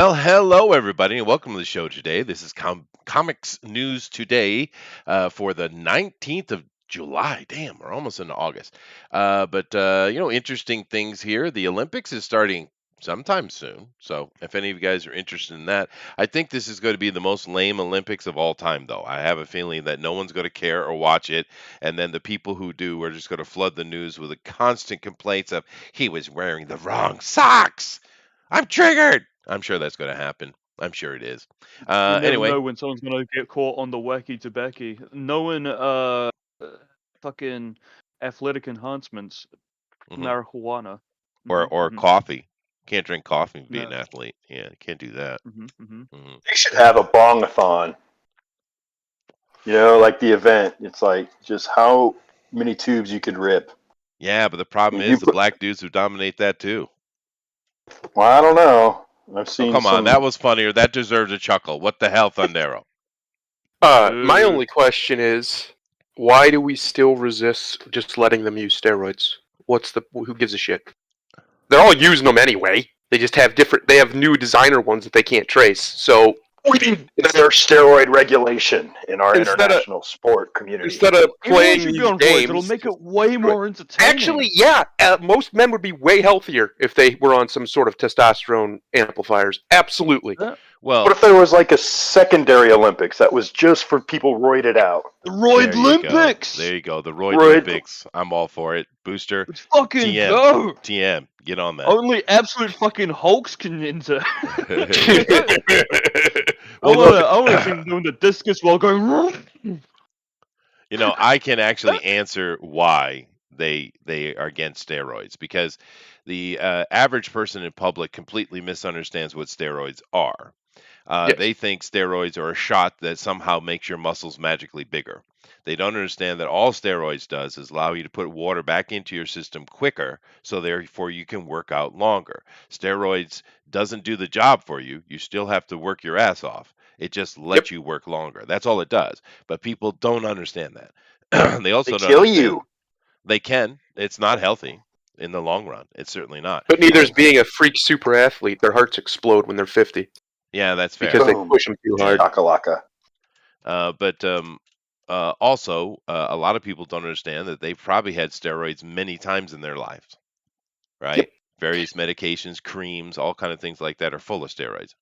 Well, hello everybody, and welcome to the show today. This is Comics News Today for the 19th of July. Damn, we're almost into August. But interesting things here. The Olympics is starting sometime soon. So if any of you guys are interested in that, I think this is going to be the most lame Olympics of all time, though. I have a feeling that no one's going to care or watch it. And then the people who do are just going to flood the news with the constant complaints of, he was wearing the wrong socks. I'm triggered. I'm sure that's going to happen. I'm sure it is. You never Anyway, know when someone's gonna get caught on the wacky to Becky. Knowing fucking athletic enhancements, mhm. marijuana. or coffee. Can't drink coffee and be an No. athlete. Yeah, can't do that. Mm-hmm. Mhm. They should have a bongathon. Like the event. It's like just how many tubes you could rip. Yeah, but the problem You is the put- black dudes who dominate that too. Well, I don't know. I've Oh, seen come on, some. that was funnier. That deserves a chuckle. What the hell, Thundero? My only question is, why do we still resist just letting them use steroids? Who gives a shit? They're all using them anyway. They just have they have new designer ones that they can't trace. So We need better steroid regulation in our Instead of- international sport community. instead of Playing playing should be these on roids. games, It'll make it way more entertaining. actually, yeah, most men would be way healthier if they were on some sort of testosterone amplifiers. Absolutely. Well, What if there was like a secondary Olympics that was just for people roided out? the Roid there you go. Olympics. There you go. The Roid Roid- Olympics. I'm all for it. Booster, Let's fucking TM. go. TM, get on that. Only absolute fucking Hulks can enter. Well, I want to see them doing the discus while going. I can actually answer why they are against steroids, because the average person in public completely misunderstands what steroids are. Yes. They think steroids are a shot that somehow makes your muscles magically bigger. They don't understand that all steroids does is allow you to put water back into your system quicker, so therefore you can work out longer. Steroids doesn't do the job for you. You still have to work your ass off. It just lets you work longer. That's all it does. But people don't understand that. They also They don't kill understand- you. They can. It's not healthy in the long run. It's certainly not. But neither is being a freak super athlete. Their hearts explode when they're 50 Yeah, that's fair. because they Boom. push them too hard. Chakalaka. Also, a lot of people don't understand that they've probably had steroids many times in their lives, right? Yep. Various medications, creams, all kind of things like that are full of steroids.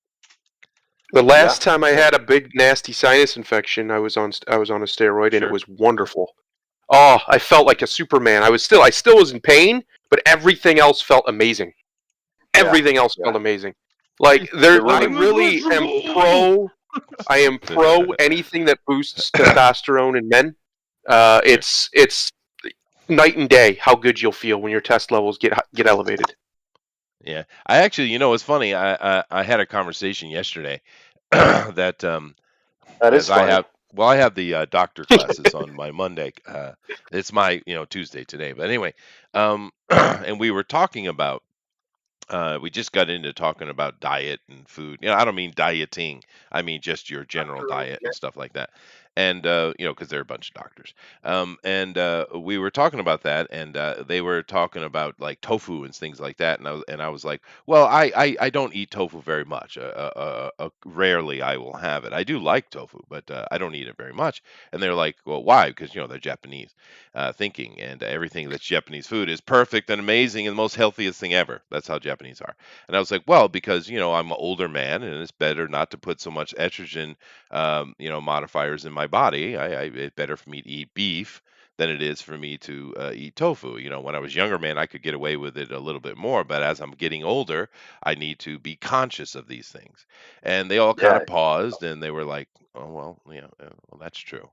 The last time I had a big nasty sinus infection, I was on a steroid, and Sure. it was wonderful. Oh, I felt like a Superman. I still was in pain, but everything else felt amazing. Everything else felt amazing. Like I really am pro. I am pro anything that boosts testosterone in men. It's night and day how good you'll feel when your test levels get elevated. Yeah, I actually, it's funny. I had a conversation yesterday that That is as I funny. have. Well, I have the doctor classes on my Monday. It's my Tuesday today, but anyway, and we were talking about. We just got into talking about diet and food. I don't mean dieting. I mean just your general diet and stuff like that. And because they're a bunch of doctors. We were talking about that, and they were talking about like tofu and things like that. And I was like, well, I don't eat tofu very much. Rarely I will have it. I do like tofu, but I don't eat it very much. And they're like, well, why? Because they're Japanese thinking, and everything that's Japanese food is perfect and amazing and the most healthiest thing ever. That's how Japanese are. And I was like, well, because I'm an older man, and it's better not to put so much estrogen, modifiers in my body. It's better for me to eat beef than it is for me to eat tofu. When I was younger, man, I could get away with it a little bit more, but as I'm getting older, I need to be conscious of these things. And they all kind of paused, and they were like, oh, well, well, that's true.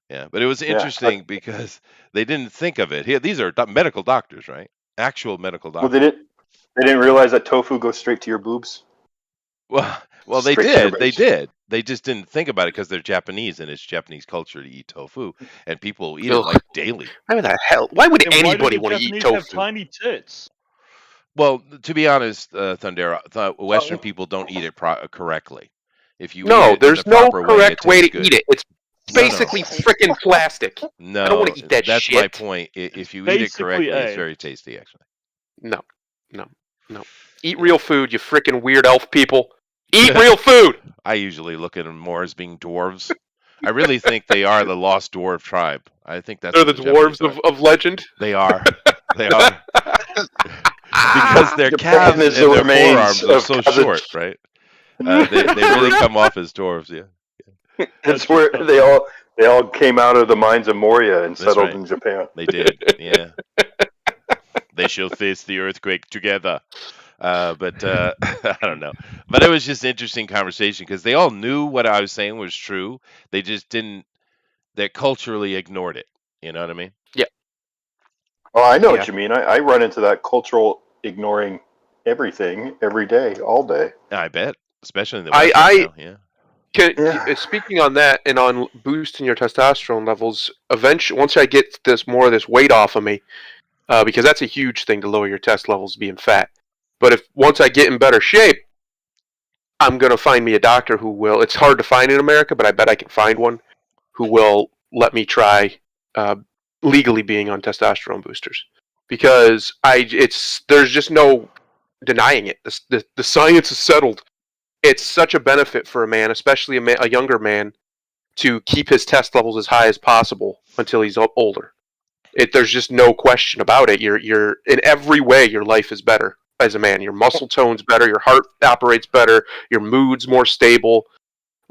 Yeah, but it was interesting because they didn't think of it. Here, these are medical doctors, right? Actual medical Well, doctors. they didn't realize that tofu goes straight to your boobs. Well, they Straight to did. your They base. did. They just didn't think about it because they're Japanese, and it's Japanese culture to eat tofu, and people eat it Ugh. like daily. Why the hell? Why would And why do anybody the want to eat Japanese have tofu? tiny tits? Well, to be honest, Thundera, Western people don't eat it correctly. If you eat No, it in there's the no proper correct way tastes to good. eat it. It's No, no. basically freaking plastic. No, I don't wanna eat that that's my shit. point. If you eat it Basically, correctly, it's eh? very tasty, actually. No. Eat real food, you freaking weird elf people. Eat real food. I usually look at them more as being dwarves. I really think they are the lost dwarf tribe. I think that's They're what the the Japanese dwarves are. of legend. They are. They are. Because their Japan calves is and the their remains forearms are of so Kazu- short, right? They really come off as dwarves, yeah. That's where they all came out of the mines of Moria and That's settled right. in Japan. They did, yeah. They shall face the earthquake together. But I don't know. But it was just interesting conversation because they all knew what I was saying was true. They just didn't. They culturally ignored it. You know what I mean? Yeah. Oh, I know Yeah. what you mean. I run into that cultural ignoring everything every day, all day. I bet, especially in the West right I now. Yeah. Yeah. speaking on that and on boosting your testosterone levels, eventually, once I get more of this weight off of me, because that's a huge thing to lower your test levels, being fat. But once I get in better shape, I'm gonna find me a doctor who will. It's hard to find in America, but I bet I can find one who will let me try uh, legally being on testosterone boosters, because there's just no denying it. The science is settled. It's such a benefit for a man, especially a younger man, to keep his test levels as high as possible until he's older. There's just no question about it. You're in every way, your life is better as a man. Your muscle tone's better. Your heart operates better. Your mood's more stable.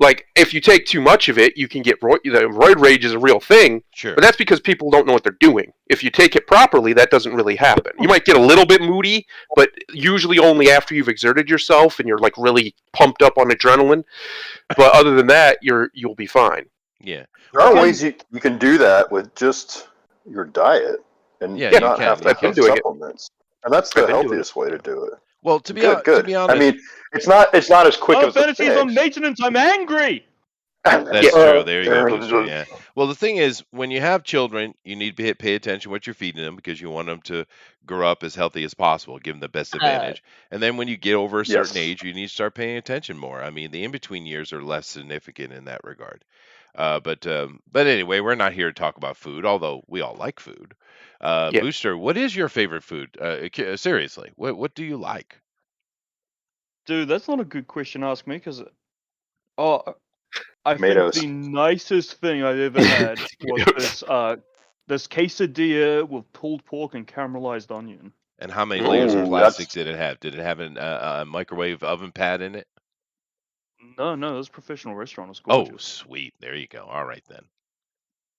Like, if you take too much of it, you can get roid rage is a real thing, Sure. but that's because people don't know what they're doing. If you take it properly, that doesn't really happen. You might get a little bit moody, but usually only after you've exerted yourself and you're like really pumped up on adrenaline. But other than that, you'll be fine. Yeah. There are ways you can do that with just your diet and Yeah, you not can, have you to can. have supplements. And that's the I've been doing healthiest way to do it. Well, to be honest, I mean, it's not as quick Oh, as the fantasies on fix. maintenance. I'm angry. that's true. There you go, Booster. Yeah. Well, the thing is, when you have children, you need to pay attention what you're feeding them because you want them to grow up as healthy as possible, give them the best advantage. And then when you get over a certain age, you need to start paying attention more. I mean, the in-between years are less significant in that regard. But anyway, we're not here to talk about food, although we all like food. Yeah. Booster, what is your favorite food? Seriously, what do you like? Dude, that's not a good question to ask me because, I Tomatoes. think the nicest thing I've ever had was this quesadilla with pulled pork and caramelized onion. And how many layers of Ooh, plastic did it have? Did it have a microwave oven pad in it? No, it was a professional restaurant. It was Oh, gorgeous. sweet. There you go. All right then.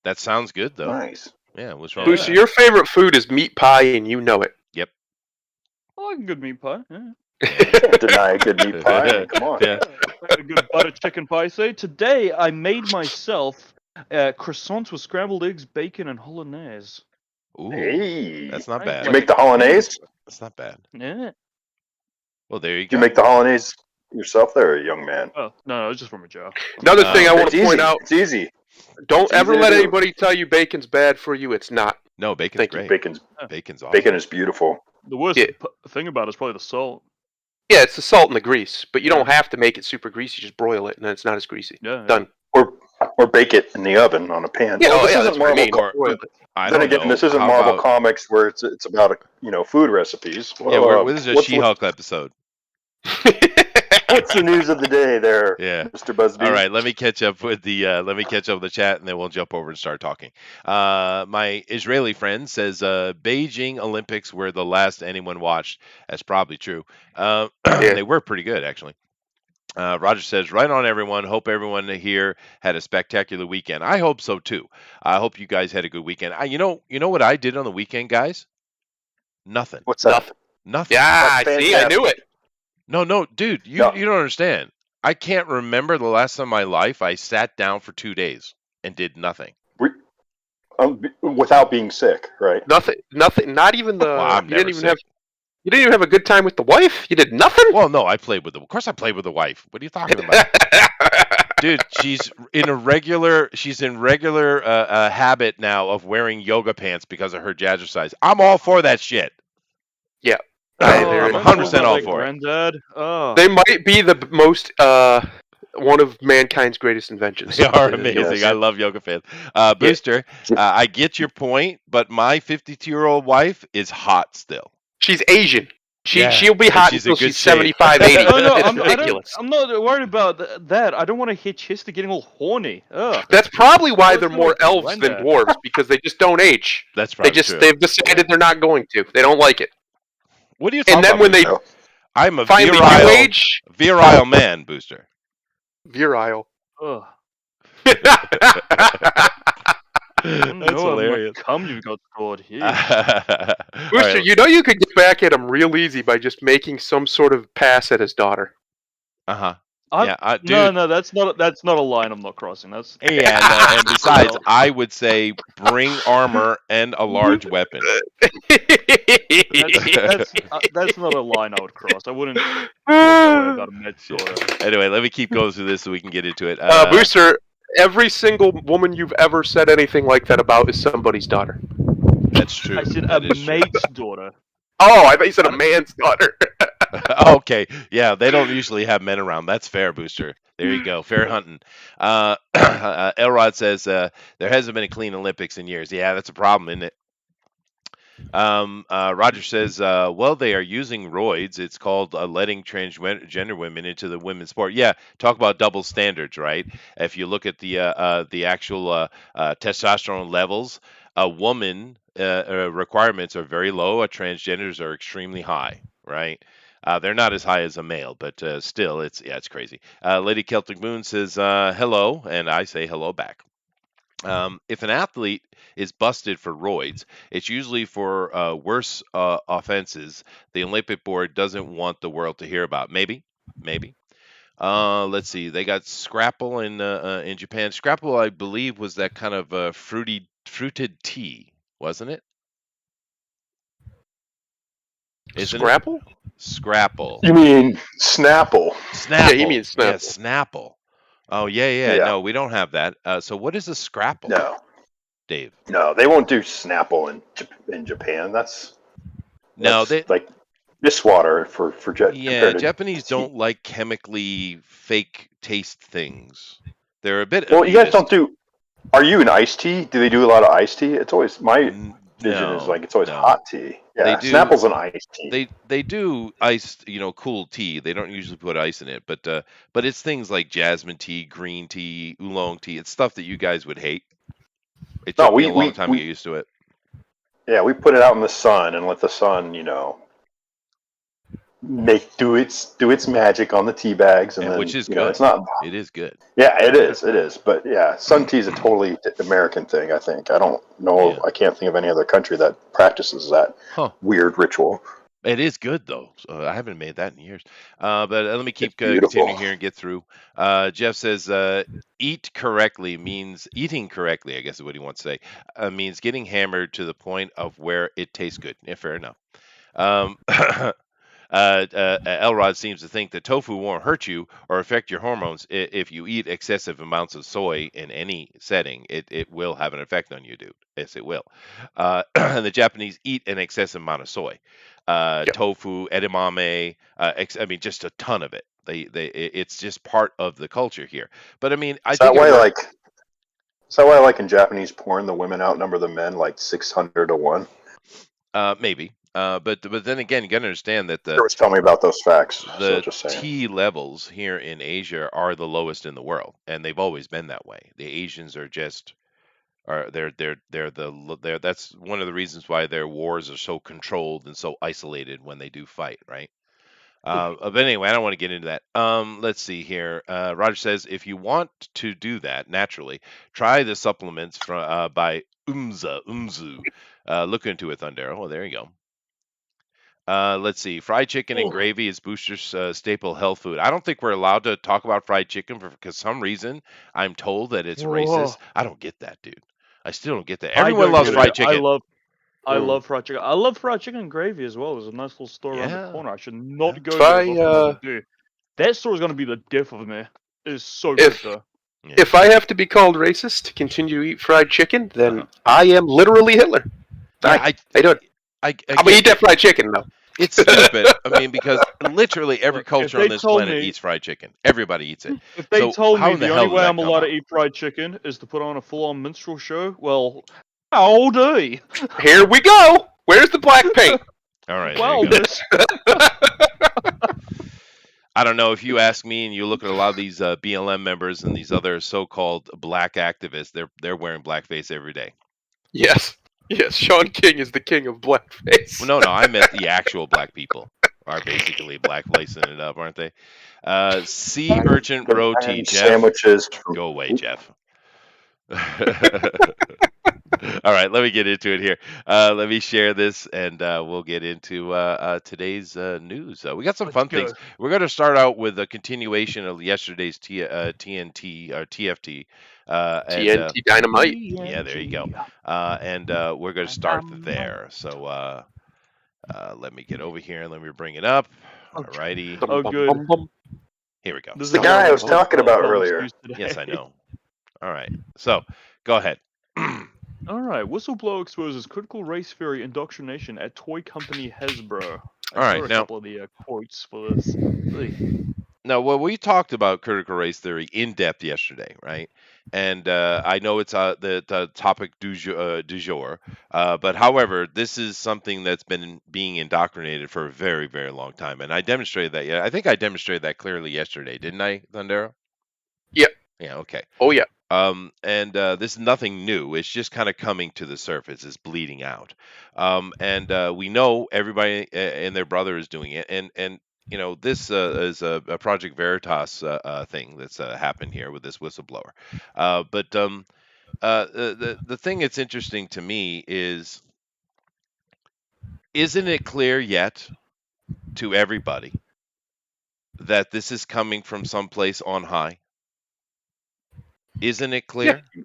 That sounds good though. nice. Yeah, what's wrong with Booster, that? your favorite food is meat pie, and you know it. Yep. I like a good meat pie. Yeah. Can't deny a good meat pie. I mean, come on. Yeah. A good butter chicken pie. So today I made myself croissants with scrambled eggs, bacon, and hollandaise. Ooh, Hey, that's not Right, did bad. you make the hollandaise? That's not bad. Yeah. Well, there you Did you go. make the hollandaise yourself there, young man? Oh no, it was just from a jar. Another thing I want It's to point easy. out: It's easy. don't It's ever easy to let do. anybody tell you bacon's bad for you. It's not. No, bacon's Thank you. great. Bacon's Bacon's awesome. bacon is beautiful. The worst Yeah. thing about it is probably the salt. Yeah, it's the salt and the grease, but you Yeah. don't have to make it super greasy. Just broil it, and then it's not as greasy. Yeah. Done. Or bake it in the oven on a pan. Yeah, Well, oh, this yeah, isn't that's what I Marvel. mean. Or- Broil it. I Then don't again, know. this isn't How Marvel about- Comics where it's about food recipes. Yeah, Well, this is a what's- She-Hulk episode. What's the news of the day there, Yeah. Mr. Busby? All right, let me catch up with the chat, and then we'll jump over and start talking. My Israeli friend says Beijing Olympics were the last anyone watched. That's probably true. They were pretty good, actually. Roger says, right on, everyone. Hope everyone here had a spectacular weekend. I hope so, too. I hope you guys had a good weekend. You know what I did on the weekend, guys? Nothing. What's that? Nothing. Yeah, That's see, I knew it. No, dude, you don't understand. I can't remember the last time in my life I sat down for 2 days and did nothing. Without being sick, right? Nothing. Not even the. Well, I'm you didn't never even sick. have. You didn't even have a good time with the wife. You did nothing. Well, no, of course I played with the wife. What are you talking about? Dude, she's in regular habit now of wearing yoga pants because of her jazzercise. I'm all for that shit. Yeah. I'm don't 100% talk all about for it. Granddad. Oh. They might be the most one of mankind's greatest inventions. They are amazing. Yes. I love yoga fans. Booster, I get your point, but my 52-year-old wife is hot still. She's Asian. She'll be and hot she's in until good she's shape. 75, 80. No, It's I don't. ridiculous. I'm not worried about that. I don't want to hitch his to getting all horny. Ugh. That's probably why Let's they're do more like elves than granddad. dwarves, because they just don't age. That's probably true. They've decided they're not going to. They don't like it. What are you And talking then about, when they Booster? I'm a finally do virile, age, virile man, Booster. virile. Ugh. That's I know hilarious. how much cum you've got stored here. All Booster, right. you know you could get back at him real easy by just making some sort of pass at his daughter. Uh-huh. I- Yeah, dude. No, that's not a line I'm not crossing. That's Yeah, no, and besides, I would say bring armor and a large weapon. that's not a line I would cross. I wouldn't talk that way about a med Shit. daughter. Anyway, let me keep going through this so we can get into it. Booster, every single woman you've ever said anything like that about is somebody's daughter. That's true. I said That a is true. mate's daughter. Oh, I thought you said a man's daughter. Okay, yeah, they don't usually have men around. That's fair, Booster. There you go, fair hunting. Elrod says there hasn't been a clean Olympics in years. Yeah, that's a problem, isn't it? Roger says, well, they are using roids. It's called letting transgender women into the women's sport. Yeah, talk about double standards, right? If you look at the actual testosterone levels, a woman requirements are very low. A transgenders are extremely high, right? They're not as high as a male, but still, it's crazy. Lady Celtic Moon says hello, and I say hello back. If an athlete is busted for roids, it's usually for worse offenses the Olympic board doesn't want the world to hear about. Maybe. Let's see. They got Scrapple in Japan. Scrapple, I believe, was that kind of fruited tea, wasn't it? Isn't Scrapple? it? Scrapple. You mean Snapple? Snapple. Yeah, you mean Snapple. Yeah, Snapple. Oh, yeah. Yeah. No, we don't have that. So what is a Scrapple, No, Dave? no, they won't do Snapple in Japan. That's No, they like dishwater for Yeah, compared to Japanese tea. don't like chemically fake taste things. They're a bit Well, you guys elitist. don't do. Are you an iced tea? Do they do a lot of iced tea? It's always my vision is like it's always no. hot tea. Yeah, They do- Snapple's an iced tea. They do iced, cool tea. They don't usually put ice in it, but it's things like jasmine tea, green tea, oolong tea. It's stuff that you guys would hate. It No, took me we- a long we- time we- to get used to it. Yeah, we put it out in the sun and let the sun, do its magic on the tea bags, and And then which is you know good. it's not. It is good. Yeah, it is. But yeah, sun tea is a totally American thing. I think. I don't know. Yeah. I can't think of any other country that practices that Huh. weird ritual. It is good though. So I haven't made that in years. But let me keep It's beautiful. continuing here and get through. Jeff says, "Eating correctly," I guess is what he wants to say. Means getting hammered to the point of where it tastes good. Yeah, fair enough. Elrod seems to think that tofu won't hurt you or affect your hormones if you eat excessive amounts of soy in any setting. It will have an effect on you, dude. Yes, it will. And the Japanese eat an excessive amount of soy. Tofu, edamame, just a ton of it. It's just part of the culture here. But I mean, I Is think that why, like in Japanese porn, the women outnumber the men like 600 to 1? maybe. But then again, you got to understand that There was telling me about those facts. So the just saying. tea levels here in Asia are the lowest in the world, and they've always been that way. The Asians are just that's one of the reasons why their wars are so controlled and so isolated when they do fight, right? But anyway, I don't want to get into that. Let's see here. Roger says if you want to do that naturally, try the supplements from by Umzu. Look into it, Thundero. Oh, there you go. Let's see. Fried chicken and gravy is Booster's staple health food. I don't think we're allowed to talk about fried chicken because some reason I'm told that it's racist. I don't get that, dude. I still don't get that. Everyone loves fried chicken. I love fried chicken. I love fried chicken and gravy as well. There's a nice little store around Yeah. the corner. I should not go If there. I, as often as I do. That store is going to be the death of me. It is so If- good, though. Yeah. If I have to be called racist to continue to eat fried chicken, then Uh-huh. I am literally Hitler. Yeah, I do it. I'm gonna eat that fried chicken though. It's stupid. I mean, because literally every Look, if culture on they this told planet me- eats fried chicken. Everybody eats it. If they So told how me in the the hell only did way that I'm come allowed up? to eat fried chicken is to put on a full-on minstrel show, well, how day. Here we go. Where's the black paint? All right, there you go. Wellness. I don't know if you ask me, and you look at a lot of these BLM members and these other so-called black activists. They're wearing blackface every day. Yes. Yes, Sean King is the king of blackface. Well, no, I meant the actual black people are basically blackfacing it up, aren't they? Sea Urchin Roti, And Jeff. sandwiches. From, Go away, Jeff. All right, let me get into it here. Let me share this, and we'll get into today's news. We got some fun things. We're going to start out with a continuation of yesterday's TNT or TFT. TNT Dynamite. Yeah, there you go. And we're going to start there. So let me get over here and let me bring it up. All righty. Oh, good. Here we go. This is the guy I was talking about earlier. Yes, I know. All right. So go ahead. All right. Whistleblower exposes critical race theory indoctrination at toy company Hasbro. All right, saw a now- couple of the quotes for this. Now, well, we talked about critical race theory in depth yesterday, right? And I know it's the topic du jour, but however, this is something that's been being indoctrinated for a very, very long time, and I demonstrated that. Yeah, I think I demonstrated that clearly yesterday, didn't I, Thundero? Yep. Yeah. Okay. Oh yeah. And this is nothing new. It's just kind of coming to the surface. It's bleeding out. And we know everybody and their brother is doing it. And you know, this is a Project Veritas thing that's happened here with this whistleblower. But the thing that's interesting to me is, isn't it clear yet to everybody that this is coming from someplace on high? Isn't it clear? Yeah.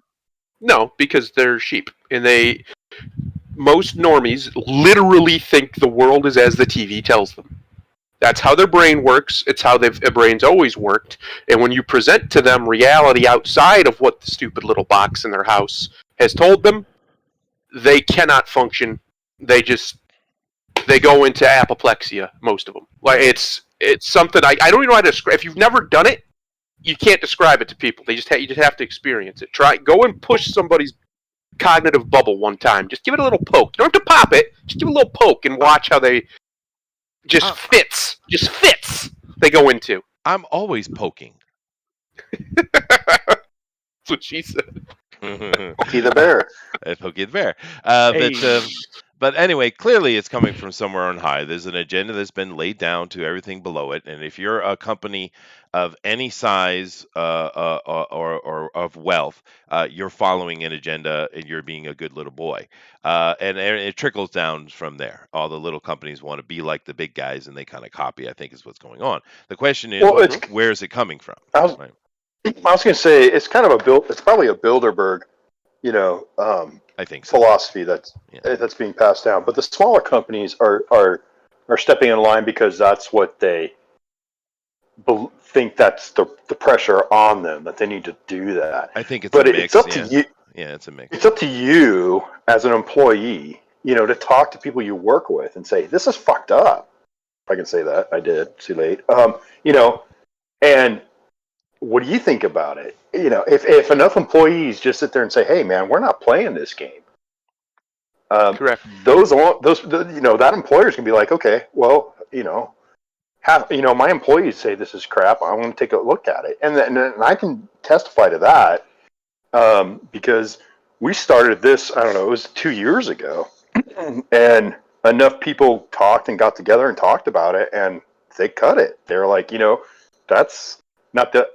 No, because they're sheep, and most normies literally think the world is as the TV tells them. That's how their brain works. It's how their brains always worked. And when you present to them reality outside of what the stupid little box in their house has told them, they cannot function. They go into apoplexia, most of them. Like it's something I don't even know how to describe. If you've never done it, you can't describe it to people. You just have to experience it. Go and push somebody's cognitive bubble one time. Just give it a little poke. You don't have to pop it. Just give it a little poke and watch how they fits. They go into. I'm always poking. That's what she said. Pokey the Bear. Pokey the Bear. Hey. But anyway, clearly it's coming from somewhere on high. There's an agenda that's been laid down to everything below it. And if you're a company of any size or of wealth, you're following an agenda and you're being a good little boy. And it trickles down from there. All the little companies want to be like the big guys and they kind of copy, I think, is what's going on. The question is, Well, where is it coming from? I was going to say it's kind of it's probably a Bilderberg, I think so. philosophy that's being passed down. But the smaller companies are stepping in line because that's what they think that's the pressure on them, that they need to do that. I think it's but a mix. It's up to you. Yeah, it's a mix. It's up to you as an employee, to talk to people you work with and say, this is fucked up. If I can say that. I did. Too late. And what do you think about it? If enough employees just sit there and say, "Hey, man, we're not playing this game," Correct. That employer's gonna be like, "Okay, well, my employees say this is crap. I want to take a look at it," and I can testify to that because we started this. I don't know, it was 2 years ago, and enough people talked and got together and talked about it, and they cut it. They're like, that's not the.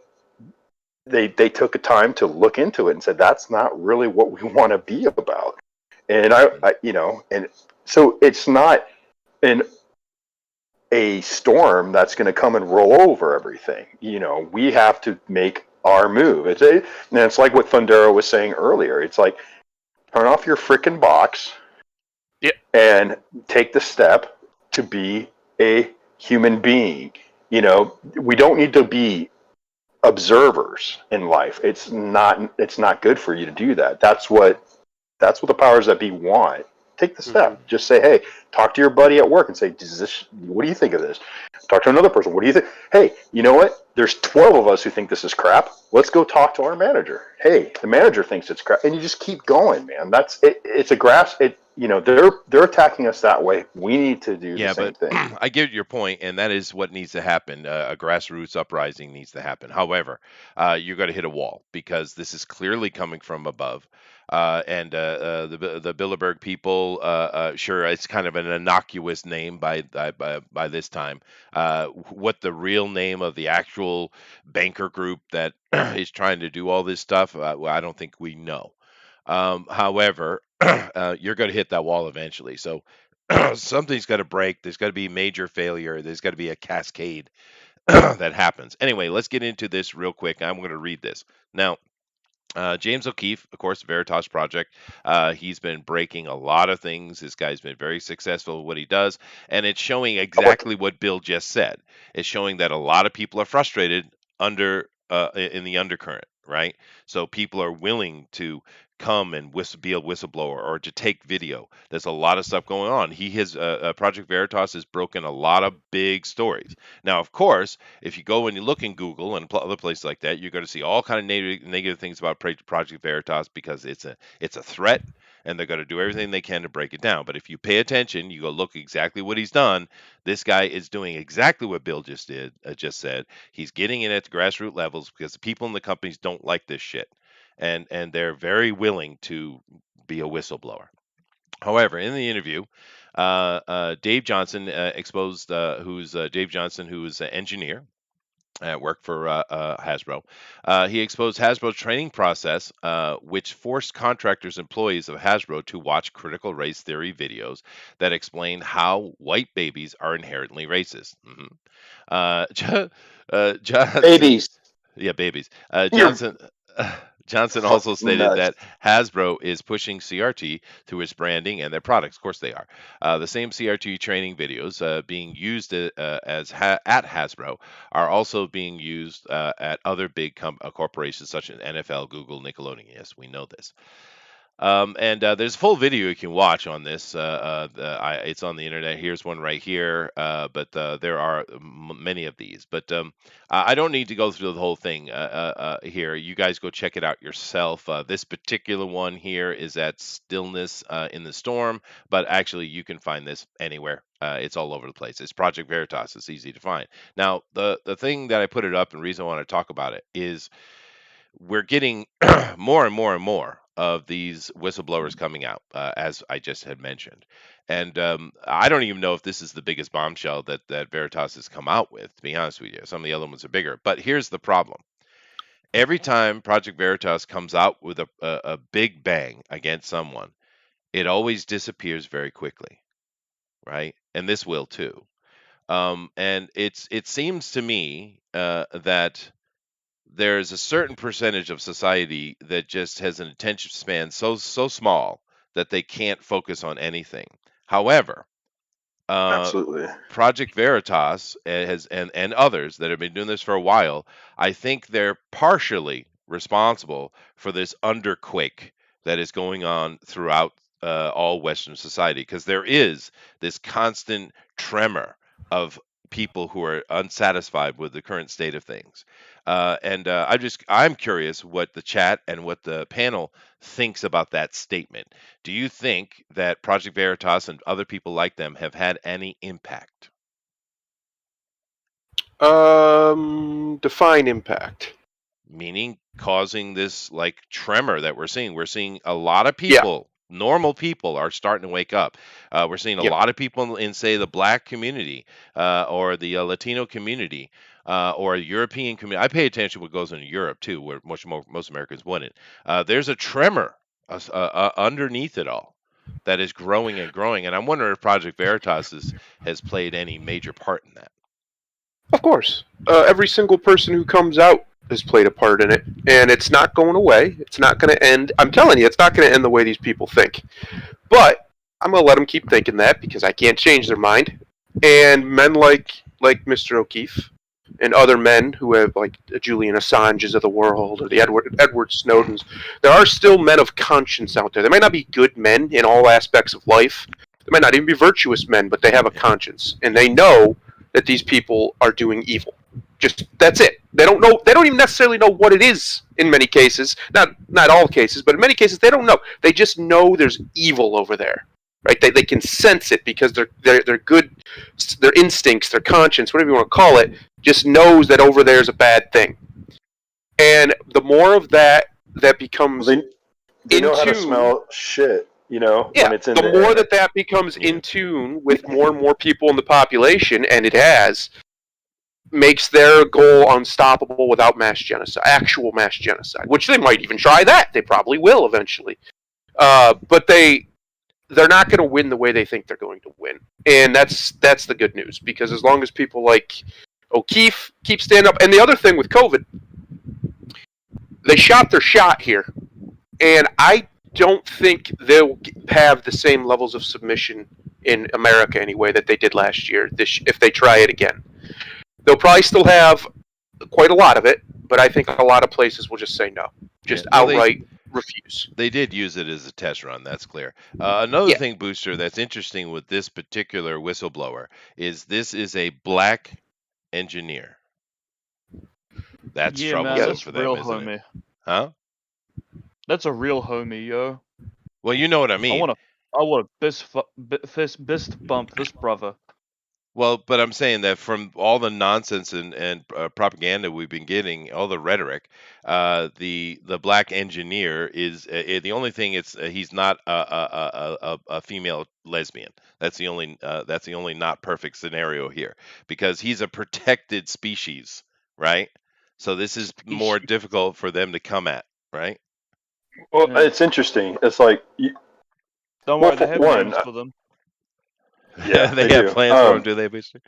They took a time to look into it and said that's not really what we want to be about, and and so it's not a storm that's going to come and roll over everything. We have to make our move. And it's like what Thundero was saying earlier. It's like turn off your freaking box, and take the step to be a human being. We don't need to be observers in life. It's not good for you to do that. That's what the powers that be want. Take the step. Mm-hmm. Just say, hey, talk to your buddy at work and say, what do you think of this? Talk to another person. What do you think? Hey, you know what? There's 12 of us who think this is crap. Let's go talk to our manager. Hey, the manager thinks it's crap. And you just keep going, man. That's it. It's a grass. they're attacking us that way. We need to do the Yeah, same but thing. I get your point, and that is what needs to happen. A grassroots uprising needs to happen. However, you're going to hit a wall because this is clearly coming from above. And the Bilderberg people, sure, it's kind of an innocuous name by this time. What the real name of the actual banker group that is trying to do all this stuff, well, I don't think we know. However, you're going to hit that wall eventually. So something's got to break. There's got to be major failure. There's got to be a cascade that happens. Anyway, let's get into this real quick. I'm going to read this. Now, James O'Keefe, of course, Veritas Project. He's been breaking a lot of things. This guy's been very successful at what he does, and it's showing exactly what Bill just said. It's showing that a lot of people are frustrated in the undercurrent, right? So people are willing to come and be a whistleblower or to take video. There's a lot of stuff going on. Project Veritas has broken a lot of big stories. Now, of course, if you go and you look in Google and other places like that, you're going to see all kind of negative things about Project Veritas because it's a threat, and they're going to do everything they can to break it down. But if you pay attention, you go look exactly what he's done. This guy is doing exactly what Bill just said. He's getting in at the grassroots levels because the people in the companies don't like this shit, and they're very willing to be a whistleblower. However, in the interview, Dave Johnson exposed who's Dave Johnson, who is an engineer at work for Hasbro. He exposed Hasbro's training process, which forced contractors' employees of Hasbro to watch critical race theory videos that explain how white babies are inherently racist. Johnson, Babies, yeah, babies. you're Johnson also fucking stated nuts. that Hasbro is pushing CRT through its branding and their products. Of course, they are. The same CRT training videos being used at Hasbro are also being used at other big corporations such as NFL, Google, Nickelodeon. Yes, we know this. And there's a full video you can watch on this. It's on the internet. Here's one right here. But there are many of these. But I don't need to go through the whole thing here. You guys go check it out yourself. This particular one here is at Stillness in the Storm. But actually, you can find this anywhere. It's all over the place. It's Project Veritas. It's easy to find. Now, the thing that I put it up and reason I want to talk about it is we're getting more and more and more of these whistleblowers coming out, as I just had mentioned. And I don't even know if this is the biggest bombshell that Veritas has come out with, to be honest with you. Some of the other ones are bigger. But here's the problem. Every time Project Veritas comes out with a big bang against someone, it always disappears very quickly, right? And this will too. And it seems to me that there's a certain percentage of society that just has an attention span so small that they can't focus on anything. However, uh, Absolutely. Project Veritas and others that have been doing this for a while, I think they're partially responsible for this underquake that is going on throughout all Western society because there is this constant tremor of people who are unsatisfied with the current state of things. And I'm curious what the chat and what the panel thinks about that statement. Do you think that Project Veritas and other people like them have had any impact? Define impact. Meaning causing this like tremor that we're seeing. We're seeing a lot of Yeah. people, normal people, are starting to wake up. We're seeing a Yep. lot of people in, say, the Black community or the Latino community or European community. I pay attention to what goes on in Europe too, where most Americans wouldn't. There's a tremor underneath it all that is growing and growing, and I'm wondering if Project Veritas has played any major part in that. Of course. Every single person who comes out has played a part in it, and it's not going away. It's not going to end. I'm telling you, it's not going to end the way these people think. But I'm going to let them keep thinking that because I can't change their mind. And men like Mr. O'Keefe and other men who have like Julian Assanges of the world or the Edward Snowdens, there are still men of conscience out there. They might not be good men in all aspects of life. They might not even be virtuous men, but they have a conscience, and they know that these people are doing evil. Just that's it. They don't know. They don't even necessarily know what it is in many cases. Not all cases, but in many cases they don't know. They just know there's evil over there, right? They can sense it because they're good, their instincts, their conscience, whatever you want to call it, just knows that over there is a bad thing. And the more of that becomes they in know how to tune, smell shit, yeah, when it's in the the more air. that becomes in tune with more and more people in the population, and it has, makes their goal unstoppable without mass genocide, actual mass genocide, which they might even try that. They probably will eventually. But they're not going to win the way they think they're going to win. And that's the good news, because as long as people like O'Keefe keep standing up. And the other thing with COVID, they shot their shot here. And I don't think they'll have the same levels of submission in America anyway that they did last year if they try it again. They'll probably still have quite a lot of it, but I think a lot of places will just say no. Just outright refuse. They did use it as a test run, that's clear. Another thing, Booster, that's interesting with this particular whistleblower is this is a black engineer. That's troublesome for them, isn't it? Huh? That's a real homie, yo. Well, you know what I mean. I want to fist bump this brother. Well, but I'm saying that from all the nonsense and propaganda we've been getting, all the rhetoric, the black engineer is the only thing. It's he's not a female lesbian. That's the only not perfect scenario here, because he's a protected species, right? So this is more difficult for them to come at, right? Well, it's interesting. It's like don't worry, they have names for them. Yeah, they have plans for him, do they, Booster?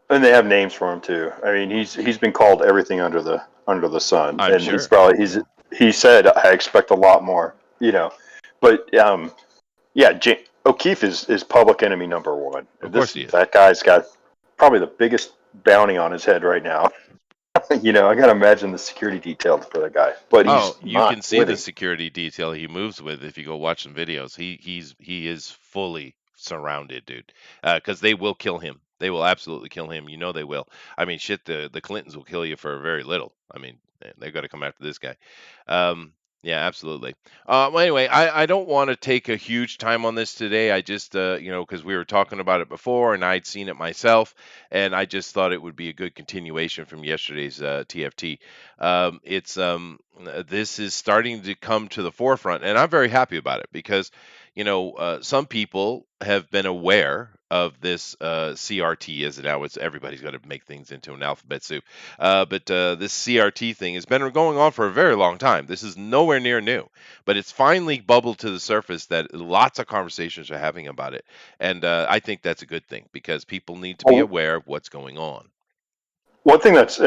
And they have names for him too. I mean, he's been called everything under the sun, I'm sure. he said, I expect a lot more, But O'Keefe is public enemy number one. Of course he is. That guy's got probably the biggest bounty on his head right now. I got to imagine the security detail for the guy. But you can see the security detail he moves with if you go watch some videos. He is fully surrounded, dude. Because they will kill him. They will absolutely kill him. You know they will. I mean, shit. The Clintons will kill you for very little. I mean, they've got to come after this guy. Yeah, absolutely. Well, anyway, I don't want to take a huge time on this today. I just, because we were talking about it before and I'd seen it myself, and I just thought it would be a good continuation from yesterday's TFT. This is starting to come to the forefront, and I'm very happy about it because, some people have been aware of this CRT, as now it's everybody's got to make things into an alphabet soup. But this CRT thing has been going on for a very long time. This is nowhere near new, but it's finally bubbled to the surface that lots of conversations are having about it, and I think that's a good thing because people need to be aware of what's going on. One thing that's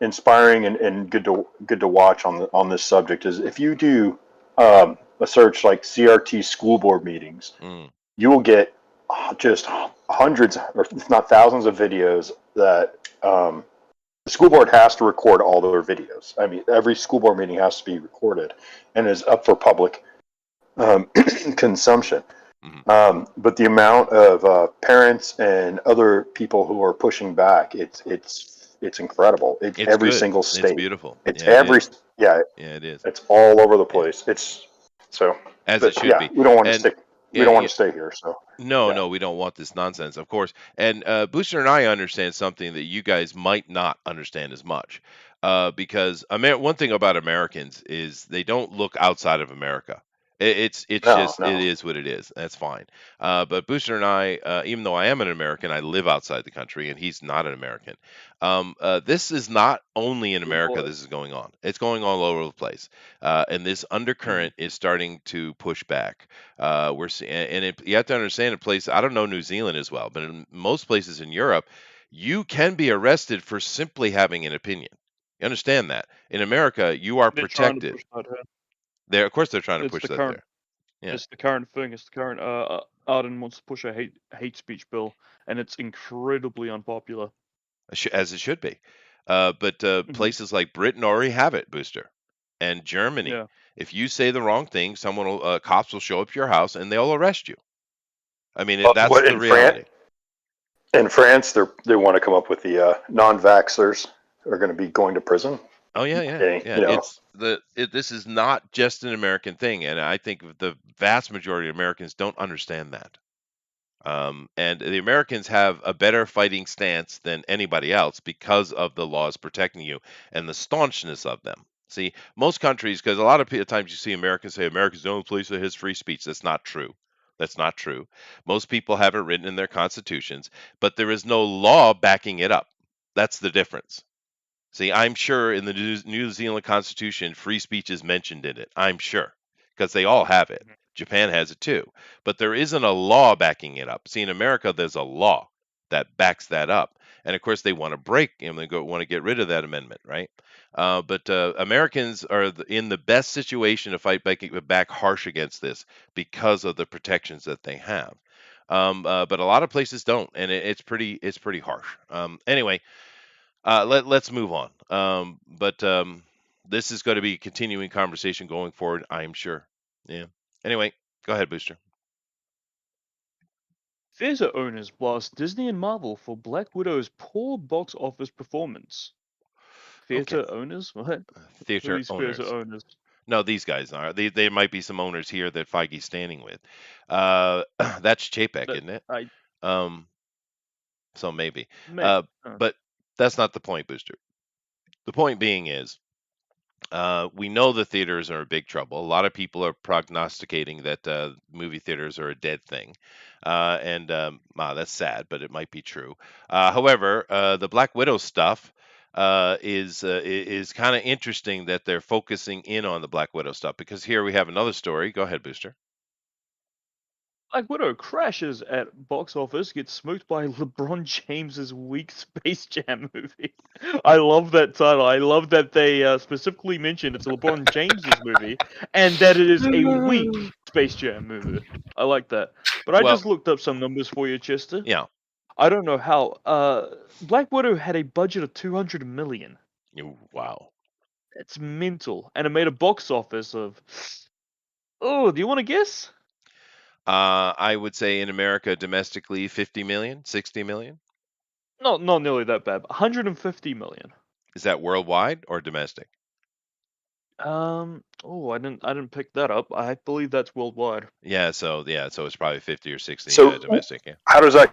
inspiring and good to watch on this subject is if you do a search like CRT school board meetings, you will get just hundreds, or if not thousands, of videos that the school board has to record all their videos. I mean, every school board meeting has to be recorded and is up for public consumption. But the amount of parents and other people who are pushing back, it's incredible. It's every good. single state. It's beautiful. It's yeah, it is. It's all over the place. It's so as it should be. We don't want to stick. We don't want to stay here. So no, we don't want this nonsense, of course. And Booster and I understand something that you guys might not understand as much, because one thing about Americans is they don't look outside of America. It is what it is. That's fine. But Booster and I, even though I am an American, I live outside the country, and he's not an American. This is not only in America. This is going on. It's going all over the place, and this undercurrent is starting to push back. We're seeing, and you have to understand, in place. I don't know New Zealand as well, but in most places in Europe, you can be arrested for simply having an opinion. You understand that? In America, you are protected. Of course, they're trying to push that there. Yeah. It's the current thing. It's the current. Arden wants to push a hate speech bill, and it's incredibly unpopular. As it should be. But places like Britain already have it, Booster, and Germany. Yeah. If you say the wrong thing, cops will show up to your house and they'll arrest you. I mean, that's the reality. In France, they want to come up with the non-vaxxers are going to be going to prison. Oh yeah, yeah. You know, This is not just an American thing, and I think the vast majority of Americans don't understand that. And the Americans have a better fighting stance than anybody else because of the laws protecting you and the staunchness of them. See, most countries, because a lot of times you see Americans say America's the only place that has free speech. That's not true. That's not true. Most people have it written in their constitutions, but there is no law backing it up. That's the difference. See, I'm sure in the New Zealand Constitution, free speech is mentioned in it. I'm sure because they all have it. Japan has it too, but there isn't a law backing it up. See, in America, there's a law that backs that up, and of course, they want to break and they want to get rid of that amendment, right? But Americans are in the best situation to fight back harsh against this because of the protections that they have. But a lot of places don't, and it's pretty harsh. Anyway, let's move on. But this is going to be a continuing conversation going forward, I'm sure. Yeah. Anyway, go ahead, Booster. Theater owners blast Disney and Marvel for Black Widow's poor box office performance. Okay. Theater owners? What? Who are Theater these theater owners. owners? No, these guys are. There might be some owners here that Feige's standing with. That's Chapek, That isn't it? I Um, so maybe. may. But that's not the point, Booster. The point being is we know the theaters are in big trouble. A lot of people are prognosticating that movie theaters are a dead thing, and that's sad, but it might be true. However, the Black Widow stuff is kind of interesting that they're focusing in on the Black Widow stuff because here we have another story. Go ahead, Booster. Black Widow crashes at box office, gets smoked by LeBron James's weak Space Jam movie. I love that title. I love that they specifically mentioned it's LeBron James's movie and that it is a weak Space Jam movie. I like that. But I Well, just looked up some numbers for you, Chester. yeah. I don't know how. Black Widow had a budget of 200 million. Wow. That's mental, and it made a box office of. Oh, do you want to guess? I would say in America domestically 50 million, 60 million. Not nearly that bad. 150 million. Is that worldwide or domestic? Oh, I didn't pick that up. I believe that's worldwide. So it's probably 50 or 60 so domestic. Yeah. how does that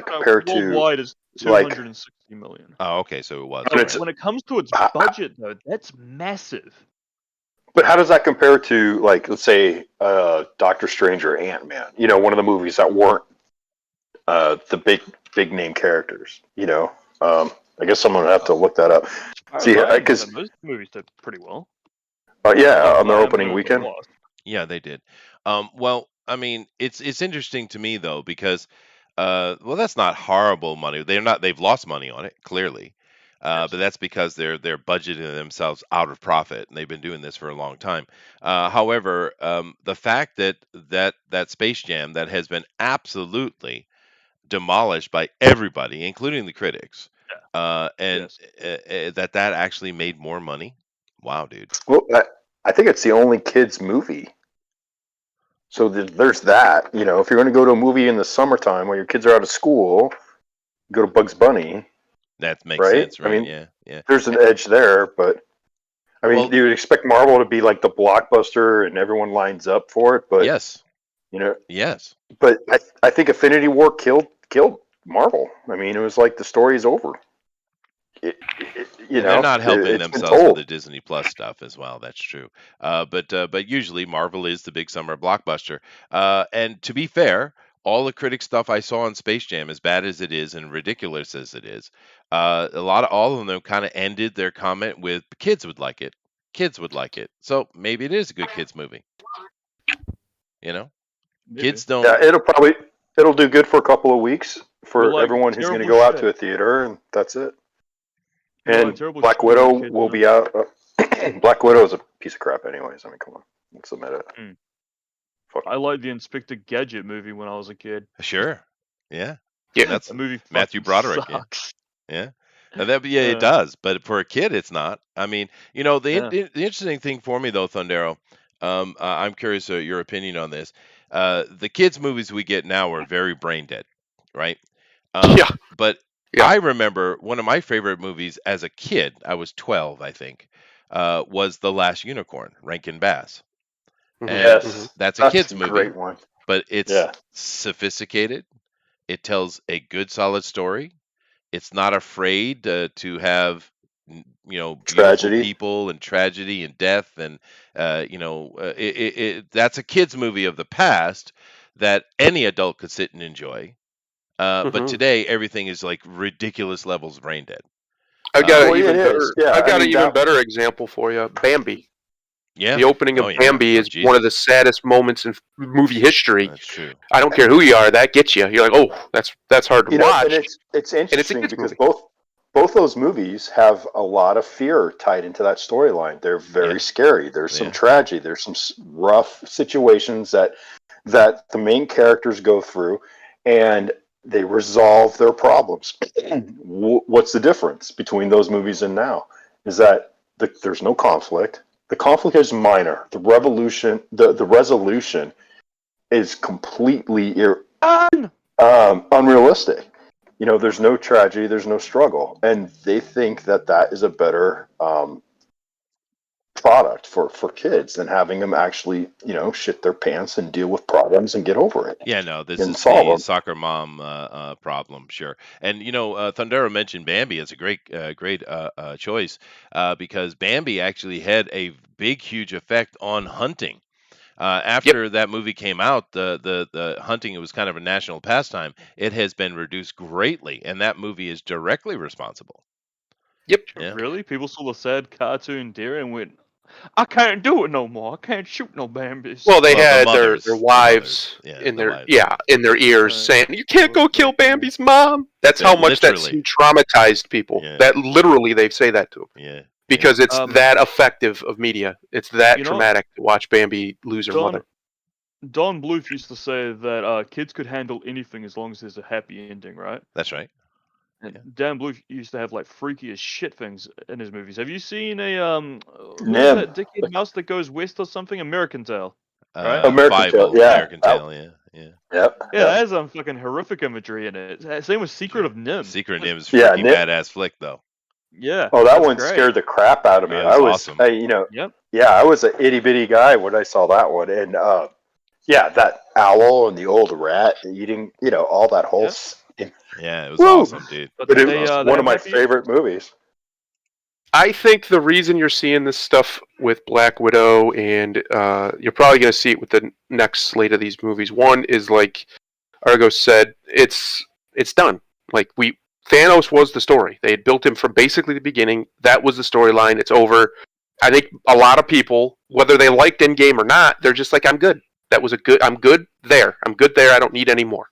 compare to Worldwide is like 260 million. Oh, okay. So it was. But it's- Okay. When it comes to its budget, though, that's massive. but how does that compare to, like, let's say Doctor Strange or Ant-Man? You know, one of the movies that weren't the big name characters. You know, I guess someone would have to look that up. See, because those movies did pretty well. yeah, on their Ant-Man opening and the weekend. Wasp. Yeah, they did. Well, I mean, it's interesting to me though because well, that's not horrible money. They've lost money on it clearly. Yes. But that's because they're budgeting themselves out of profit, and they've been doing this for a long time. However, the fact that Space Jam that has been absolutely demolished by everybody, including the critics, and that actually made more money. Wow, dude. Well, I think it's the only kids movie. So there's that. You know, if you're going to go to a movie in the summertime while your kids are out of school, go to Bugs Bunny. That makes Right? sense, right? I mean, yeah. There's an edge there, but I mean, Well- you would expect Marvel to be like the blockbuster and everyone lines up for it, but Yes, you know, yes. but I think Infinity War killed Marvel. I mean, it was like the story is over. They're not helping it's been themselves with told. the Disney Plus stuff as well. That's true. But usually Marvel is the big summer blockbuster. And to be fair, all the critic stuff I saw on Space Jam, as bad as it is and ridiculous as it is, all of them kind of ended their comment with kids would like it. Kids would like it. So maybe it is a good kids movie. You know, kids don't. Yeah, it'll do good for a couple of weeks for like everyone who's going to terrible go out shit. to a theater, and that's it. Like And terrible Black shit Widow kids, will be out. Black Widow is a piece of crap, anyways. I mean, come on, let's admit it. I liked the Inspector Gadget movie when I was a kid. Sure. Yeah. Yeah. That's That movie Matthew fucking Broderick. sucks. Yeah. It does, but for a kid, it's not. I mean, you know, the interesting thing for me though, Thundero, I'm curious your opinion on this. The kids' movies we get now are very brain dead, right? Yeah. But Yeah. I remember one of my favorite movies as a kid. I was 12, I think. Was The Last Unicorn, Rankin Bass, and Hmm. Yes, that's a that's kids a movie, great one. but it's Yeah, sophisticated. It tells a good, solid story. It's not afraid to have beautiful tragedy. people and tragedy and death and that's a kids movie of the past that any adult could sit and enjoy. But Hmm. today everything is like ridiculous levels of brain dead. I've got an Um, Well, it even is. better. Yeah, I've I got an mean even that. better example for you. Bambi. yeah. The opening of Oh yeah. Bambi Oh is one of the Jesus. saddest moments in movie history. That's true. I don't care who you are, that gets you. You're like, oh, that's hard to And watch, it's and it's a interesting kids because movie. both those movies have a lot of fear tied into that storyline. They're very Yeah. scary. There's some Yeah. tragedy. There's some rough situations that the main characters go through, and they resolve their problems. What's the difference between those movies and now? Is that there's no conflict. The conflict is minor. The resolution is completely unrealistic. There's no tragedy, there's no struggle, and they think that is a better product for kids than having them actually shit their pants and deal with problems and get over it Yeah, no, this and is solve the them. soccer mom problem, sure. And Thundera mentioned Bambi as a great choice because Bambi actually had a big, huge effect on hunting. Yep, After that movie came out, the hunting, it was kind of a national pastime. It has been reduced greatly, and that movie is directly responsible. yep. Yeah. Really? People saw the sad cartoon deer and went, I can't do it no more. I can't shoot no Bambies. Well, they Well, had their the mothers, wives yeah, in the their wives. in their ears Uh, saying, "You can't go kill okay. Bambi's mom." That's They're how much that literally, scene traumatized people. yeah, That literally they say that to them yeah, yeah. because it's Um, that effective of media. It's that you know, traumatic to watch Bambi lose her Don mother. Don Bluth used to say that kids could handle anything as long as there's a happy ending, right? That's right. And Yeah. Dan Bluth used to have like freaky as shit things in his movies. Have you seen a what is Nim, that dickhead mouse that goes west or something? American Tail, right? American Tail. Fievel, Yeah. American Tail, yeah, yeah. Yep. Yeah, that Yep. has some fucking horrific imagery in it. Same with Secret Sure. of Nim. Secret Name is Yeah. freaky badass flick though. Yeah, Oh, that that's one great. scared the crap out of me. It was awesome. Yep. Yeah, I was an itty bitty guy when I saw that one, and yeah, that owl and the old rat eating, all that whole. Yep. Yeah, it was Woo! awesome, dude. But But It it was was awesome. they one of have my happy favorite endings. movies. I think the reason you're seeing this stuff with Black Widow, and you're probably going to see it with the next slate of these movies. One is like Argo said, it's done. Like Thanos was the story. They had built him from basically the beginning. That was the storyline. It's over. I think a lot of people, whether they liked Endgame or not, they're just like, I'm good. That was a good. I'm good there. I'm good there. I don't need any more.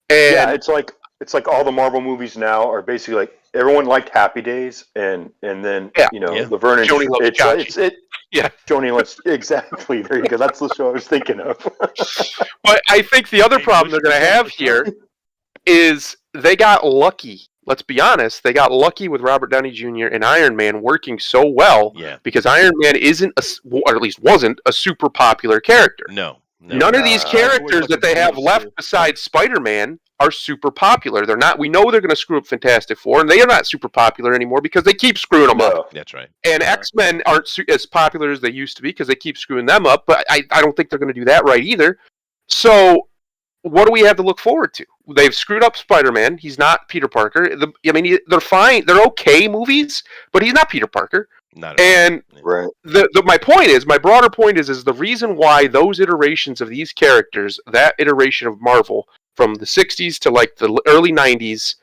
Yeah, And it's like all the Marvel movies now are basically like everyone liked Happy Days, and then yeah, Yeah. Laverne and Joni loves it's Chachi. yeah, Joni loves exactly. There you go. That's the show I was thinking of. But I think the other Hey, problem they're Bush going to have the here Sun. is they got lucky. Let's be honest, they got lucky with Robert Downey Jr. and Iron Man working so well Yeah. because Iron Man isn't, or at least wasn't, a super popular character. No. None of these Nah. characters Like that a they have B left tier. besides Spider-Man are super popular. They're not. We know they're going to screw up Fantastic Four, and they are not super popular anymore because they keep screwing them up. No. That's right. And Yeah. X-Men aren't as popular as they used to be because they keep screwing them up. But I don't think they're going to do that right either. So what do we have to look forward to? They've screwed up Spider-Man. He's not Peter Parker. They're fine. They're okay movies, but he's not Peter Parker. Not at all. And Right. my broader point is the reason why those iterations of these characters, that iteration of Marvel from the 60s to like the early 90s,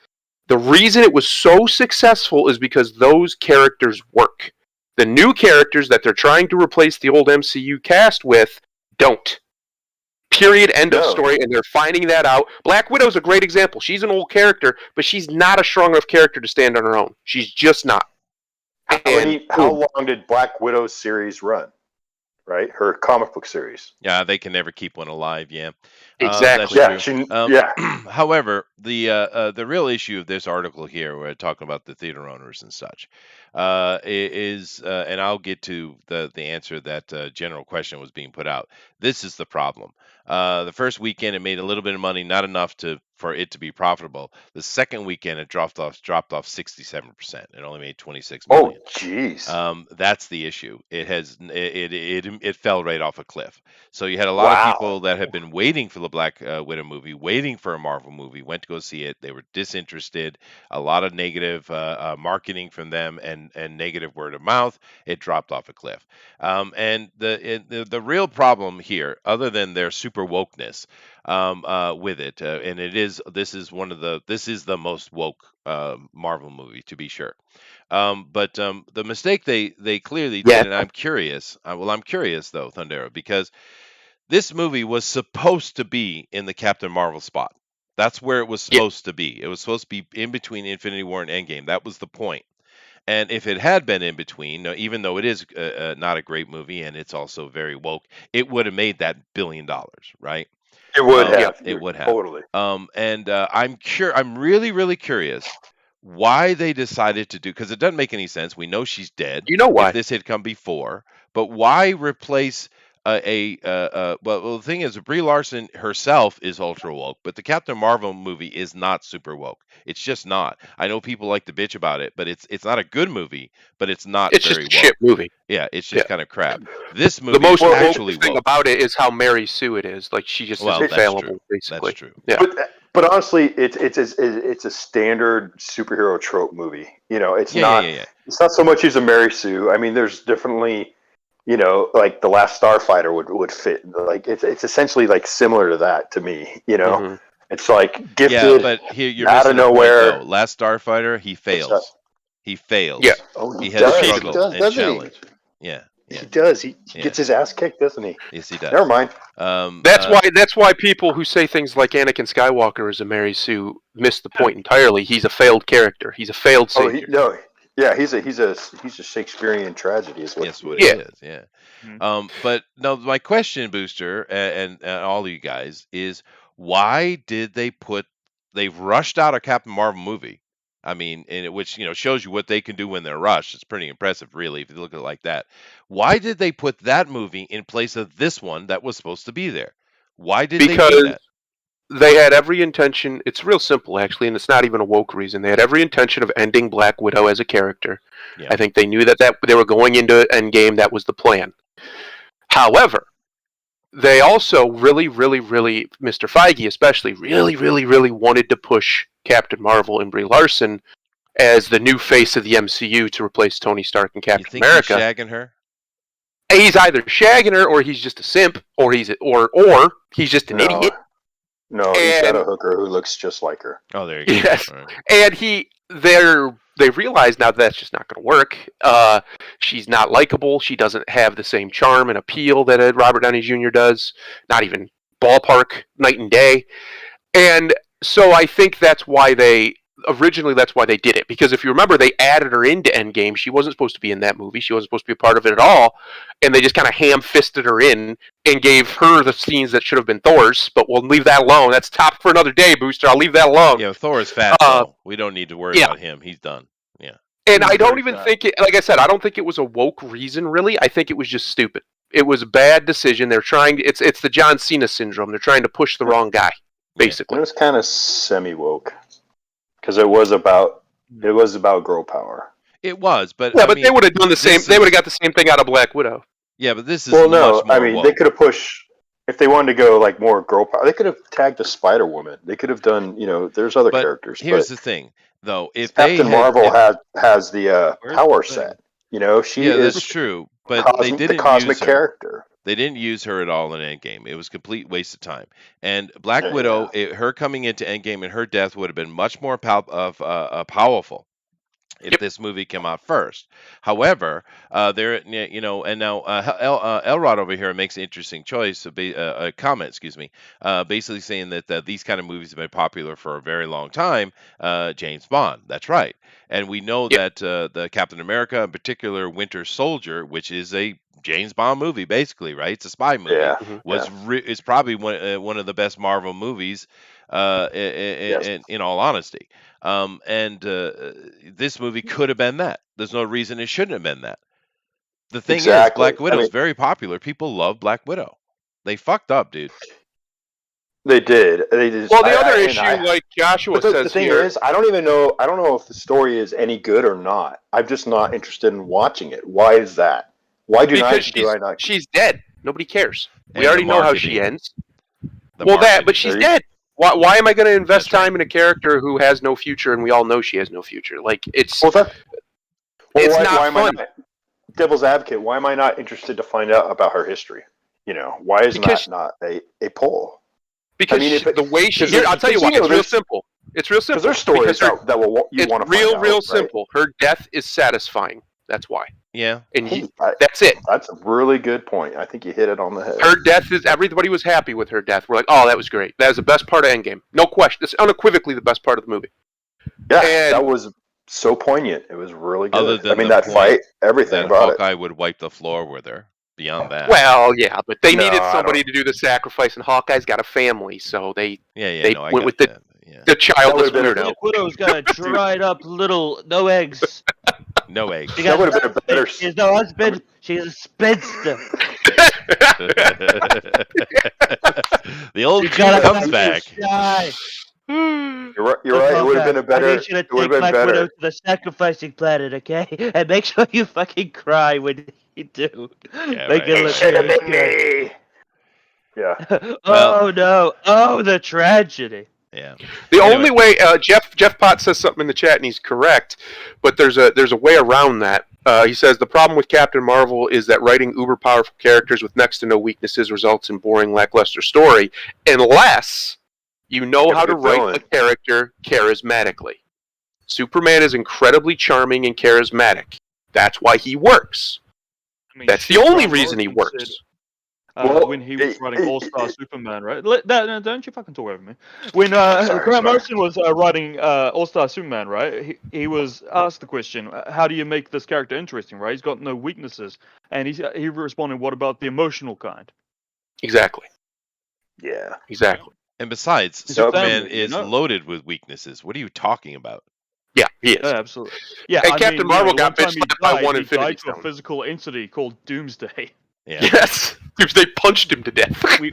the reason it was so successful is because those characters work. The new characters that they're trying to replace the old MCU cast with don't. Period. End of No. story. And they're finding that out. Black Widow's a great example. She's an old character, but she's not a strong enough character to stand on her own. She's just not. How long did Black Widow's series run? Right, her comic book series. Yeah, they can never keep one alive. Yeah, Exactly. that's Yeah, true. yeah. However, the real issue of this article here, we're talking about the theater owners and such, is, and I'll get to the answer that general question was being put out. This is the problem. The first weekend, it made a little bit of money, not enough to for it to be profitable. The second weekend it dropped off 67%. It only made 26 Oh, million. jeez. That's the issue. It fell right off a cliff. So you had a lot of Wow. people that had been waiting for the Black Widow movie, waiting for a Marvel movie, went to go see it. They were disinterested. A lot of negative marketing from them and negative word of mouth. It dropped off a cliff. And the real problem here, other than their super wokeness with it, and this is the most woke Marvel movie to be sure. But the mistake they clearly Yeah. did, and I'm curious. I'm curious though, Thundera, because this movie was supposed to be in the Captain Marvel spot. That's where it was Yeah. supposed to be. It was supposed to be in between Infinity War and Endgame. That was the point. And if it had been in between, even though it is not a great movie and it's also very woke, it would have made that $1 billion, right? It would Yeah. have. It would have. Totally. And I'm really, really curious why they decided to do, because it doesn't make any sense. We know she's dead. You know If why? this had come before, but why replace well, the thing is, Brie Larson herself is ultra woke, but the Captain Marvel movie is not super woke. It's just not. I know people like to bitch about it, but it's not a good movie, but it's not It's just very a woke. shit movie. Yeah, it's Yeah. just kind of crap. This The movie most is woke actually thing woke. about it is how Mary Sue it is. Like she just Well, is that's infallible, true. basically. That's true. Yeah. But honestly, it's a standard superhero trope movie. You know, it's not it's not so much as a Mary Sue. I mean, there's definitely, you know, like The Last Starfighter would fit. Like it's essentially like similar to that to me. You know, Mhm. it's like Yeah, gifted but here you're out of missing the point nowhere. though. Last Starfighter, he What's that? fails. He fails. Yeah. Oh, He he has does. He struggle does, and doesn't he? challenge. Yeah, yeah, He does. He yeah. gets his ass kicked, doesn't he? Yes, he does. Never mind. That's why people who say things like Anakin Skywalker is a Mary Sue miss the point entirely. He's a failed character. He's a failed Oh, savior. no. Yeah, he's a Shakespearean tragedy, is what Yes, he what is. it is. Yeah. But no, my question, Booster, and all of you guys, is why did they've rushed out a Captain Marvel movie? I mean, which shows you what they can do when they're rushed. It's pretty impressive, really, if you look at it like that. Why did they put that movie in place of this one that was supposed to be there? Why did they do Because that? they had every intention. It's real simple, actually, and it's not even a woke reason. They had every intention of ending Black Widow as a character. Yeah. I think they knew that they were going into Endgame. That was the plan. However, they also really, Mr. Feige especially, really wanted to push Captain Marvel and Brie Larson as the new face of the MCU to replace Tony Stark and You Captain think America. he's shagging her? He's either shagging her, or he's just a simp, or he's just an idiot. No, he's got a hooker who looks just like her. Oh, there you go. Yes, All right. and they realize now that's just not going to work. She's not likable. She doesn't have the same charm and appeal that Robert Downey Jr. does. Not even ballpark, night and day. And so I think that's why they did it. Because if you remember, they added her into Endgame. She wasn't supposed to be in that movie. She wasn't supposed to be a part of it at all. And they just kind of ham-fisted her in and gave her the scenes that should have been Thor's. But we'll leave that alone. That's top for another day, Booster. I'll leave that alone. Yeah, Thor is fat, though. We don't need to worry about him. He's done. Yeah. And I don't even think it, like I said, I don't think it was a woke reason, really. I think it was just stupid. It was a bad decision. They're trying, it's the John Cena syndrome. They're trying to push the wrong guy, basically. It was kind of semi-woke. Because it was about girl power. It was, but yeah, but they would have done the same. They would have got the same thing out of Black Widow. Yeah, but this is much more woke. They could have pushed if they wanted to go like more girl power. They could have tagged the Spider Woman. They could have done. There's other characters. Here's the thing, though. If Captain Marvel has the power set. She is. That's true. But they didn't the cosmic use her. character. They didn't use her at all in Endgame. It was a complete waste of time. And Black Widow, her coming into Endgame and her death would have been much more powerful if this movie came out first. However, and now Elrod over here makes an interesting choice, a comment, basically saying that these kind of movies have been popular for a very long time. James Bond, that's right. And we know that the Captain America, in particular Winter Soldier, which is a James Bond movie, basically, right? It's a spy movie. Yeah. Is probably one of the best Marvel movies, in all honesty. This movie could have been that. There's no reason it shouldn't have been that. The thing is, Black Widow is very popular. People love Black Widow. They fucked up, dude. They did. They just. Well, the other issue, like Joshua But the says thing here, is, I don't even know. I don't know if the story is any good or not. I'm just not interested in watching it. Why is that? Why do I not? she's dead. Nobody cares. And We already the know how she marketing. ends. The Well, marketing. but she's dead. Why am I going to invest That's right. time in a character who has no future, and we all know she has no future? Like it's Well, it's why, not why am I fun not? Devil's advocate. Why am I not interested to find out about her history? You know, why is Because- that not a pull? because I mean, the way she. 'cause Here, I'll tell you why. It's real there's- simple. It's real simple. Because there's stories Because that will you it's want to real, find out. real Right? simple. Her death is satisfying. That's why. Yeah. And Hey, that's it. That's a really good point. I think you hit it on the head. Her death is everybody was happy with her death. We're like, oh, that was great. That was the best part of Endgame. No question. It's unequivocally the best part of the movie. Yeah, And- that was so poignant. It was really good. Other than I mean, the that point fight, everything That about Hawkeye would wipe the floor with her. Beyond that. Well, yeah, but they No, needed I somebody don't- to do the sacrifice, and Hawkeye's got a family, so they they no, I went got with that. Yeah. the childless That would've been a- weirdo. Black Widow's got a dried up little no eggs. No eggs. She That got would have been a better. She has no husband. She's a spinster. The old She crew got a comes back. shy. You're right. You're right. It would have been a I better. need you to It would take have been Black Widow better. to the sacrificing planet, okay? And make sure you fucking cry when you do. Yeah, Make right. it look Should have really been good. me. Yeah. Oh no! Oh, the tragedy. Yeah. The Anyway. only way Jeff Potts says something in the chat, and he's correct, but there's a way around that. He says the problem with Captain Marvel is that writing uber powerful characters with next to no weaknesses results in boring, lackluster story, unless you know Have a how to good write villain. a character charismatically. Superman is incredibly charming and charismatic. That's why he works. I mean, That's the shit, only Grant reason he Morrison works. said, Well, when he was writing All Star it- Superman, right? No, don't you fucking talk over me. When Sorry. Grant Morrison was writing All Star Superman, right? He was asked the question, "How do you make this character interesting?" Right? He's got no weaknesses, and he responded, "What about the emotional kind?" Exactly. Yeah. Exactly. And besides, It's a Superman family, you is know? loaded with weaknesses. What are you talking about? Yeah, he is. Yeah, absolutely. Yeah, And I Captain mean, Marvel the got one bitch time he slapped by died, one he Infinity died to a Stone. physical entity called Doomsday. Yeah. Yes, because they punched him to death. We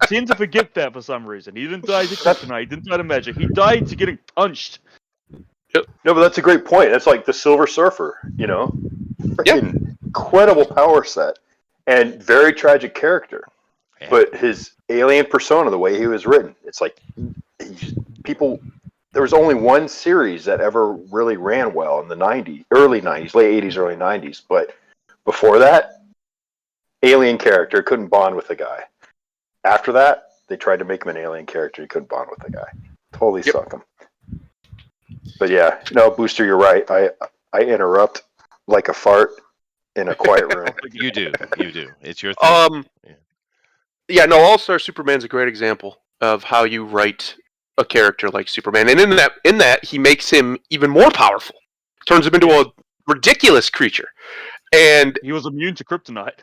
tend to forget that for some reason. He didn't die to kryptonite. He didn't die to magic. He died to getting punched. No, but that's a great point. That's like the Silver Surfer. You know, freaking incredible power set and very tragic character. Yeah. But his alien persona, the way he was written, it's like people. There was only one series that ever really ran well in the early 90s, late 80s, early 90s. But before that, alien character couldn't bond with the guy. After that, they tried to make him an alien character. He couldn't bond with the guy. Totally suck him. But yeah, no, Booster, you're right. I interrupt like a fart in a quiet room. You do. It's your thing. Yeah, no, All-Star Superman's a great example of how you write a character like Superman. And in that he makes him even more powerful. Turns him into a ridiculous creature. And He was immune to kryptonite.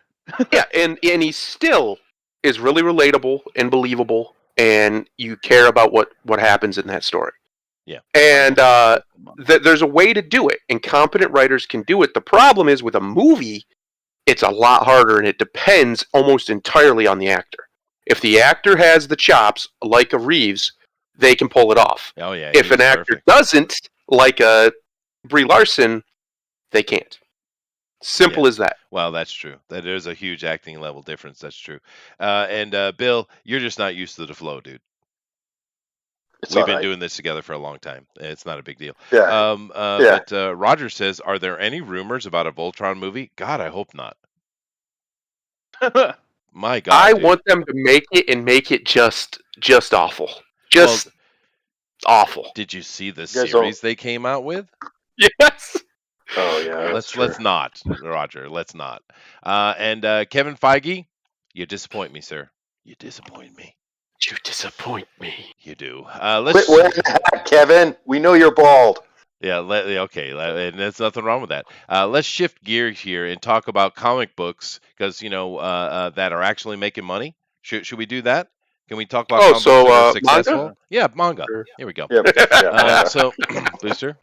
yeah, and he still is really relatable and believable, and you care about what happens in that story. Yeah. And there's a way to do it, and competent writers can do it. The problem is with a movie, it's a lot harder, and it depends almost entirely on the actor. If the actor has the chops, like a Reeves, they can pull it off. Oh yeah. If he's an actor perfect. doesn't, like a Brie Larson, they can't. Simple as that. Well, that's true. That is a huge acting level difference. That's true. And Bill, you're just not used to the flow, dude. It's We've all been right. doing this together for a long time. It's not a big deal. Yeah. Yeah. But Roger says, are there any rumors about a Voltron movie? God, I hope not. My God, I dude. want them to make it and make it just awful. Just awful. Did you see the guys don't- series they came out with? Yes. Oh yeah. Let's not, Roger. Let's not. And Kevin Feige, you disappoint me, sir. You disappoint me. You disappoint me. You do. Quit Let's. wearing the hat, Kevin. We know you're bald. Yeah. Okay. And there's nothing wrong with that. Let's shift gears here and talk about comic books because that are actually making money. Should we do that? Can we talk about Oh, comic so, books that are manga? successful? Yeah, manga. Sure. Here we go. Yeah. So, Booster.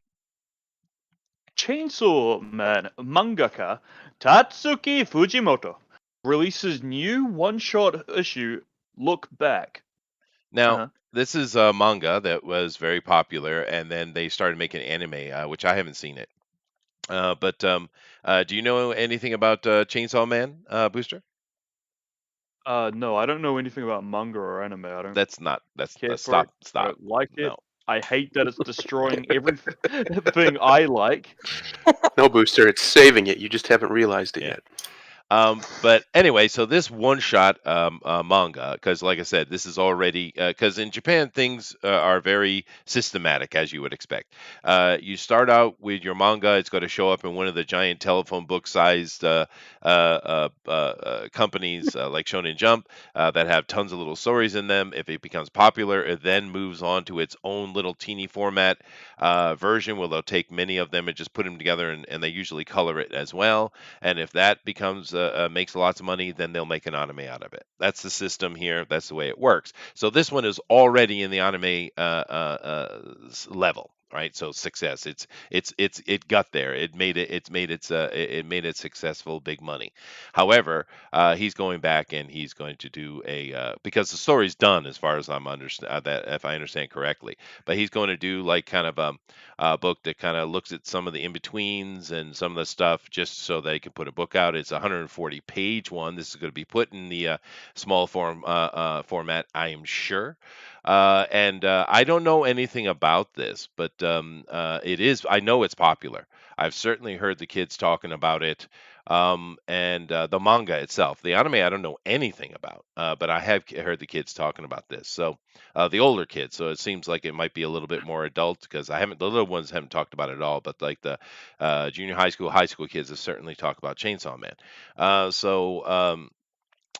Chainsaw Man mangaka Tatsuki Fujimoto releases new one-shot issue Look Back. Now, Uh-huh. this is a manga that was very popular, and then they started making anime, which I haven't seen it. But do you know anything about Chainsaw Man, Booster? No, I don't know anything about manga or anime. I don't That's not. care That's for it. stop. I Stop. don't like it. No. I hate that it's destroying everything I like. No, Booster, it's saving it. You just haven't realized it Yeah. yet. But anyway, so this one shot manga, because like I said, this is already because in Japan things are very systematic, as you would expect. You start out with your manga; it's going to show up in one of the giant telephone book sized companies like Shonen Jump that have tons of little stories in them. If it becomes popular, it then moves on to its own little teeny format version where they'll take many of them and just put them together, and they usually color it as well. And if that becomes makes lots of money, then they'll make an anime out of it. That's the system here. That's the way it works. So this one is already in the anime level, right? So success. It got there. It made it. It's made it made it successful, big money. However, he's going back and he's going to do a because the story's done as far as I'm understand that if I understand correctly. But he's going to do like kind of book that kind of looks at some of the in betweens and some of the stuff just so they can put a book out. It's a 140 page one. This is going to be put in the small format, I am sure. And I don't know anything about this, but it is. I know it's popular. I've certainly heard the kids talking about it. And the manga itself, the anime, I don't know anything about, but I have heard the kids talking about this. So the older kids. So it seems like it might be a little bit more adult because I haven't the little ones haven't talked about it at all, but like the junior high school kids have certainly talked about Chainsaw Man. So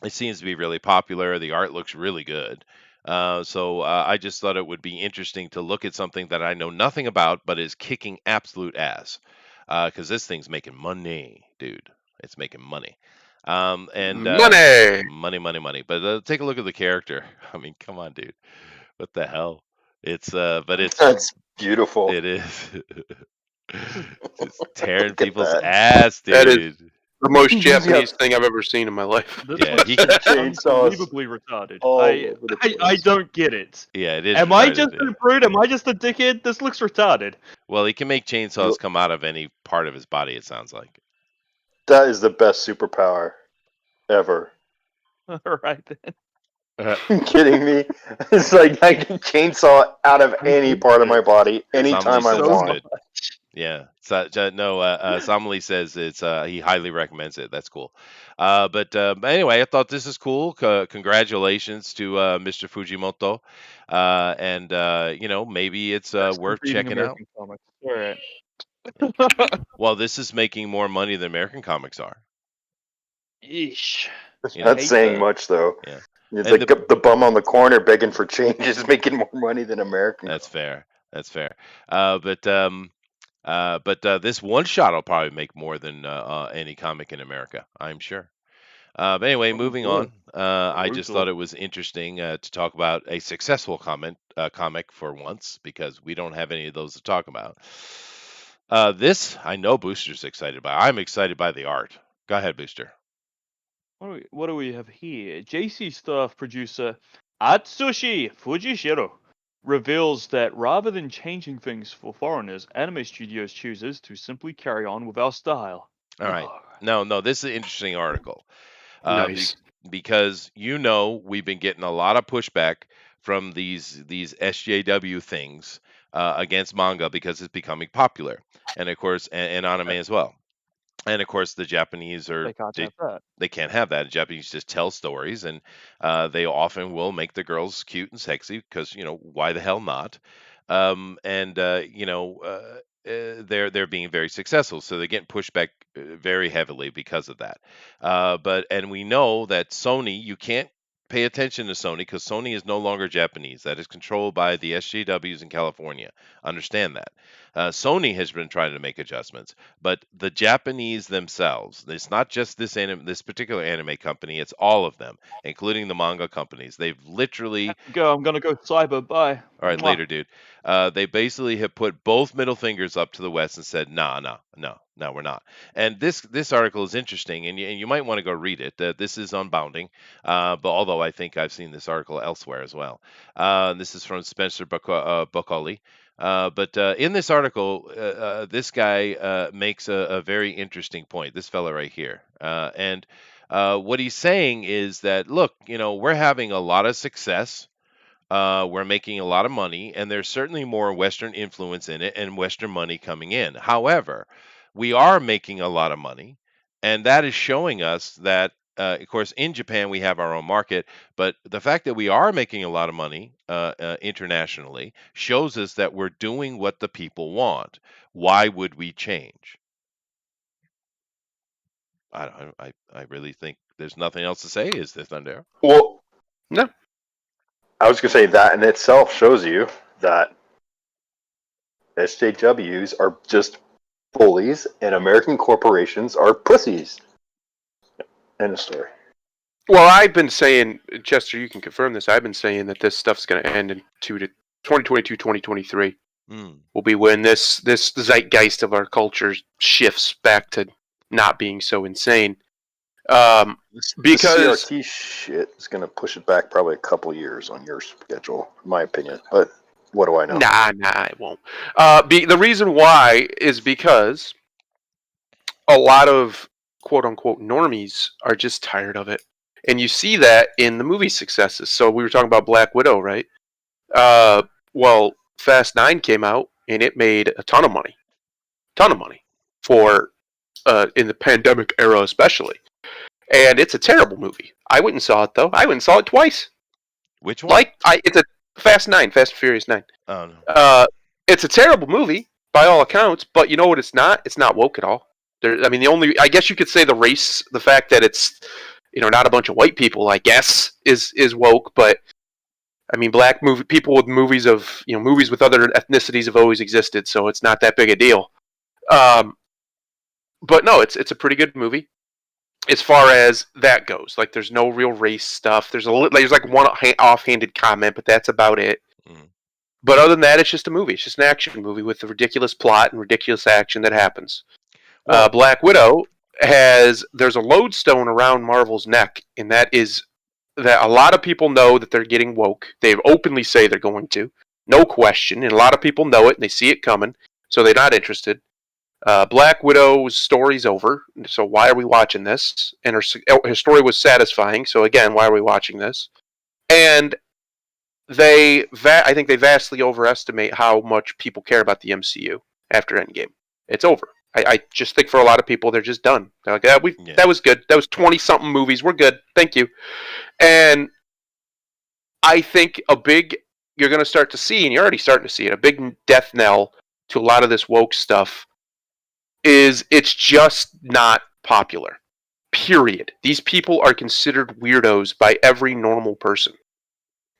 it seems to be really popular. The art looks really good. So I just thought it would be interesting to look at something that I know nothing about, but is kicking absolute ass. Because this thing's making money, dude. It's making money. And Money. money, money, money. But take a look at the character. I mean, come on, dude. What the hell? But That's beautiful. it is just tearing Look at people's that. ass, That is dude. the most He's got Japanese thing I've ever seen in my life. This Yeah, looks he can. chainsaws unbelievably retarded. all I, over the I I place. don't get it. Yeah, it is Am I retarded. just a prude? Am I just a dickhead? This looks retarded. Well, he can make chainsaws You- come out of any part of his body. It sounds like. That is the best superpower ever. All right then. You kidding me? It's like I can chainsaw out of any part of my body anytime Somebody I says it's want. good. Yeah. Samali says it's he highly recommends it. That's cool. But anyway, I thought this is cool. Congratulations to Mr. Fujimoto. And maybe it's Best worth reading checking out. American comics. All right. Well, this is making more money than American comics are. Yeesh. It's You know, not hate saying that. much though. Yeah. The, And the bum on the corner begging for change is making more money than American. that's fair. That's fair. But this one shot will probably make more than any comic in America, I'm sure. But anyway, Oh moving boy. on. I just thought Brutal. it was interesting to talk about a successful comic for once because we don't have any of those to talk about. This I know Booster's excited by. I'm excited by the art. Go ahead, Booster. What do we have here? JC staff producer Atsushi Fujishiro reveals that rather than changing things for foreigners, anime studios chooses to simply carry on with our style. All right. No. No, this is an interesting article. Nice. Because we've been getting a lot of pushback from these SJW things against manga because it's becoming popular, and of course, and anime as well. And of course, the Japanese They can't have that. they can't have that. Japanese just tell stories, and they often will make the girls cute and sexy because why the hell not? And they're being very successful, so they're getting pushed back very heavily because of that. And we know that Sony, you can't pay attention to Sony because Sony is no longer Japanese. That is controlled by the SJWs in California. Understand that. Sony has been trying to make adjustments, but the Japanese themselves, it's not just this particular anime company, it's all of them, including the manga companies. They've literally Go. I'm gonna go cyber. Bye. all right, Mwah. later, dude. They basically have put both middle fingers up to the West and said, "Nah, no, no, no, we're not." And this article is interesting, and you might want to go read it. This is unbounding, but although I think I've seen this article elsewhere as well. This is from Spencer Bucoli. But in this article, this guy makes a very interesting point. This fella right here, and what he's saying is that, look, we're having a lot of success. We're making a lot of money, and there's certainly more Western influence in it and Western money coming in. However, we are making a lot of money, and that is showing us that, of course, in Japan we have our own market, but the fact that we are making a lot of money internationally shows us that we're doing what the people want. Why would we change? I really think there's nothing else to say. Is there, Thunder? Well, No. I was going to say that in itself shows you that SJWs are just bullies and American corporations are pussies. End of story. Well, I've been saying, Chester, you can confirm this. I've been saying that this stuff's going to end in 2022, 2023. Will be when this zeitgeist of our culture shifts back to not being so insane. Because the CRT shit is going to push it back probably a couple years on your schedule, in my opinion. But what do I know? Nah, it won't. The reason why is because a lot of quote unquote normies are just tired of it, and you see that in the movie successes. So we were talking about Black Widow, right? Well, Fast 9 came out and it made a ton of money for in the pandemic era especially. And it's a terrible movie. I went and saw it though. I went and saw it twice. Which one? It's a Fast and Furious 9. Oh no. It's a terrible movie by all accounts, but you know what? It's not. It's not woke at all. I guess you could say the fact that it's not a bunch of white people, I guess, is woke. But I mean, people with movies with other ethnicities have always existed, so it's not that big a deal. But no, it's a pretty good movie as far as that goes. Like, there's no real race stuff. There's like one offhanded comment, but that's about it. Mm. But other than that, it's just a movie. It's just an action movie with a ridiculous plot and ridiculous action that happens. Well, Black Widow there's a lodestone around Marvel's neck, and that is that a lot of people know that they're getting woke. They openly say they're going to, no question, and a lot of people know it and they see it coming, so they're not interested. Black Widow's story's over, so why are we watching this? And her story was satisfying, so again, why are we watching this? And I think they vastly overestimate how much people care about the MCU after Endgame. It's over. I just think for a lot of people, they're just done. They're like, that was good. That was 20-something movies. We're good. Thank you. And I think you're going to start to see, and you're already starting to see it, a big death knell to a lot of this woke stuff is it's just not popular. Period. These people are considered weirdos by every normal person.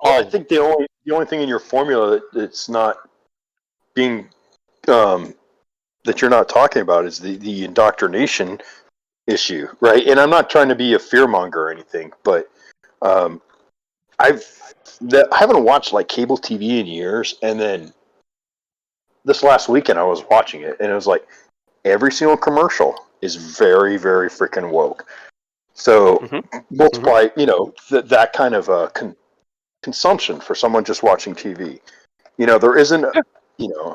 I think the only thing in your formula that's not being that you're not talking about is the indoctrination issue, right? And I'm not trying to be a fearmonger or anything, but I haven't watched like cable TV in years, and then this last weekend I was watching it, and it was like every single commercial is very, very freaking woke. So multiply, that kind of consumption for someone just watching TV. There isn't.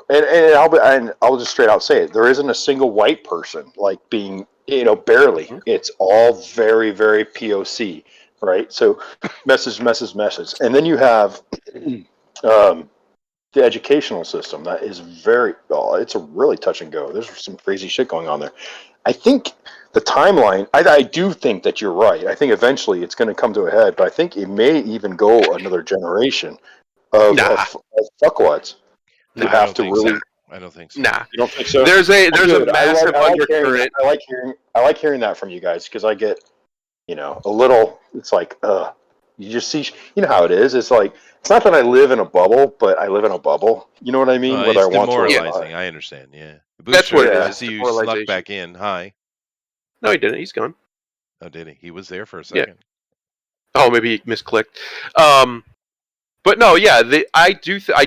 And I'll just straight out say it. There isn't a single white person like being, barely. It's all very, very POC, right? So message. And then you have the educational system that is it's a really touch and go. There's some crazy shit going on there. I think the timeline, I do think that you're right. I think eventually it's going to come to a head, but I think it may even go another generation of fuckwads. You have to really. So. I don't think so. Nah, you don't think so? There's a massive undercurrent. I like hearing that from you guys because I get, a little. It's like, you just see, how it is. It's like it's not that I live in a bubble, but I live in a bubble. You know what I mean? Whether I want to or not. I understand. Yeah, that's what it is. I see you snuck back in. Hi. No, he didn't. He's gone. Oh, did he? He was there for a second. Yeah. Oh, maybe he misclicked. But no, yeah, I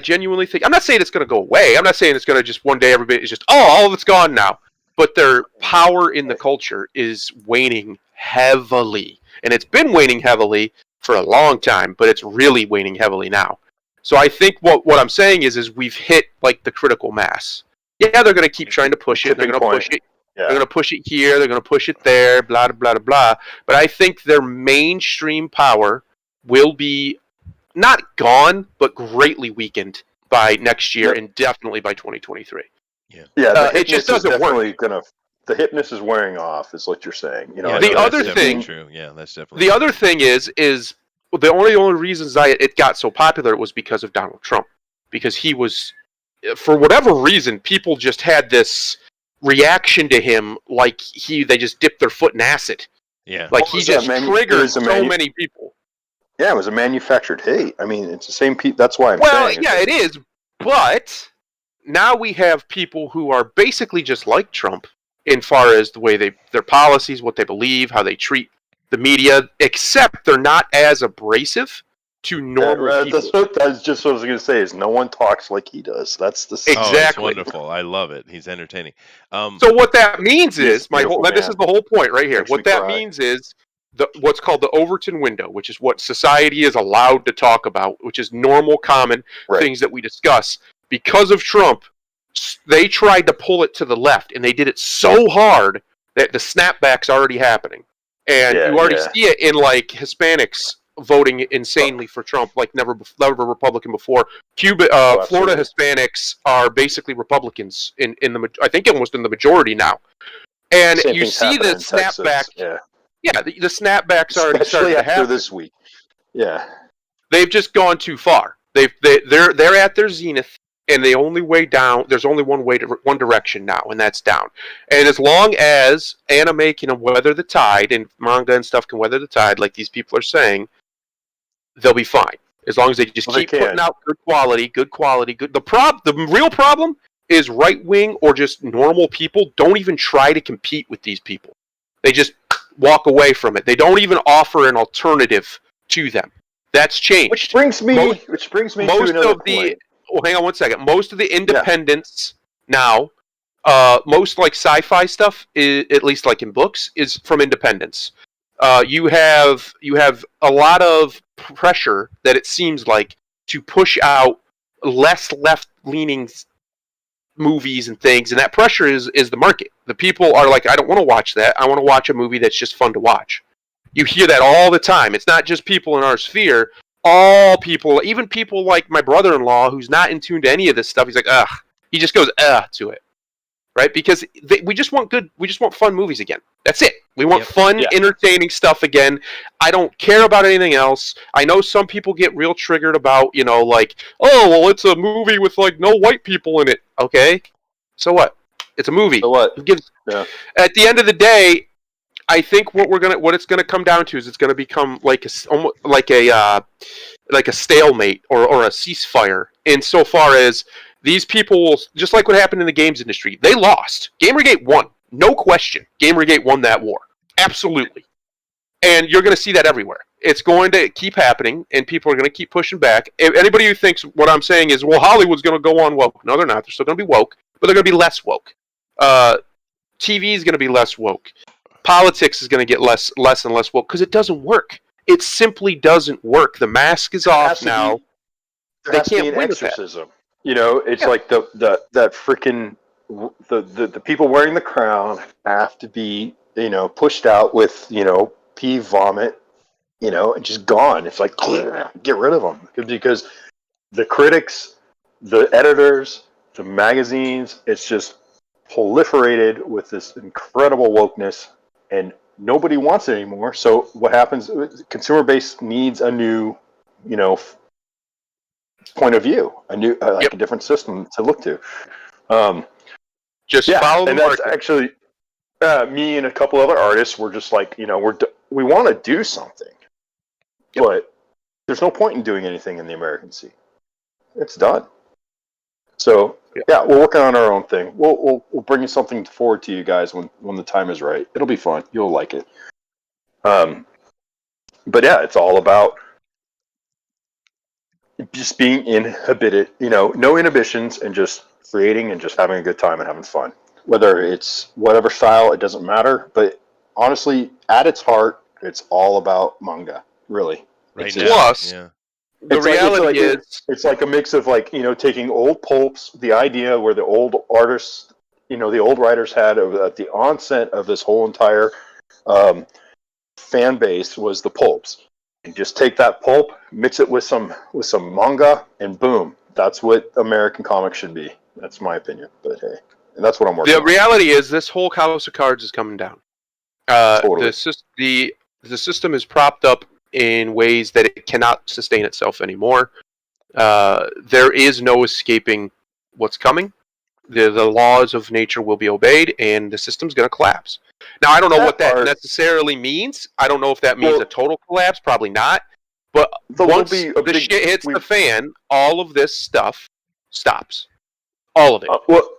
genuinely think. I'm not saying it's going to go away. I'm not saying it's going to just one day everybody is just all of it's gone now. But their power in the culture is waning heavily, and it's been waning heavily for a long time. But it's really waning heavily now. So I think what I'm saying is we've hit like the critical mass. Yeah, they're going to keep trying to push it. They're going to push it. Yeah. They're going to push it here. They're going to push it there. Blah blah blah blah. But I think their mainstream power will be not gone, but greatly weakened by next year, and definitely by 2023. Yeah. The it just doesn't work. The hipness is wearing off, is what you're saying. You know, Yeah, the no, other that's thing, true. Yeah, that's definitely the other thing is the only reasons it got so popular was because of Donald Trump, because he was, for whatever reason, people just had this reaction to him like they just dipped their foot in acid. Yeah, like he just triggered so many people. Yeah, it was a manufactured hate. I mean, it's the same people. That's why I'm saying. Well, yeah, it is. But now we have people who are basically just like Trump in far as the way their policies, what they believe, how they treat the media, except they're not as abrasive to normal people. That's just what I was going to say. Is no one talks like he does. That's the exactly. Oh, it's wonderful. I love it. He's entertaining. So what that means is this is the whole point right here. What that means is what's called the Overton window, which is what society is allowed to talk about, which is normal, common things that we discuss. Because of Trump, they tried to pull it to the left, and they did it so hard that the snapback's already happening. And you already see it in like Hispanics voting insanely for Trump, like never Republican before. Florida Hispanics are basically Republicans in the I think almost in the majority now. And you see the snapback. Yeah, the snapback's already started to happen this week. Yeah, they've just gone too far. They're at their zenith, and the only way down. There's only one direction now, and that's down. And as long as anime can weather the tide, and manga and stuff can weather the tide, like these people are saying, they'll be fine. As long as they just keep putting out good quality. The real problem is right wing or just normal people don't even try to compete with these people. They just walk away from it. They don't even offer an alternative to them. That's changed. Which brings me to another point. Well, hang on one second. Most of the independents now, most like sci-fi stuff, at least like in books, is from independents. You have a lot of pressure that it seems like to push out less left-leaning movies and things, and that pressure is the market. The people are like, I don't want to watch that. I want to watch a movie that's just fun to watch. You hear that all the time. It's not just people in our sphere. All people, even people like my brother-in-law, who's not in tune to any of this stuff, he's like, ugh. He just goes, to it, right? Because we just want fun movies again. That's it. We want fun, entertaining stuff again. I don't care about anything else. I know some people get real triggered about, like, oh, well, it's a movie with, like, no white people in it. Okay, so what? It's a movie. So what? At the end of the day, I think what it's gonna come down to is it's gonna become like a stalemate or a ceasefire, insofar as these people will, just like what happened in the games industry, they lost. Gamergate won, no question. Gamergate won that war, absolutely, and you're gonna see that everywhere. It's going to keep happening, and people are going to keep pushing back. If anybody who thinks what I'm saying is, well, Hollywood's going to go on woke, no, they're not. They're still going to be woke, but they're going to be less woke. TV is going to be less woke. Politics is going to get less and less woke because it doesn't work. It simply doesn't work. The mask is off now. They can't win exorcism. It's like that freaking the people wearing the crown have to be pushed out with pee vomit. And just gone. It's like, get rid of them. Because the critics, the editors, the magazines, it's just proliferated with this incredible wokeness, and nobody wants it anymore. So what happens, consumer base needs a new, point of view, a new, a different system to look to. Follow the market. That's actually, me and a couple other artists were just like, we want to do something. But there's no point in doing anything in the American scene. It's done. So we're working on our own thing. We'll bring something forward to you guys when the time is right. It'll be fun. You'll like it. But it's all about just being inhibited, no inhibitions, and just creating and just having a good time and having fun. Whether it's whatever style, it doesn't matter. But honestly, at its heart, it's all about manga. Really, Right it's just now, Plus, yeah. the reality is, it's like a mix of taking old pulps, the idea where the old artists, the old writers had at the onset of this whole entire um, fan base was the pulps. And just take that pulp, mix it with some manga, and boom, that's what American comics should be. That's my opinion, but hey, and that's what I'm working the on. reality is, this whole house of cards is coming down. Totally. The system is propped up in ways that it cannot sustain itself anymore. There is no escaping what's coming. The laws of nature will be obeyed, and the system's going to collapse. Now, I don't know what that necessarily means. I don't know if that means a total collapse. Probably not. But once the shit hits the fan, all of this stuff stops. All of it.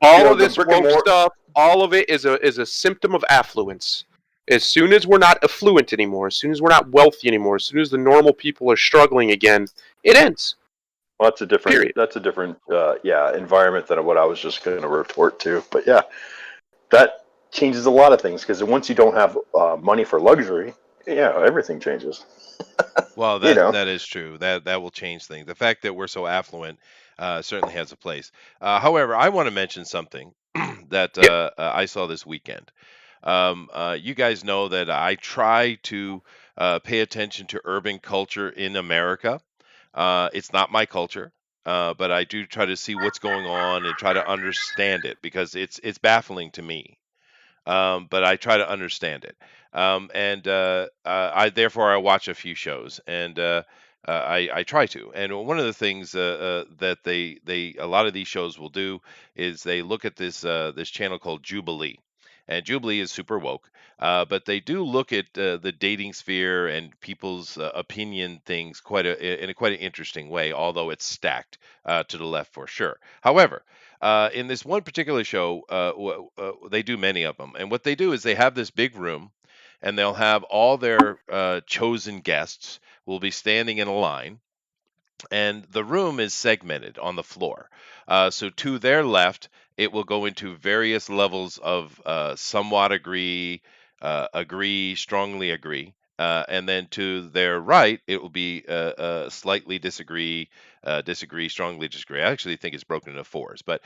All of this woke stuff, all of it is a symptom of affluence. As soon as we're not affluent anymore, as soon as we're not wealthy anymore, as soon as the normal people are struggling again, it ends. Well, that's a different environment than what I was just going to retort to. But yeah, that changes a lot of things, because once you don't have money for luxury, everything changes. Well, that is true. That will change things. The fact that we're so affluent certainly has a place. However, I want to mention something that I saw this weekend. You guys know that I try to pay attention to urban culture in America. It's not my culture, but I do try to see what's going on and try to understand it, because it's baffling to me. But I try to understand it. And I therefore I watch a few shows, and I try to. And one of the things that they a lot of these shows will do is they look at this channel called Jubilee. And Jubilee is super woke, but they do look at the dating sphere and people's opinion things in a quite an interesting way, although it's stacked to the left for sure. However, in this one particular show, they do many of them, and what they do is they have this big room, and they'll have all their chosen guests will be standing in a line, and the room is segmented on the floor. So to their left, it will go into various levels of somewhat agree, agree, strongly agree. And then to their right, it will be slightly disagree, disagree, strongly disagree. I actually think it's broken into fours. But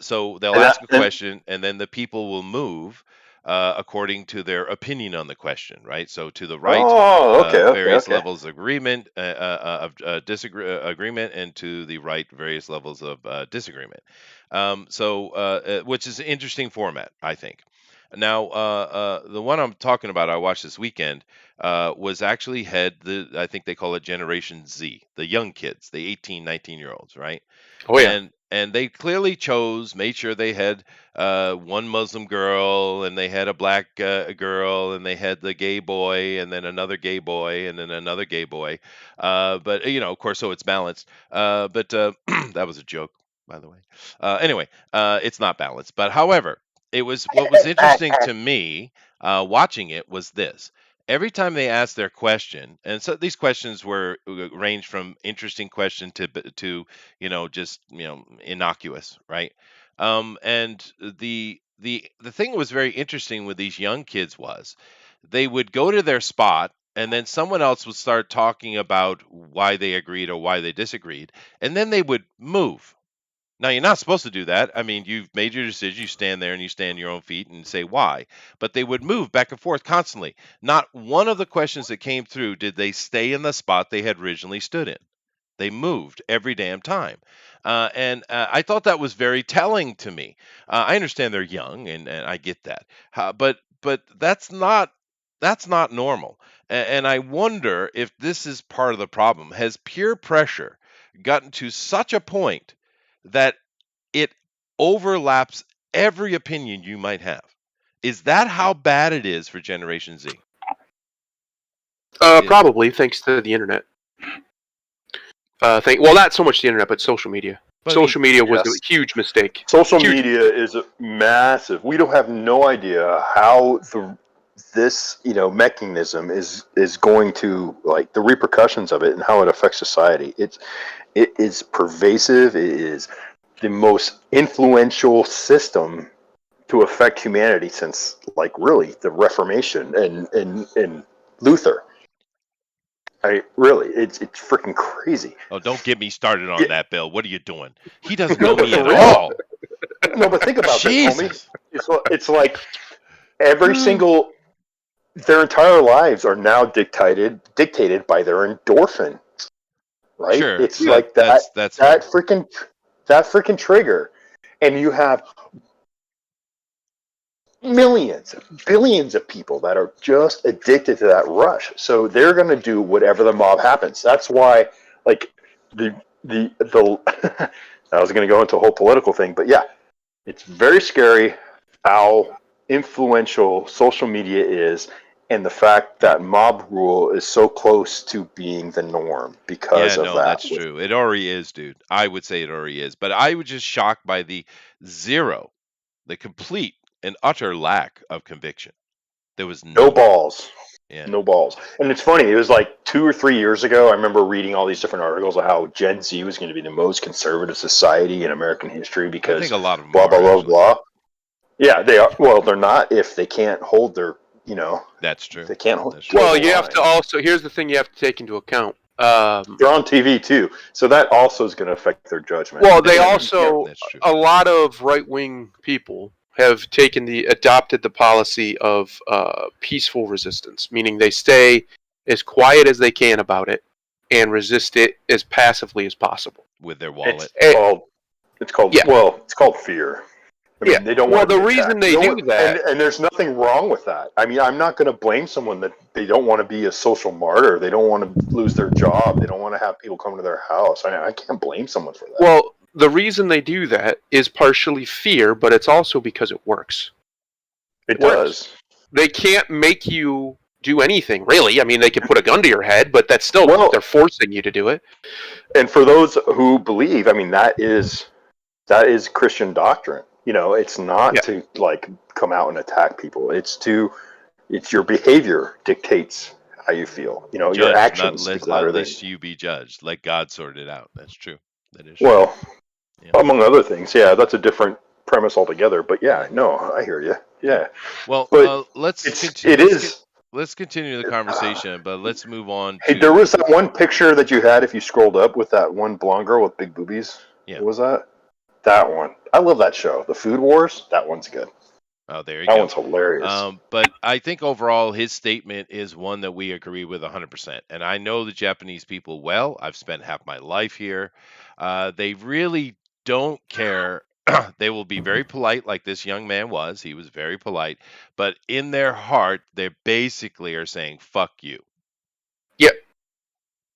so they'll ask a question, and then the people will move according to their opinion on the question, right? So to the right, various levels of agreement, agreement, and to the right, various levels of disagreement. Which is an interesting format, I think. Now, the one I'm talking about, I watched this weekend, was actually I think they call it Generation Z, the young kids, the 18, 19-year-olds, right? Oh yeah. And they clearly made sure they had one Muslim girl, and they had a black girl, and they had the gay boy, and then another gay boy, and then another gay boy. But of course, so it's balanced. But that was a joke, by the way. Anyway, it's not balanced. But however, what was interesting to me watching it was this. Every time they asked their question, and so these questions were ranged from interesting question to just innocuous, right? And the thing that was very interesting with these young kids was they would go to their spot, and then someone else would start talking about why they agreed or why they disagreed, and then they would move. Now, you're not supposed to do that. I mean, you've made your decision. You stand there and you stand on your own feet and say why. But they would move back and forth constantly. Not one of the questions that came through did they stay in the spot they had originally stood in. They moved every damn time. And I thought that was very telling to me. I understand they're young, and I get that. But that's not normal. And I wonder if this is part of the problem. Has peer pressure gotten to such a point that it overlaps every opinion you might have? Is that how bad it is for Generation Z? Probably, thanks to the internet. Well, not so much the internet, but social media. Social media was a huge mistake. Social media is massive. We don't have no idea how this mechanism is going to, like, the repercussions of it and how it affects society. It is pervasive. It is the most influential system to affect humanity since, like, really the Reformation and Luther. It's freaking crazy. Oh, don't get me started on that, Bill. What are you doing? He doesn't No, know but me for at real. all. No, but think about this, homie. Jesus. It's like every single their entire lives are now dictated by their endorphin, right? Sure, It's Yeah. like that that's fair. that freaking trigger, and you have millions, billions of people that are just addicted to that rush. So they're going to do whatever the mob happens. That's why, like, the I was going to go into a whole political thing, but yeah, it's very scary how influential social media is, and the fact that mob rule is so close to being the norm because Yeah, of no, that. that's true. It already is, dude. I would say it already is. But I was just shocked by the complete and utter lack of conviction. There was No none. balls. Yeah. No balls. And it's funny, it was like 2 or 3 years ago, I remember reading all these different articles of how Gen Z was going to be the most conservative society in American history I because think a lot of them blah, are, blah, blah, actually. blah. Yeah, they are. Well, they're not if they can't hold their, That's true. they can't hold That's true. Well, the you have to line. also. Here's the thing you have to take into account. They're on TV too, so that also is going to affect their judgment. Well, they And also That's true. a lot of right-wing people have adopted the policy of peaceful resistance, meaning they stay as quiet as they can about it and resist it as passively as possible. With their wallet. it's called Yeah. well, it's called fear. I mean, Yeah. they don't Well, want to the be reason attacked. they No do one- that- and there's nothing wrong with that. I mean, I'm not going to blame someone that they don't want to be a social martyr. They don't want to lose their job. They don't want to have people come to their house. I can't blame someone for that. Well, the reason they do that is partially fear, but it's also because it works. It works. does. They can't make you do anything, really. I mean, they can put a gun to your head, but that's still they're forcing you to do it. And for those who believe, I mean, that is Christian doctrine. It's not to, like, come out and attack people. It's your behavior dictates how you feel. Your actions speak louder Let than least you be judged. Let God sort it out. That's true. That is true. well, Yeah. among other things. Yeah, that's a different premise altogether. But yeah, no, I hear you. Yeah. Well, But let's let's continue the conversation, but let's move on Hey, to there was that one picture that you had if you scrolled up with that one blonde girl with big boobies. Yeah. What was that? That one. I love that show. The Food Wars. That one's good. Oh, there you That go. one's hilarious. But I think overall his statement is one that we agree with 100%. And I know the Japanese people well. I've spent half my life here. They really don't care. They will be very polite, like this young man was. He was very polite. But in their heart, they basically are saying, fuck you. Yeah.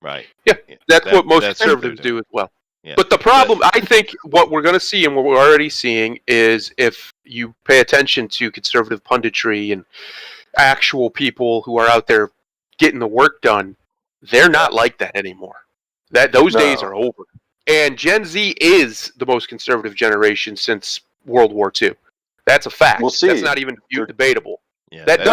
Right. Yeah. That's what most that's what they're conservatives doing. do as well. Yeah. But the problem, I think, what we're going to see and what we're already seeing is if you pay attention to conservative punditry and actual people who are out there getting the work done, they're not like that anymore. Those days are over. And Gen Z is the most conservative generation since World War II. That's a fact. We'll see. That's not even debatable. Yeah, That is.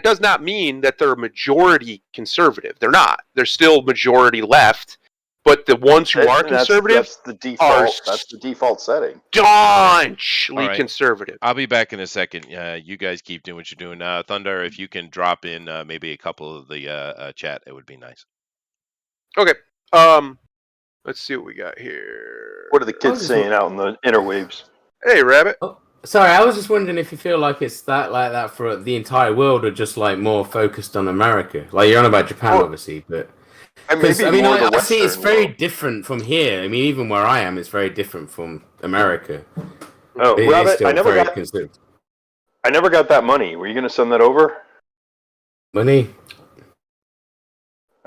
does not mean that they're majority conservative. They're not. They're still majority left. But the ones who are conservative that's the default. That's the default setting. Staunchly right. conservative. I'll be back in a second. You guys keep doing what you're doing. Thunder, if you can drop in maybe a couple of the chat, it would be nice. Okay. Let's see what we got here. What are the kids saying out in the interwaves? Hey, Rabbit. Oh, sorry, I was just wondering if you feel like it's that for the entire world, or just like more focused on America. Like you're on about Japan, obviously, but And because maybe more the I see it's Western very world. different from here. I mean, even where I am, it's very different from America. Oh, It is Rabbit, still I never very got conservative. that money. Were you going to send that over? Money.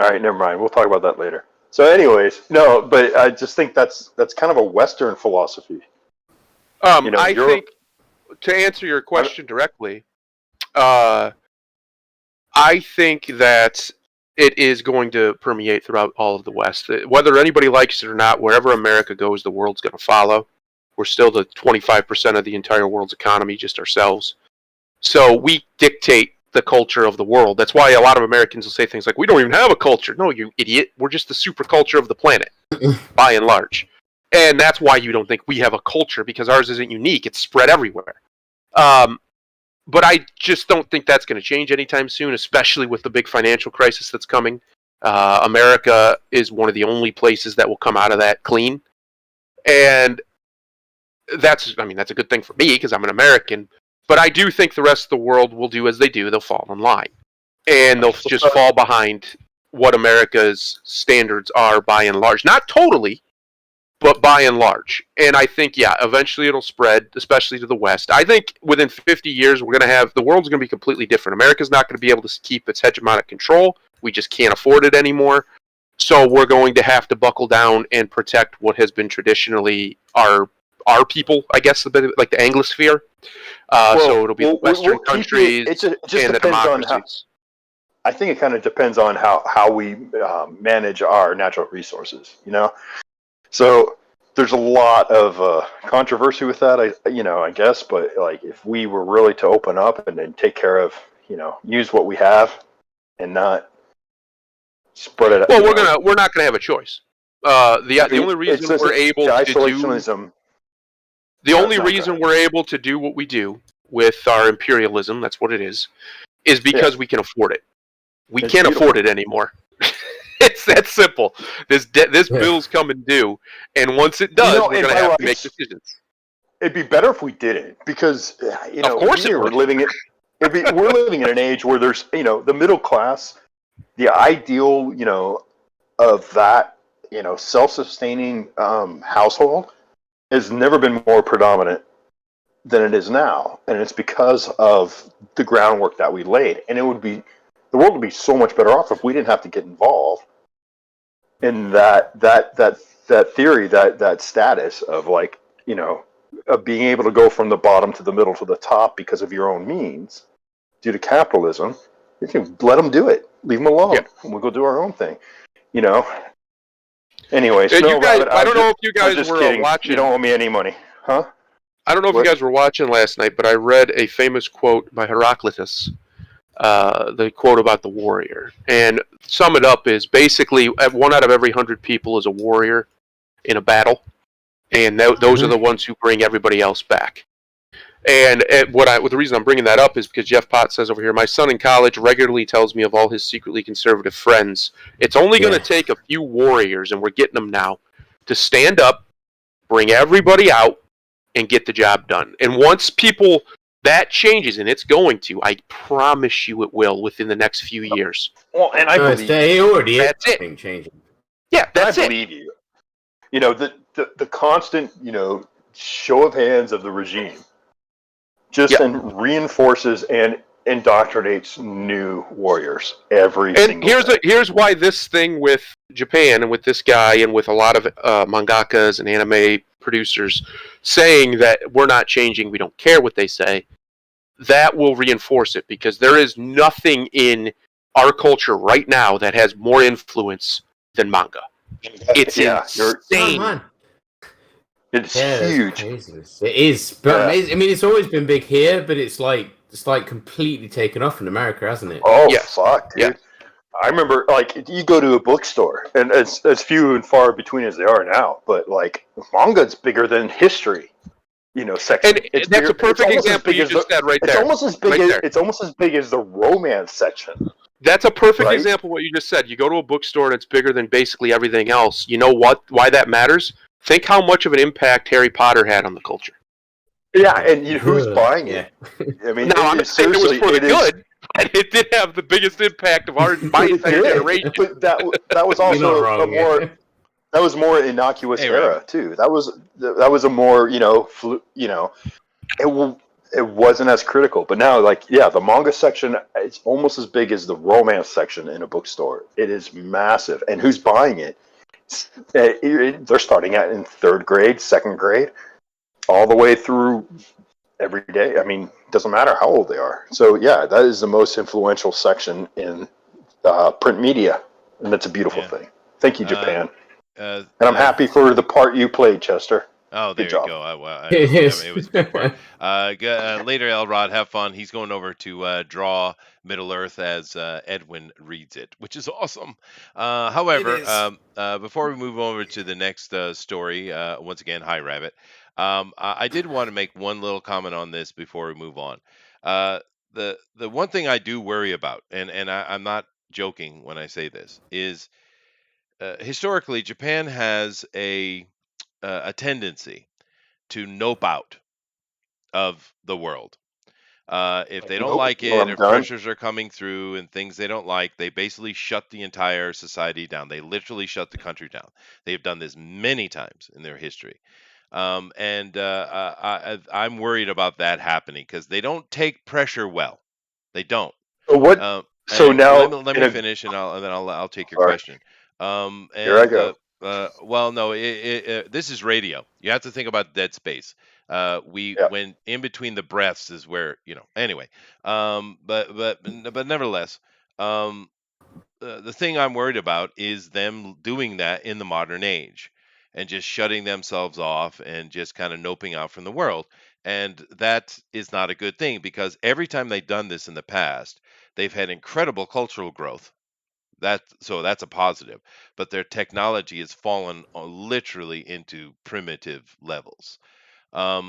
All right, never mind. We'll talk about that later. So, anyways, no, but I just think that's kind of a Western philosophy. I think to answer your question directly, I think that it is going to permeate throughout all of the West. Whether anybody likes it or not, wherever America goes, the world's going to follow. We're still the 25% of the entire world's economy, just ourselves. So we dictate the culture of the world. That's why a lot of Americans will say things like, we don't even have a culture. No, you idiot. We're just the super culture of the planet, by and large. And that's why you don't think we have a culture, because ours isn't unique. It's spread everywhere. But I just don't think that's going to change anytime soon, especially with the big financial crisis that's coming. America is one of the only places that will come out of that clean. And that's a good thing for me because I'm an American. But I do think the rest of the world will do as they do. They'll fall in line. And they'll just fall behind what America's standards are by and large. Not totally, but by and large. And I think, eventually it'll spread, especially to the West. I think within 50 years, the world's going to be completely different. America's not going to be able to keep its hegemonic control. We just can't afford it anymore. So we're going to have to buckle down and protect what has been traditionally our people, I guess, a bit like the Anglosphere. So it'll be the Western countries and the democracies. I think it kind of depends on how we manage our natural resources, So there's a lot of controversy with that, I guess. But like, if we were really to open up and then take care of, use what we have and not spread it. Well, we're not gonna have a choice. The only reason we're able to isolationism. The only reason we're able to do what we do with our imperialism, that's what it is because we can afford it. We can't afford it anymore. It's that simple. This bill's coming due, and once it does, we're going to have to make decisions. It'd be better if we didn't, because of course we're living in an age where there's the middle class, the ideal of that self-sustaining household has never been more predominant than it is now, and it's because of the groundwork that we laid. And the world would be so much better off if we didn't have to get involved in that theory, that status of of being able to go from the bottom to the middle to the top because of your own means due to capitalism. You can let them do it, leave them alone, and we'll go do our own thing. Anyways, I don't know if you guys were watching. You don't owe me any money, huh? I don't know if you guys were watching last night, but I read a famous quote by Heraclitus. The quote about the warrior, and sum it up is basically 1 out of every 100 people is a warrior in a battle, and those are the ones who bring everybody else back. And the reason I'm bringing that up is because Jeff Potts says over here, my son in college regularly tells me of all his secretly conservative friends. It's only going to take a few warriors, and we're getting them now, to stand up, bring everybody out, and get the job done. And once that changes, and it's going to, I promise you it will, within the next few years. Well, and I believe that's it. Changing. Yeah, that's I believe you. The constant, show of hands of the regime just reinforces and indoctrinates new warriors every single day. Here's why this thing with Japan and with this guy and with a lot of mangakas and anime producers saying that we're not changing, we don't care what they say, that will reinforce it, because there is nothing in our culture right now that has more influence than manga. It's insane. It's huge. It is, but it's always been big here, but it's completely taken off in America, hasn't it? Oh, fuck, dude. Yeah. I remember, you go to a bookstore, and as few and far between as they are now, but manga's bigger than history, section. And that's a perfect example you just said right there. It's almost as big as the romance section. That's a perfect example of what you just said. You go to a bookstore and it's bigger than basically everything else. You know why that matters? Think how much of an impact Harry Potter had on the culture. Yeah, and who's buying it? I mean, I'm not saying it was for the good. It did have the biggest impact of my entire generation. But that was also that was more innocuous era too. That was a more it wasn't as critical. But now the manga section, it's almost as big as the romance section in a bookstore. It is massive, and who's buying it? They're starting out in 3rd grade, 2nd grade, all the way through every day. I mean, it doesn't matter how old they are. So that is the most influential section in print media, and that's a beautiful thing. Thank you, Japan. And I'm happy for the part you played, Chester. Oh, Good there you job. go. It was a good part. Later, Elrod, have fun. He's going over to draw Middle Earth as Edwin reads it, which is awesome. It However, is. before we move over to the next story, once again, hi, Rabbit. I did want to make one little comment on this before we move on. Uh, the one thing I do worry about, I'm not joking when I say this, is historically Japan has a tendency to nope out of the world. If Like, they don't nope, like it, I'm if done. pressures are coming through and things they don't like, they basically shut the entire society down. They literally shut the country down. They've done this many times in their history. I'm worried about that happening because they don't take pressure well. They don't. So what? Um, So and now, let in me a finish, and then I'll take your sorry, question. here I And go. well, no, this is radio. You have to think about dead space. We Yeah. when in between the breaths is where Anyway, but nevertheless, um, the thing I'm worried about is them doing that in the modern age and just shutting themselves off and just kind of noping out from the world. And that is not a good thing because every time they've done this in the past, they've had incredible cultural growth. That's a positive, but their technology has fallen literally into primitive levels. I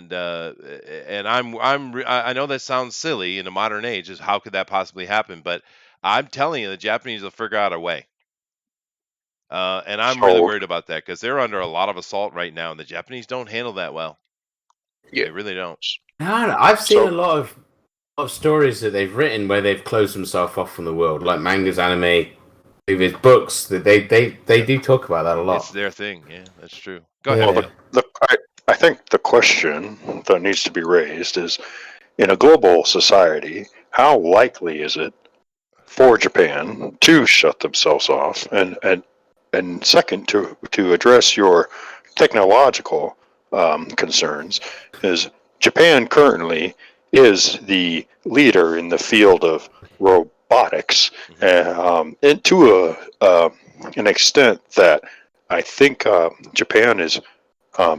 know that sounds silly in the modern age. Is how could that possibly happen? But I'm telling you, the Japanese will figure out a way. And I'm really So worried about that because they're under a lot of assault right now, and the Japanese don't handle that well. Yeah. They really don't. No, I've seen a so lot of stories that they've written where they've closed themselves off from the world, like mangas, anime, movies, books. That they Yeah, do talk about that a it's lot. their thing. Yeah, that's true. Go ahead, well, Yeah. Dale. I think the question that needs to be raised is, in a global society, how likely is it for Japan to shut themselves off? And second, to address your technological concerns, is Japan currently is the leader in the field of robotics, Hmm. and to an extent that I think Japan is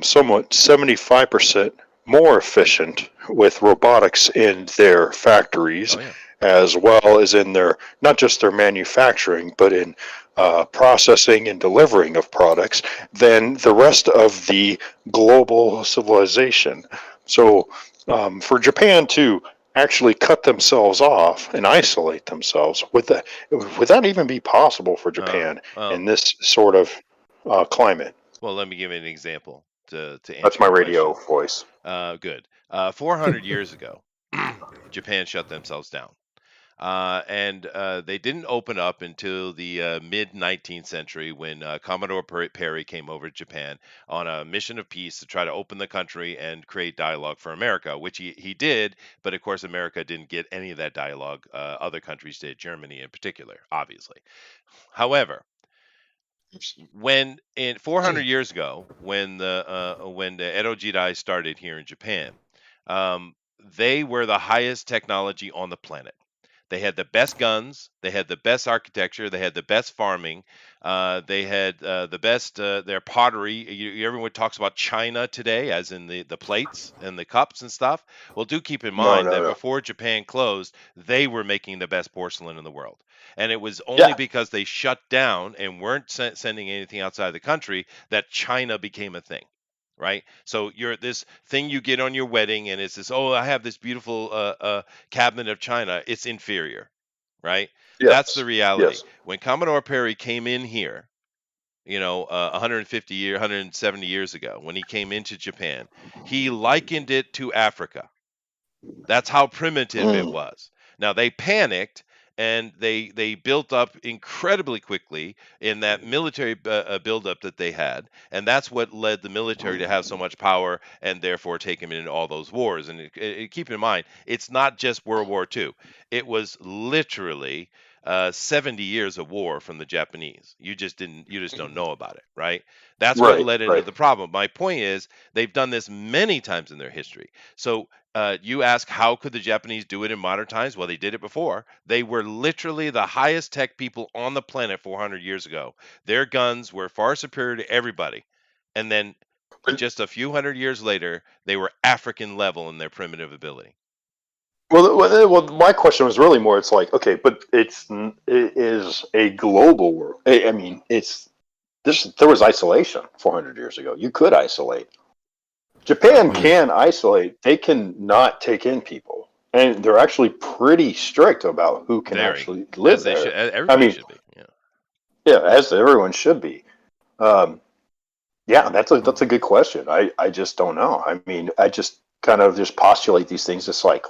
somewhat 75% more efficient with robotics in their factories, Oh yeah. as well as in their, not just their manufacturing, but in processing and delivering of products, than the rest of the global civilization. So for Japan to actually cut themselves off and isolate themselves, would that even be possible for Japan Well, in this sort of climate? let me give you an example to That's answer my your radio question. voice. Good. 400 years ago, Japan shut themselves down. And they didn't open up until the mid 19th century when Commodore Perry came over to Japan on a mission of peace to try to open the country and create dialogue for America, which he did. But of course, America didn't get any of that dialogue. Other countries did, Germany in particular, obviously. However, when in 400 years ago, when the Edo Jidai started here in Japan, um, they were the highest technology on the planet. They had the best guns. They had the best architecture. They had the best farming. They had the best their pottery. Everyone talks about China today, as in the plates and the cups and stuff. Well, do keep in No, mind no, that no. before Japan closed, they were making the best porcelain in the world, and it was only Yeah. because they shut down and weren't sending anything outside the country that China became a thing. Right, so you're this thing you get on your wedding, and it's this. Oh, I have this beautiful cabinet of China. It's inferior, right? That's the Yes. reality. Yes. When Commodore Perry came in here, 170 years ago, when he came into Japan, he likened it to Africa. That's how primitive it Mm. was. Now they panicked and they built up incredibly quickly in that military buildup that they had, and that's what led the military to have so much power and therefore take them into all those wars. And keep in mind, it's not just World War II; it was literally 70 years of war from the Japanese. You just don't know about it, right? That's what Right. led into Right. the problem. My point is, they've done this many times in their history. So you ask, how could the Japanese do it in modern times? Well, they did it before. They were literally the highest tech people on the planet 400 years ago. Their guns were far superior to everybody. And then but just a few hundred years later, they were African level in their primitive ability. Well, my question was really more. It's like, okay, but it is a global world. I mean, it's this. There was isolation 400 years ago. You could isolate. Japan can isolate. They can not take in people, and they're actually pretty strict about who can actually live as there. Everybody should be. Yeah, as everyone should be. Yeah, that's a good question. I just don't know. I mean, I just kind of just postulate these things. It's like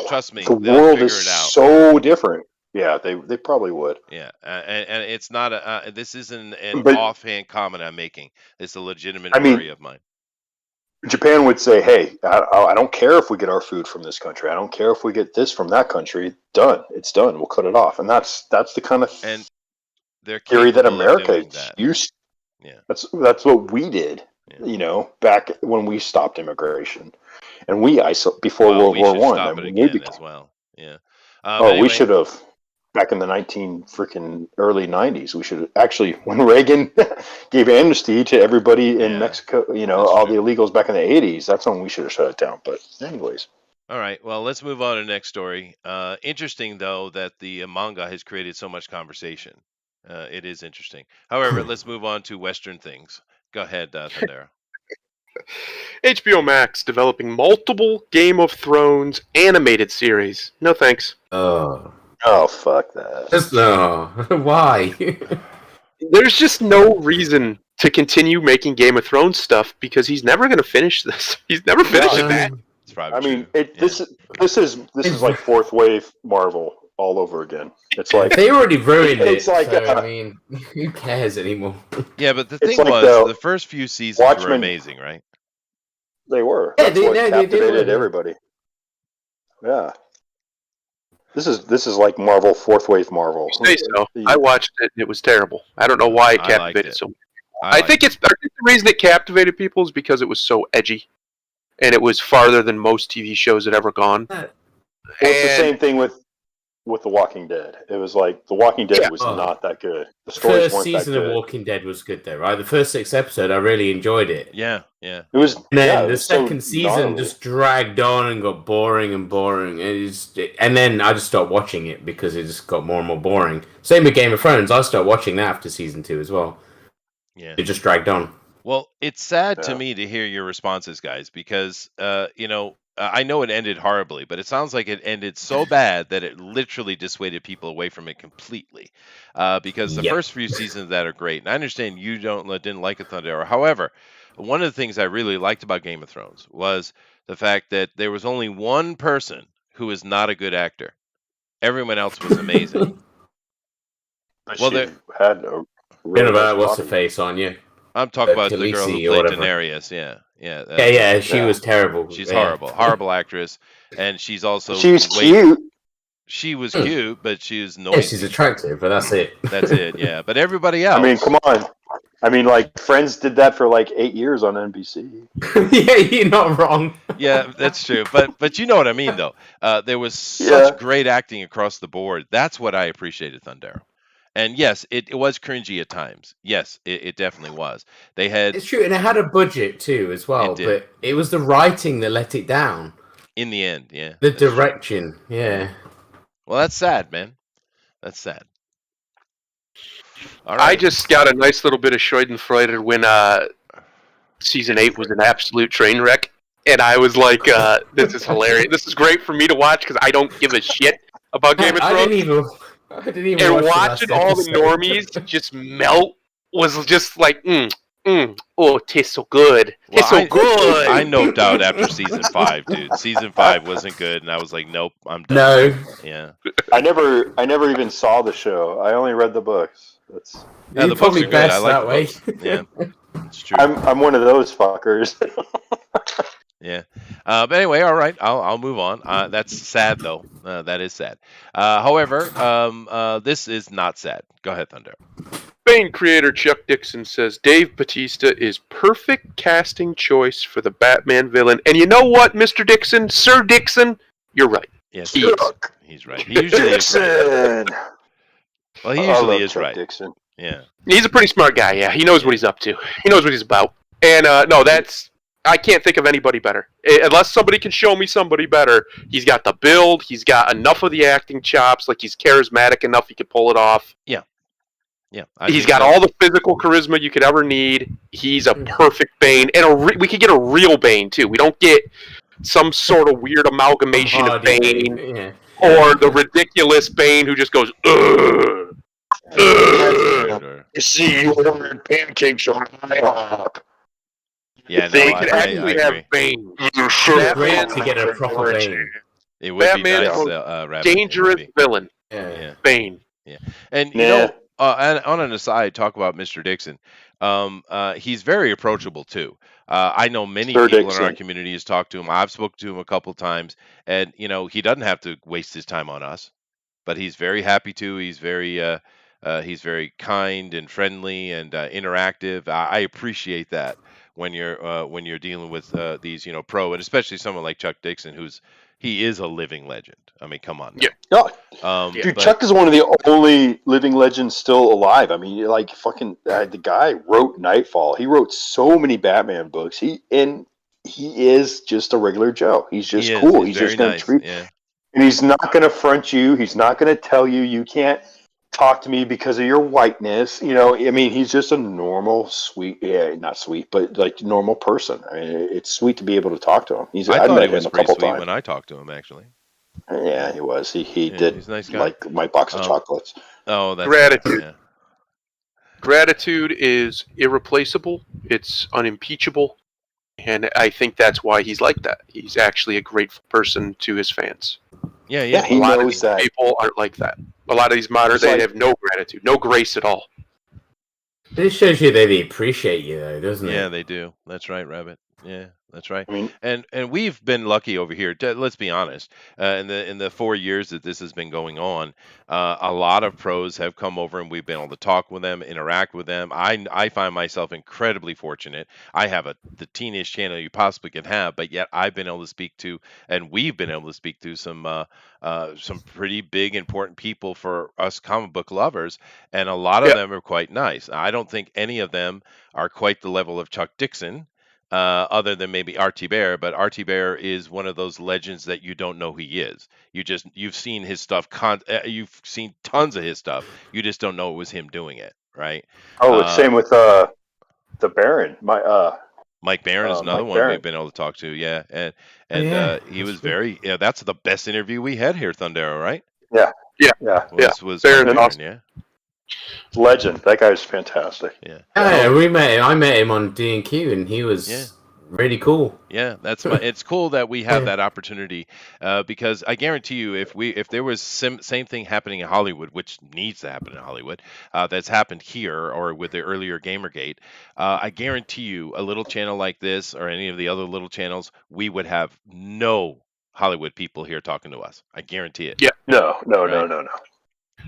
trust me, the world is so different. Yeah, they probably would. Yeah, and it's not this isn't an offhand comment I'm making. It's a legitimate worry of mine. Japan would say, "Hey, I don't care if we get our food from this country. I don't care if we get this from that country. Done. It's done. We'll cut it off." And that's the kind of theory that America used. Yeah, that's what we did. Yeah. You know, back when we stopped immigration, and we before World War One. Stop it again as well. Yeah. Anyway, we should have. Back in the early 90s, we should actually, when Reagan gave amnesty to everybody in Mexico, all the illegals back in the 80s, that's when we should have shut it down. But anyways. All right. Well, let's move on to the next story. Interesting, though, that the manga has created so much conversation. It is interesting. However, let's move on to Western things. Go ahead, Thundera. HBO Max developing multiple Game of Thrones animated series. No thanks. Oh, fuck that. No. Why? There's just no reason to continue making Game of Thrones stuff because he's never going to finish this. He's never finishing that. I mean, this is like fourth wave Marvel all over again. It's like they already ruined it. Like, so, I mean, who cares anymore? Yeah, but the thing was, the first few seasons were amazing, right? They were. Yeah, they captivated everybody. Yeah. This is like Marvel, fourth wave Marvel. You say so. I watched it and it was terrible. I don't know why it captivated so much. I think the reason it captivated people is because it was so edgy. And it was farther than most TV shows had ever gone. Well, it's the same thing with The Walking Dead. It was like The Walking Dead was not that good. The stories first season of Walking Dead was good though, right? The first 6 episodes, I really enjoyed it. Yeah. It was. And then the second season just dragged on and got boring and boring. And then I just stopped watching it because it just got more and more boring. Same with Game of Thrones. I started watching that after season 2 as well. Yeah, it just dragged on. Well, it's sad to me to hear your responses, guys, because I know it ended horribly, but it sounds like it ended so bad that it literally dissuaded people away from it completely. Because the first few seasons of that are great, and I understand you didn't like it, Thundera. However, one of the things I really liked about Game of Thrones was the fact that there was only one person who was not a good actor. Everyone else was amazing. Well, they had a what's the face on you? I'm talking about the girl who played Daenerys. Yeah. She was terrible. She's horrible actress, and she's also cute. She was cute, but she was noisy. Yeah, she's attractive, but that's it. That's it. Yeah, but everybody else. I mean, come on. I mean, like Friends did that for like 8 years on NBC. Yeah, you're not wrong. Yeah, that's true. But you know what I mean, though. There was such great acting across the board. That's what I appreciated, Thundera. And yes, it was cringy at times. Yes, it definitely was. It's true, and it had a budget too, as well. But it was the writing that let it down. In the end, yeah. The direction, yeah. Well, that's sad, man. That's sad. All right. I just got a nice little bit of Schadenfreude when season 8 was an absolute train wreck, and I was like, "This is hilarious. This is great for me to watch because I don't give a shit about Game of Thrones." I didn't even watching all the normies just melt was just like, oh, it tastes so good. It's so good. I noped out after season 5, dude. Season 5 wasn't good, and I was like, nope, I'm done. No. Yeah. I never even saw the show. I only read the books. The books are good. I like the books. Yeah, it's true. I'm one of those fuckers. Yeah. But anyway, all right. I'll move on. That's sad, though. That is sad. However, this is not sad. Go ahead, Thunder. Bane creator Chuck Dixon says Dave Bautista is perfect casting choice for the Batman villain. And you know what, Mr. Dixon? Sir Dixon? You're right. Yes, he's right. He usually is right. Well, he usually is right. Dixon. Yeah. He's a pretty smart guy, yeah. He knows what he's up to. He knows what he's about. And no, I can't think of anybody better. Unless somebody can show me somebody better. He's got the build. He's got enough of the acting chops. Like, he's charismatic enough he could pull it off. Yeah. He's got all the physical charisma you could ever need. He's a perfect Bane. And we could get a real Bane, too. We don't get some sort of weird amalgamation of Bane. Or the ridiculous Bane who just goes, ugh. You see, you ordered pancakes on IHOP. Yeah, They no, could I actually agree. have Bane. Great to get a proper Bane. It would Batman be is nice. a Rabbit, dangerous villain. Yeah. Bane. Yeah, and you know, and on an aside, talk about Mr. Dixon. He's very approachable too. I know many Sir people in our Dixon. community has talked to him. I've spoken to him a couple times, and you know, he doesn't have to waste his time on us, but he's very happy to. He's very kind and friendly and interactive. I appreciate that when you're dealing with these, you know, pro, and especially someone like Chuck Dixon, he is a living legend. I mean, come on. Now. No, but- dude, Chuck is one of the only living legends still alive. I mean, like fucking the guy wrote Nightfall. He wrote so many Batman books. He is just a regular Joe. He's just cool. He's just going to treat. Yeah. And he's not going to front you. He's not going to tell you can't talk to me because of your whiteness. You know, I mean, he's just a normal, sweet, not sweet, but like normal person. I mean, it's sweet to be able to talk to him. I I thought met he him was a pretty couple sweet times. when I talked to him, actually. Yeah, he was. He Yeah, did he's a nice guy. like my box of chocolates. Oh, that's Gratitude. Yeah. Gratitude is irreplaceable. It's unimpeachable. And I think that's why he's like that. He's actually a grateful person to his fans. Yeah, Yeah, he A lot of knows these that. people aren't like that. A lot of these modern, It's they like- have no gratitude, no grace at all. This shows you that they appreciate you, though, doesn't it? Yeah, they do. That's right, Rabbit. Yeah, that's right. I mean, And we've been lucky over here. Let's be honest. In the 4 years that this has been going on, a lot of pros have come over, and we've been able to talk with them, interact with them. I find myself incredibly fortunate. I have the teeniest channel you possibly can have, but yet I've been able to speak to, and we've been able to speak to some pretty big important people for us comic book lovers, and a lot of Yeah. them are quite nice. I don't think any of them are quite the level of Chuck Dixon. Other than maybe RT Bear, but RT Bear is one of those legends that you don't know who he is. You've seen his stuff, you've seen tons of his stuff. You just don't know it was him doing it, right? it's same with the Baron. Mike Barron is another Mike one Baron. we've been able to talk to, yeah, and Yeah, he was that's good. that's the best interview we had here, Thundero, right? Yeah. Was Baron Mike awesome. yeah. Legend. That guy was fantastic. Yeah. Yeah, we met him. I met him on D&Q, and he was really cool. Yeah, it's cool that we have that opportunity because I guarantee you, if there was same thing happening in Hollywood, which needs to happen in Hollywood, that's happened here or with the earlier Gamergate, I guarantee you, a little channel like this or any of the other little channels, we would have no Hollywood people here talking to us. I guarantee it. Yeah. No.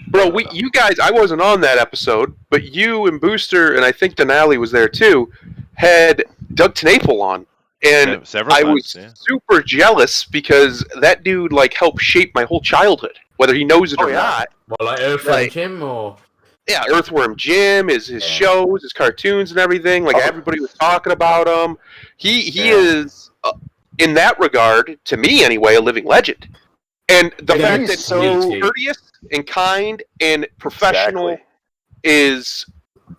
Bro, you guys, I wasn't on that episode, but you and Booster, and I think Denali was there too, had Doug Tenaple on. And Several I times, was super jealous because that dude like helped shape my whole childhood, whether he knows it or not. Well, like Earthworm Jim, or Yeah, Earthworm Jim, his shows, his cartoons, and everything. Like everybody was talking about him. He is, in that regard, to me anyway, a living legend. And the fact that he's he's so- courteous and kind and professional Exactly.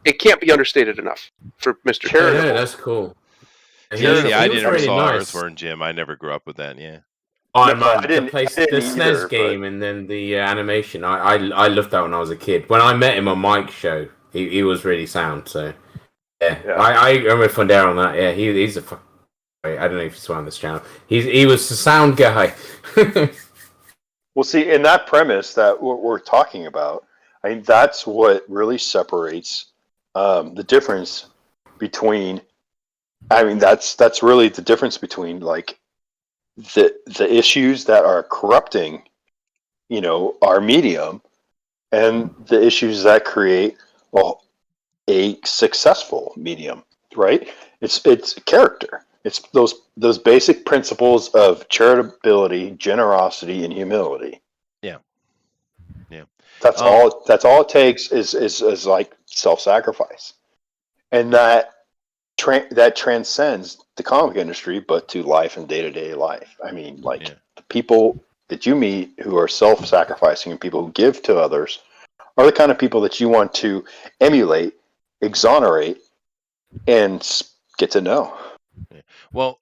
it can't be understated enough for Mr. yeah, Charitable. that's cool. And Yeah, he I was never really saw nice. Earthworm Jim. I never grew up with that. Yeah. Oh No, man, I didn't- the place, I didn't the SNES either, but- game, and then the animation. I loved that when I was a kid. When I met him on Mike's show, he was really sound. So yeah. I remember Fundera on that. Yeah, he's a. I don't know if you saw on this channel. He was the sound guy. Well, see, in that premise that we're talking about, I mean, that's what really separates the difference between. I mean, that's really the difference between like the issues that are corrupting, you know, our medium, and the issues that create a successful medium. Right? It's character. It's those basic principles of charitability, generosity, and humility. Yeah. Yeah. That's all it takes is like self-sacrifice. And that that transcends the comic industry, but to life and day-to-day life. I mean, like, Yeah. the people that you meet who are self-sacrificing and people who give to others are the kind of people that you want to emulate, exonerate, and get to know. Well,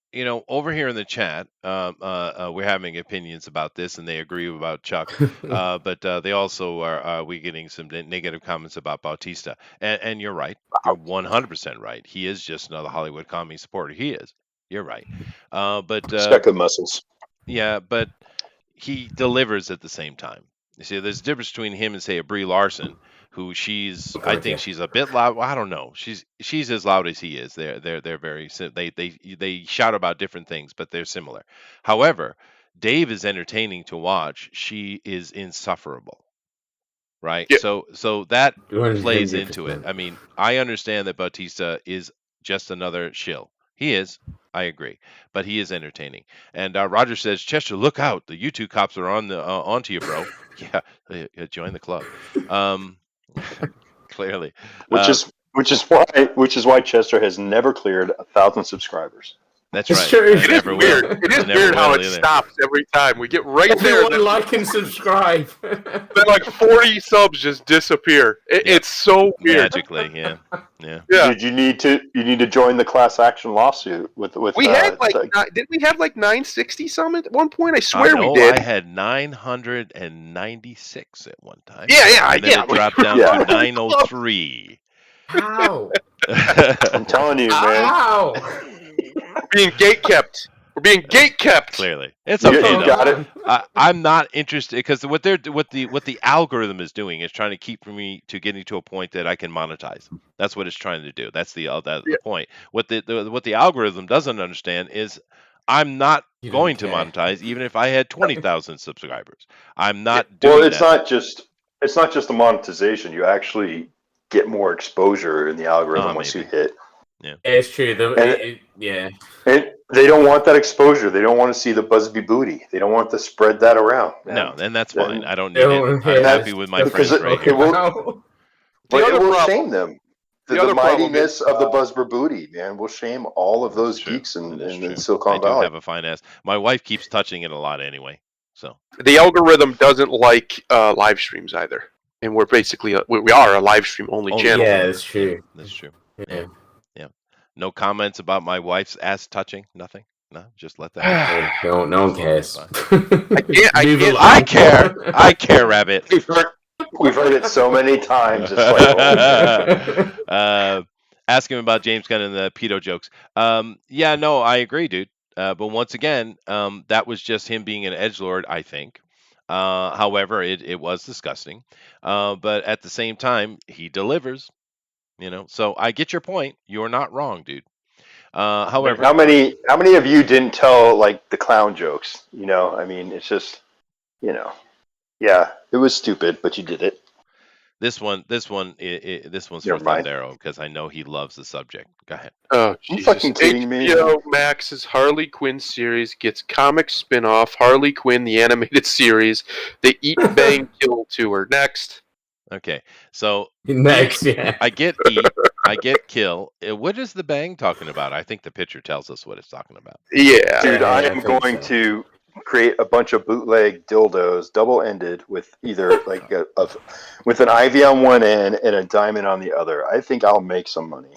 over here in the chat, we're having opinions about this, and they agree about Chuck. But they also are we getting some negative comments about Bautista, and you're right. You're 100% right. He is just another Hollywood comedy supporter. He is. You're right. But He's got good muscles. yeah, but he delivers at the same time. You see, there's a difference between him and say a Brie Larson, who I God, think yeah. she's a bit loud. Well, I don't know. She's as loud as he is. They're very they shout about different things, but they're similar. However, Dave is entertaining to watch. She is insufferable, right? Yeah. So that plays into it. 100%. I mean, I understand that Bautista is just another shill. He is. I agree, but he is entertaining. And Roger says, Chester, look out! The U2 cops are onto you, bro. Yeah, join the club. Um, clearly, Which uh, is why Chester has never cleared 1,000 subscribers. that's It's right. true. It It is never weird. will. It is Never weird how will it either. stops every time. We get right there, Everyone like and subscribe. then like 40 subs just disappear. Yep. It's so weird. Magically, yeah. Yeah. Did you need to join the class action lawsuit with We had like didn't we have like 960 some at one point? I swear we No, did. I had 996 at one time. Yeah, And then yeah. it dropped down Yeah. to 903. How? I'm telling you, man. How? Being gate kept. We're being gate kept. Clearly, it's You okay though. got it. I'm not interested because what the algorithm is doing is trying to keep me to getting to a point that I can monetize. That's what it's trying to do. That's the Yeah. point. What the algorithm doesn't understand is I'm not You don't going to care. monetize even if I had 20,000 subscribers. I'm not Well, doing it's that. not just the monetization. You actually get more exposure in the algorithm once you Maybe. hit. Yeah, It's true. Yeah. And they don't want that exposure. They don't want to see the Busby booty. They don't want to spread that around. no, man. and that's Then- fine. I don't need No, it. I'm yeah, happy with my because friends right here. will- The But other it will problem- shame them. the The other problem mightiness of the Busby booty, man, will shame all of those That's true. geeks in That is true. Silicon I do Valley. have a fine ass. My wife keeps touching it a lot anyway. So The algorithm doesn't like live streams either. And we're basically we are a live stream only channel. Yeah, that's true. that's true. Yeah. No comments about my wife's ass touching. Nothing. No, just let that happen. No one cares. I care. I care, Rabbit. We've heard it so many times. It's like, oh. Ask him about James Gunn and the pedo jokes. Yeah, no, I agree, dude. But once again, that was just him being an edgelord, I think. However, it was disgusting. But at the same time, he delivers. So I get your point. You're not wrong, dude. However, how many of you didn't tell like the clown jokes? I mean, it's just, yeah, it was stupid, but you did it. this one's Never for mind. Thundero because I know he loves the subject. Go ahead. Oh, You Jesus. fucking kidding me? HBO Max's Harley Quinn series gets comic spin-off Harley Quinn the animated series. They eat, bang, kill tour. Next. Okay, so Next, yeah. I get eat, I get kill. What is the bang talking about? I think the picture tells us what it's talking about. Yeah. Dude, Yeah, I I am think going so. to create a bunch of bootleg dildos, double-ended, with either like with an ivy on one end and a diamond on the other. I think I'll make some money.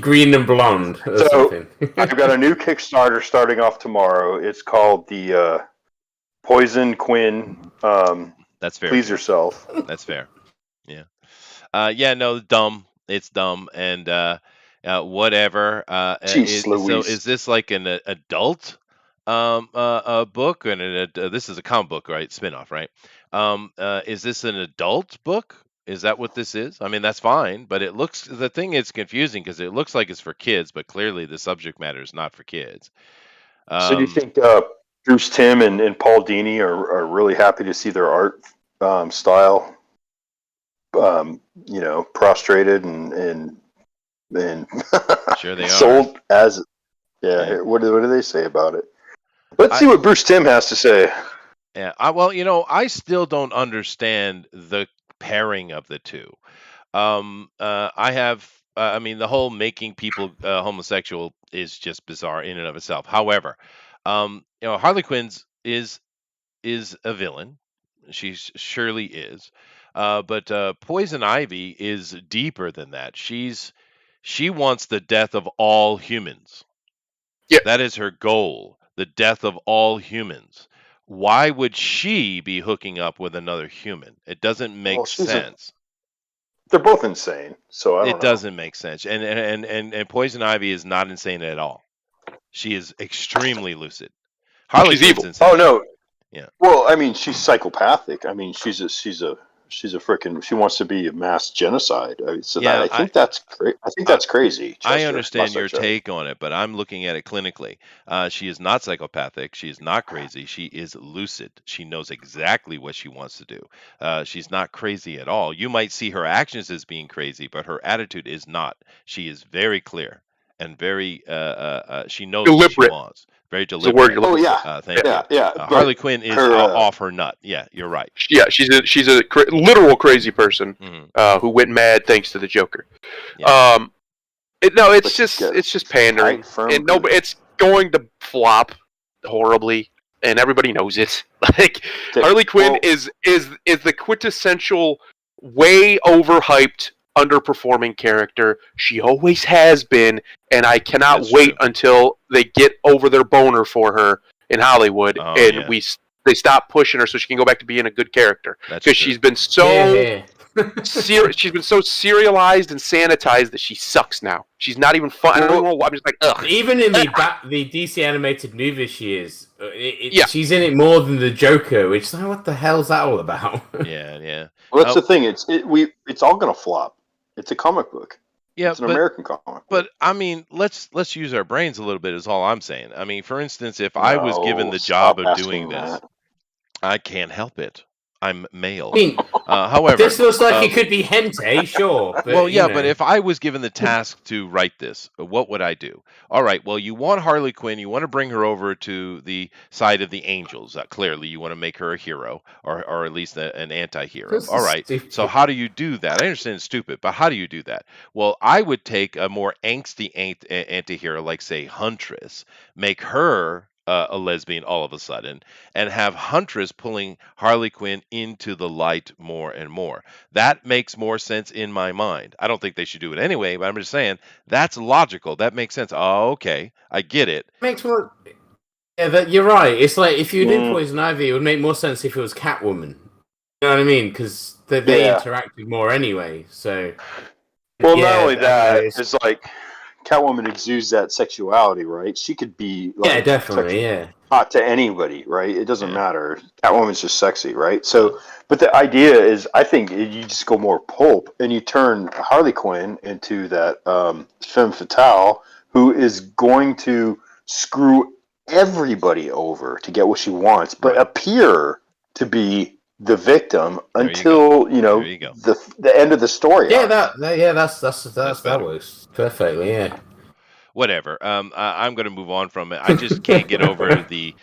Green and blonde or So, something. I've got a new Kickstarter starting off tomorrow. It's called the Poison Quinn. That's fair. Please yourself. That's fair. Yeah. Yeah. No, dumb. It's dumb and whatever. Jeez So Louise. is this like an adult book and this is a comic book, right? Spinoff, right? Is this an adult book? Is that what this is? I mean, that's fine, but the thing is confusing because it looks like it's for kids, but clearly the subject matter is not for kids. So do you think Bruce Timm and Paul Dini are really happy to see their art style, prostrated and Sure they are. sold as Yeah. What do they say about it? Let's see what Bruce Timm has to say. Yeah, I still don't understand the pairing of the two. I have I mean, the whole making people homosexual is just bizarre in and of itself. However, Harley Quinn's is a villain. She surely is. But Poison Ivy is deeper than that. She wants the death of all humans. Yeah. That is her goal, the death of all humans. Why would she be hooking up with another human? It doesn't make sense. They're both insane, so I don't know. It doesn't make sense. And Poison Ivy is not insane at all. She is extremely lucid. Harley She's Quinn's evil. insane. Oh no. Yeah. Well, I mean, she's psychopathic. I mean, she's a freaking. She wants to be a mass genocide. I think that's great. I think that's crazy. I Chester, understand your Chester. take on it, but I'm looking at it clinically. She is not psychopathic. She is not crazy. She is lucid. She knows exactly what she wants to do. She's not crazy at all. You might see her actions as being crazy, but her attitude is not. She is very clear and very. She knows what she Deliberate. wants. Very It's the word deliberate. you're looking for. Thank you. Yeah. Harley Quinn is off her nut. Yeah, you're right. Yeah, she's a literal crazy person who went mad thanks to the Joker. Yeah. It's just pandering, and no, but it's going to flop horribly, and everybody knows it. Like Harley Quinn is the quintessential, way overhyped, underperforming character. She always has been, and I cannot wait until they get over their boner for her in Hollywood, they stop pushing her so she can go back to being a good character. Because she's been so she's been so serialized and sanitized that she sucks now. She's not even fun. I don't know. I'm just like, ugh. Even in the DC animated movie, she is. She's in it more than the Joker, which is like, what the hell's that all about? Yeah. Well, that's the thing. It's all gonna flop. It's a comic book. Yeah, it's an American comic book. But I mean, let's use our brains a little bit. Is all I'm saying. I mean, for instance, if I was given the job of doing this, I can't help it. I'm male. I mean, however, this looks like it could be hentai, sure. But, well, yeah, but if I was given the task to write this, what would I do? All right, well, you want Harley Quinn, you want to bring her over to the side of the angels. Clearly, you want to make her a hero, or at least an anti-hero. All right, so how do you do that? I understand it's stupid, but how do you do that? Well, I would take a more angsty anti-hero, like, say, Huntress, make her a lesbian all of a sudden, and have Huntress pulling Harley Quinn into the light more and more. That makes more sense in my mind. I don't think they should do it anyway, but I'm just saying that's logical. That makes sense. Oh, okay, I get it. Makes more. Yeah, you're right. It's like if you did Poison Ivy, it would make more sense if it was Catwoman. You know what I mean? Because they interacted more anyway. So. Well, not only that, it's like Catwoman exudes that sexuality, right? She could be definitely, hot to anybody, right? It doesn't matter. Catwoman's just sexy, right? So, but the idea is, I think you just go more pulp and you turn Harley Quinn into that femme fatale who is going to screw everybody over to get what she wants, but appear to be the victim until the end of the story. Yeah, that works perfectly. Yeah. Whatever. I'm going to move on from it. I just can't get over the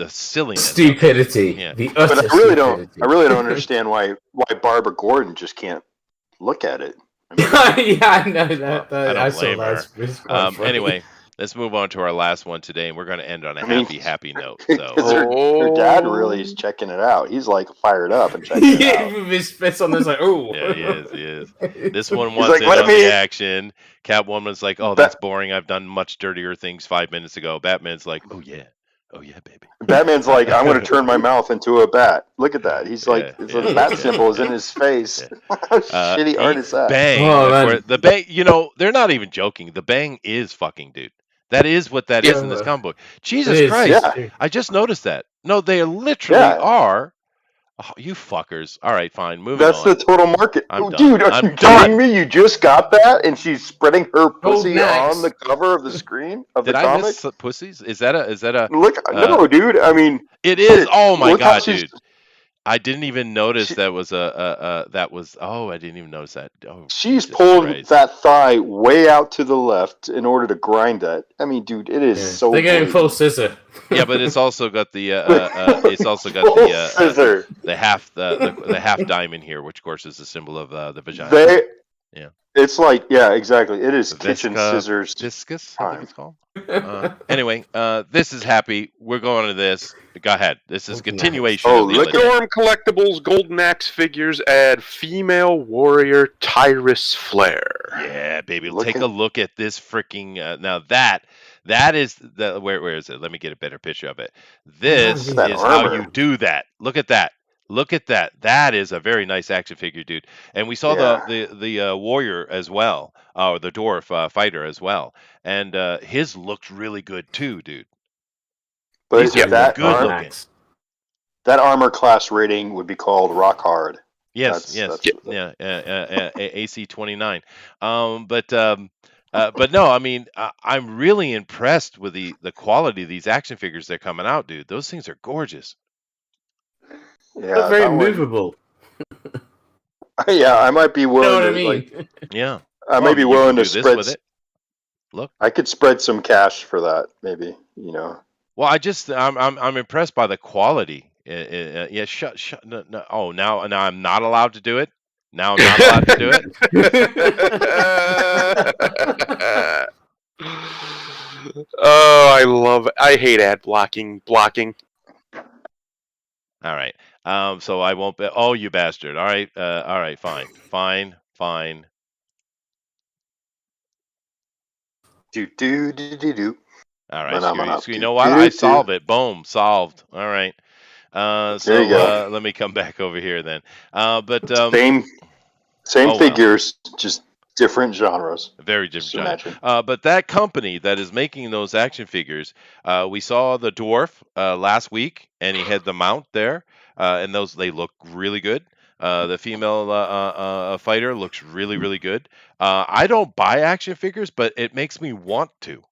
silliness, stupidity. Yeah. The utter but I really don't understand why Barbara Gordon just can't look at it. I mean, yeah, I know that. I don't blame her. Anyway. Let's move on to our last one today, and we're going to end on a happy note. So, her dad really is checking it out. He's like fired up and checking it out. His spits on this, like, oh. Yeah, he is. This one wants in on the action. Catwoman's like, oh, that's boring. I've done much dirtier things 5 minutes ago. Batman's like, oh yeah, baby. Batman's like, I'm going to turn my mouth into a bat. Look at that. He's like, the bat symbol is in his face. How shitty art is that? Bang. The bang, they're not even joking. The bang is fucking, dude. That is what that is in this comic book. Jesus Christ. Yeah. I just noticed that. No, they literally are. Oh, you fuckers. All right, fine. Moving on. That's the total market. I'm Dude, are you kidding me? You just got that and she's spreading her pussy on the cover of the screen of the comic? Did I miss pussies? Is that a Look, no, dude. I mean, it is. Oh my god, dude. I didn't even notice that was I didn't even notice that. Oh, she's pulled that thigh way out to the left in order to grind that. I mean, dude, it is so. They're going full scissor. Yeah, but it's also got the the half diamond here, which of course is the symbol of the vagina. Yeah. It's like, yeah, exactly. It is kitchen Visca scissors viscous, I think time. it's called. Anyway, this is happy. We're going to this. Go ahead. This is a What's next? continuation Oh, of the look at- Illidan. Storm Collectibles Golden Axe figures add female warrior Tyrus Flare. Yeah, baby. Look Take at- a look at this freaking. Now that is the where is it? Let me get a better picture of it. This That is how armor. you do that. Look at that. Look at that. That is a very nice action figure, dude. And we saw Yeah. the warrior as well, or the dwarf fighter as well, and his looked really good too, dude. But These are that good armor, looking. that armor class rating would be called rock hard. Yes, That's yeah, AC 29. But no, I mean, I'm really impressed with the quality of these action figures that are coming out, dude. Those things are gorgeous. yeah. Not very that one- movable. Yeah, I might be You know willing what to I mean? like. Yeah. I Well, may be you willing can to do this spread. with it. Look. I could spread some cash for that, maybe. You know. Well, I'm impressed by the quality. Yeah, shut. No. Oh, now I'm not allowed to do it. Now I'm not allowed to do it. Oh, I love it. I hate ad blocking. All right. So I won't be. Oh, you bastard. All right. All right. Fine. Do. All right. So you Do, know what? do, I do. solve it. Boom. Solved. All right. There you go. Let me come back over here then. But Same oh, wow. figures, just different genres. Very Just different genre. imagine. But that company that is making those action figures, we saw the dwarf last week, and he had the mount there, and they look really good. The female fighter looks really, really good. I don't buy action figures, but it makes me want to.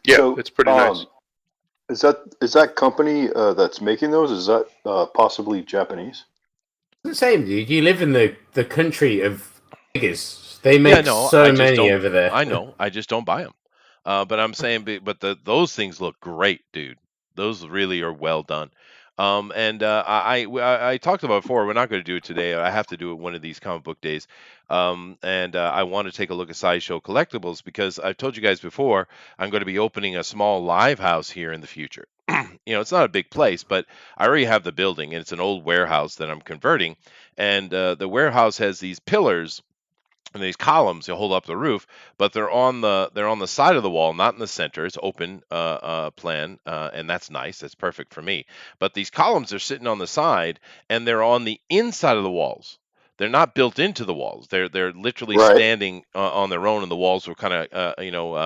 Yeah, So, it's pretty nice. Is that company that's making those? Is that possibly Japanese? It's the same, dude. You live in the country of figures. They make Yeah, no, so I just many don't. over there. I know. I just don't buy them. But I'm saying, but those things look great, dude. Those really are well done. And I talked about it before. We're not going to do it today. I have to do it one of these comic book days. And I want to take a look at Sideshow Collectibles because I've told you guys before I'm going to be opening a small live house here in the future. It's not a big place, but I already have the building, and it's an old warehouse that I'm converting. And the warehouse has these pillars and these columns to hold up the roof, but they're on the side of the wall, not in the center. It's open plan, and that's nice. That's perfect for me. But these columns are sitting on the side, and they're on the inside of the walls. They're not built into the walls. They're literally Right. standing on their own, and the walls were kind of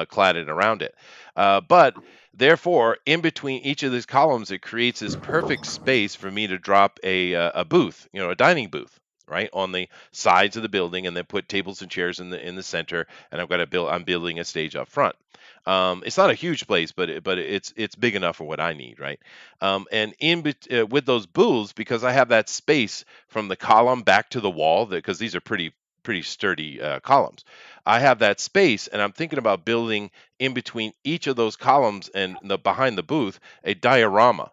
cladded around it. But therefore, in between each of these columns, it creates this perfect space for me to drop a booth, a dining booth, right on the sides of the building, and then put tables and chairs in the center. And I'm building a stage up front. It's not a huge place, but it's big enough for what I need, right? And with those booths, because I have that space from the column back to the wall, because these are pretty sturdy columns. I have that space, and I'm thinking about building in between each of those columns and behind the booth a diorama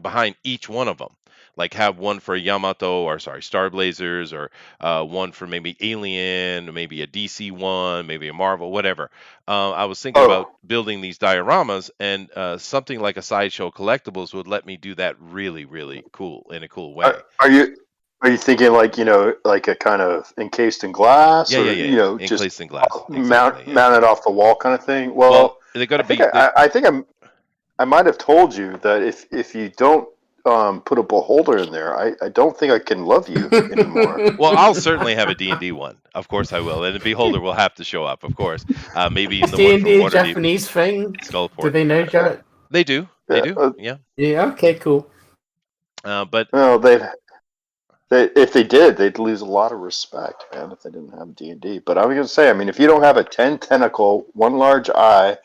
behind each one of them. Like have one for Yamato, or sorry, Star Blazers, or one for maybe Alien, maybe a DC one, maybe a Marvel, whatever. I was thinking about building these dioramas, and something like a Sideshow Collectibles would let me do that really, really cool in a cool way. Are you thinking like like a kind of encased in glass, Yeah, or encased just in glass, exactly, mounted off the wall kind of thing? Well, they got to be. I think I might have told you that if you don't put a beholder in there, I don't think I can love you anymore. Well, I'll certainly have a D&D one. Of course I will. And the beholder will have to show up, of course. Maybe in Is the one from D&D a Waterdeep. Japanese thing? Skullport. Do they know that? They do. They do. Yeah. Yeah. Okay. Cool. But Well, if they did, they'd lose a lot of respect, man, if they didn't have D&D. But I was gonna say, I mean, if you don't have a 10 tentacle, one large eye,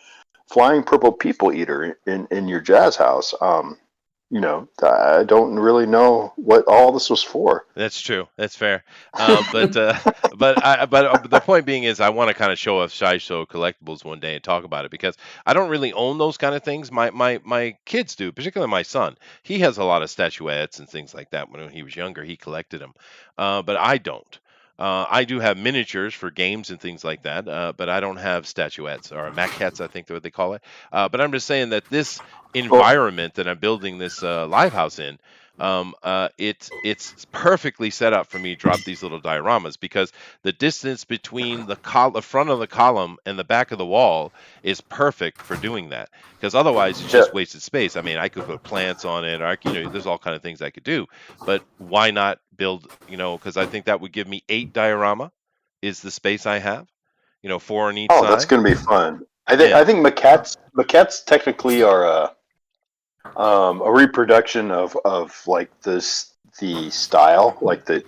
flying purple people eater in your jazz house, I don't really know what all this was for. that's true. That's fair. But the point being is, I want to kind of show off Sideshow Collectibles one day and talk about it, because I don't really own those kind of things. My kids do, particularly my son. He has a lot of statuettes and things like that. When he was younger, he collected them, but I don't. I do have miniatures for games and things like that, but I don't have statuettes or maquettes, I think what they call it. But I'm just saying that this Well, environment that I'm building this live house in, it's perfectly set up for me to drop these little dioramas because the distance between the front of the column and the back of the wall is perfect for doing that. Because otherwise, it's yeah. just wasted space. I mean, I could put plants on it, or there's all kind of things I could do, but why not build, because I think that would give me 8 diorama is the space I have, 4 on each Oh, that's side. going to be fun. I think Yeah. I think maquettes technically are a reproduction of like the style, like the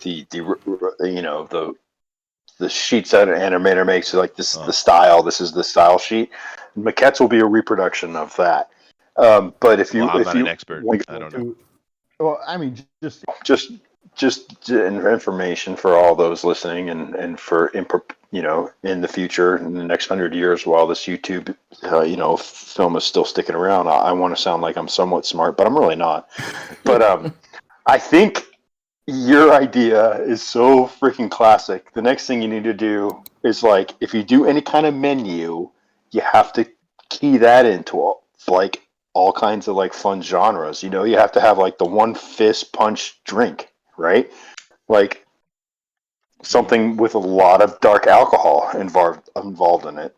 sheets that an animator makes. So like this the Oh, style. This is the style sheet. Maquettes will be a reproduction of that. But if well, you I'm if not an you expert. like I don't know. To, well, I mean, just just information for all those listening and for in the future in the next 100 years while this YouTube film is still sticking around, I want to sound like I'm somewhat smart, but I'm really not. But I think your idea is so freaking classic. The next thing you need to do is, like, if you do any kind of menu, you have to key that into like all kinds of like fun genres. You have to have like the one fist punch drink, right? Like Hmm. something with a lot of dark alcohol involved in it.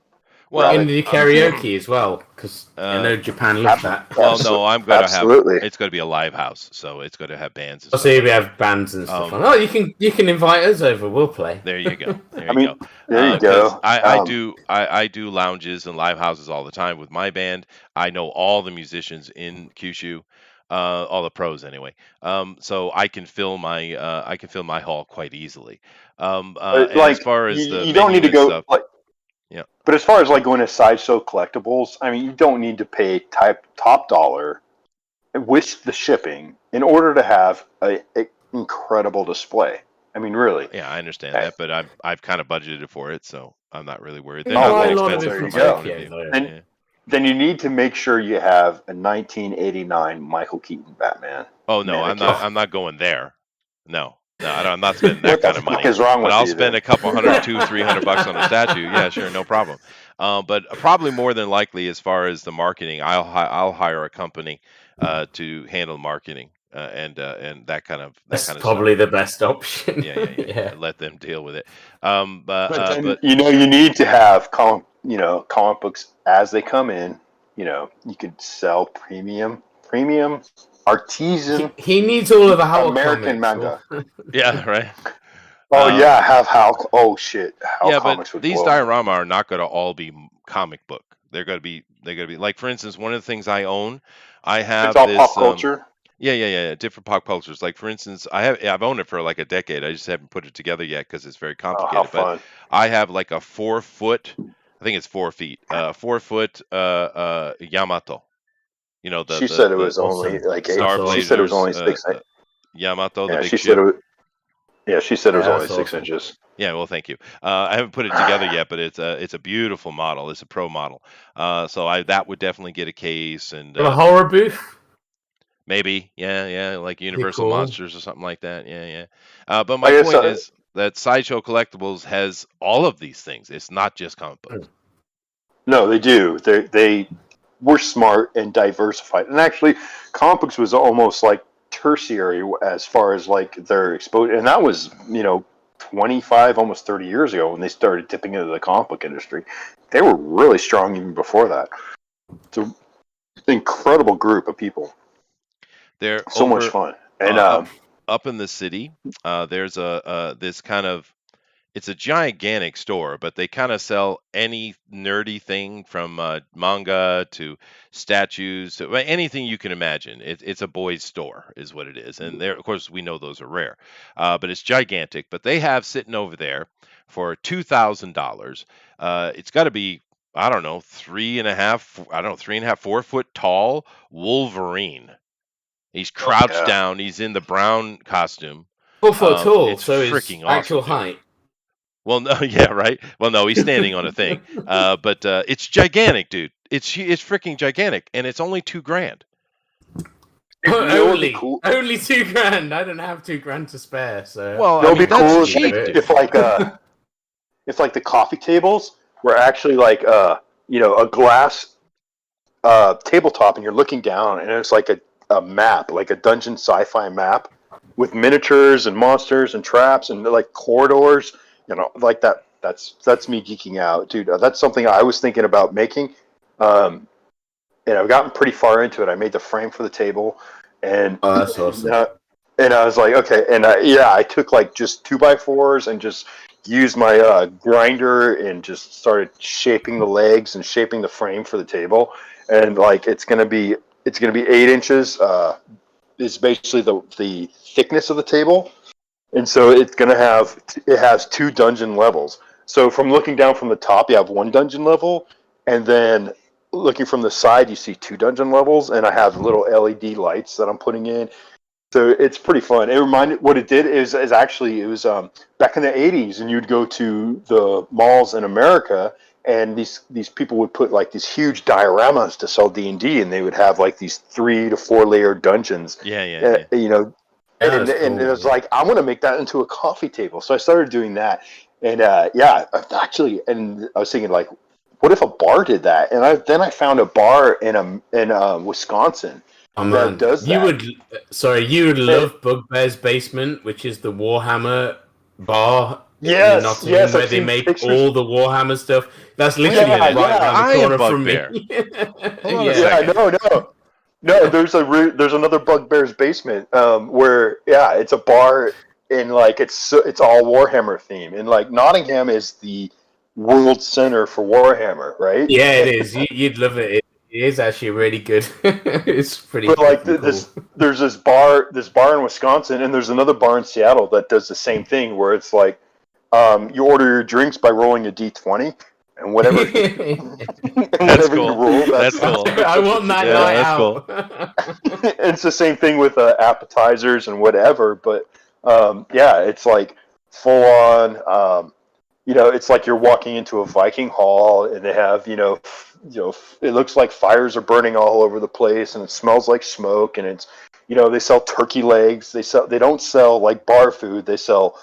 Well, In Rather, the karaoke as well, because I uh, know Japan loves that. well, no, I'm gonna have absolutely. it's gonna be a live house, so it's gonna have bands and Also, stuff we like that. have bands and stuff on. Um, Oh, you can invite us over. We'll play. there you go, there I you go. mean, there you Because go. I do lounges and live houses all the time with my band. I know all the musicians in Kyushu, all the pros anyway. So I can fill my hall quite easily. But And as like, far as the you don't need menu to and go stuff, like. yeah. But as far as like going to sideshow collectibles, I mean, you don't need to pay top dollar with the shipping in order to have a incredible display. I mean, really. Yeah, I understand Eh, that, but I've kind of budgeted for it, so I'm not really worried. You They're can not Oh buy that a well, lot of well, it expensive there from you from my go. point of Tokyo, view. though. Then Yeah. then you need to make sure you have a 1989 Michael Keaton Batman Oh no, I'm mannequin. not. I'm not going there. No, no, I'm not spending that What the kind of fuck money. is wrong But with I'll you spend then? a couple hundred, 200, 300 bucks on a statue. Yeah, sure, no problem. But probably more than likely, as far as the marketing, I'll hire a company to handle marketing and that That's kind of stuff. probably the best option. Yeah, yeah, yeah, yeah. Yeah. Let them deal with it. But then But you need to have comic books as they come in. You could sell premium He, artisan he needs all of the Howell American comics. manga. yeah, right. Oh Um, yeah, have Hal. Oh shit, Hal Yeah, but comics would these blow my diorama mind. are not going to all be comic book. They're going to be like, for instance, one of the things I own, I It's have all this pop culture. yeah, yeah, yeah, different pop cultures. Like for instance, I've owned it for like a decade. I just haven't put it together yet because it's very Oh, how complicated. But fun! I have like a 4 foot, I think it's 4 feet, 4 foot Yamato. The She said it was only Awesome. like eight. Star That's She said it awesome. was Blazers only 6. Yamato, the Yeah, big she said ship. it was. Yeah, she said it was Yeah, only that's six awesome. inches. Yeah, well, thank you. I haven't put it together yet, but it's a beautiful model. It's a pro model. So that would definitely get a case and Got a horror booth. maybe, yeah, yeah, like Pretty Universal cool. Monsters or something like that. Yeah, yeah. But my I guess point is that Sideshow Collectibles has all of these things. It's not just comic books. no, they do. They were smart and diversified, and actually, comic books was almost like tertiary as far as like their exposure, and that was 25, almost 30 years ago when they started tipping into the comic book industry. They were really strong even before that. It's an incredible group of people. They're So much over fun, and up in the city. There's this kind of it's a gigantic store, but they kind of sell any nerdy thing from manga to statues to anything you can imagine. It's a boys' store, is what it is, and there, of course, we know those are rare, but it's gigantic. But they have sitting over there for $2,000. It's got to be, I don't know, 3.5, I don't know, 3.5, 4 foot tall Wolverine. He's oh crouched yeah, down. He's in the brown costume. 4 foot tall, It's so his freaking actual awesome, dude. height. Well, no, yeah, right. Well, no, he's standing on a thing. But it's gigantic, dude. It's freaking gigantic, and it's only $2,000. You know what'd be only cool? only $2,000. I don't have $2,000 to spare, so Well, You know I what'd mean be that's cool is cheap, like dude. if like the coffee tables were actually like a glass tabletop, and you're looking down, and it's like a map, like a dungeon sci-fi map with miniatures and monsters and traps and like corridors, like that. That's me geeking out, dude. That's something I was thinking about making. Um, and I've gotten pretty far into it. I made the frame for the table, and oh, that's awesome. and I was like, okay, and I took like just 2x4s and just used my grinder and just started shaping the legs and shaping the frame for the table, and like it's gonna be 8 inches. Is basically the thickness of the table, and so it has two dungeon levels. So from looking down from the top, you have one dungeon level, and then looking from the side, you see two dungeon levels. And I have little LED lights that I'm putting in. So it's pretty fun. It reminded what it did is actually it was back in the '80s, and you'd go to the malls in America, and these people would put like these huge dioramas to sell D&D, and they would have like these 3 to 4 layer dungeons, Yeah, yeah, yeah. Yeah, and that's and it cool. was like I want to make that into a coffee table. So I started doing that, and yeah, actually, and I was thinking like, what if a bar did that? And I found a bar in Wisconsin Oh that man, does that. you would And love Bugbear's Basement, which is the Warhammer bar in yes, Nottingham yes, where I've they seen make pictures. all the Warhammer stuff. That's Wait a literally Yeah, minute. right around yeah, the I am corner from me. Bugbear. Hold on a Yeah. yeah. second. No. There's another Bugbear's Basement, where yeah, it's a bar, and like it's all Warhammer theme, and like Nottingham is the world center for Warhammer, right? Yeah, it is. You'd love it. It is actually really good. It's pretty But like freaking cool. there's this bar in Wisconsin, and there's another bar in Seattle that does the same thing, where it's like you order your drinks by rolling a d20, and whatever That's whatever you cool. roll, That's that's cool. I what want you that Yeah, get. night that's cool. out. It's the same thing with appetizers and whatever, but yeah, it's like full on. It's like you're walking into a Viking hall, and they have it looks like fires are burning all over the place, and it smells like smoke, and it's they sell turkey legs. They don't sell like bar food. They sell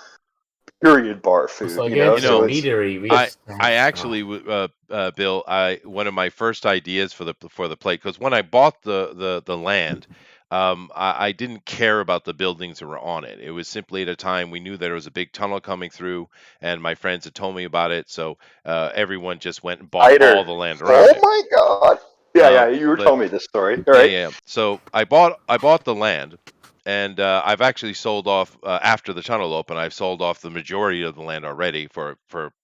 period bar It's food. like going You to the So know, it's meadery. We I used to I have. actually Bill, I one of my first ideas for the plate, because when I bought the land, I didn't care about the buildings that were on it. It was simply at a time we knew there was a big tunnel coming through, and my friends had told me about it, so everyone just went and bought all cider. the land around Oh it. my god! Yeah, Um, yeah, you were but telling me this story. All Yeah, right. yeah. So I bought the land, and I've actually sold off after the tunnel opened. I've sold off the majority of the land already for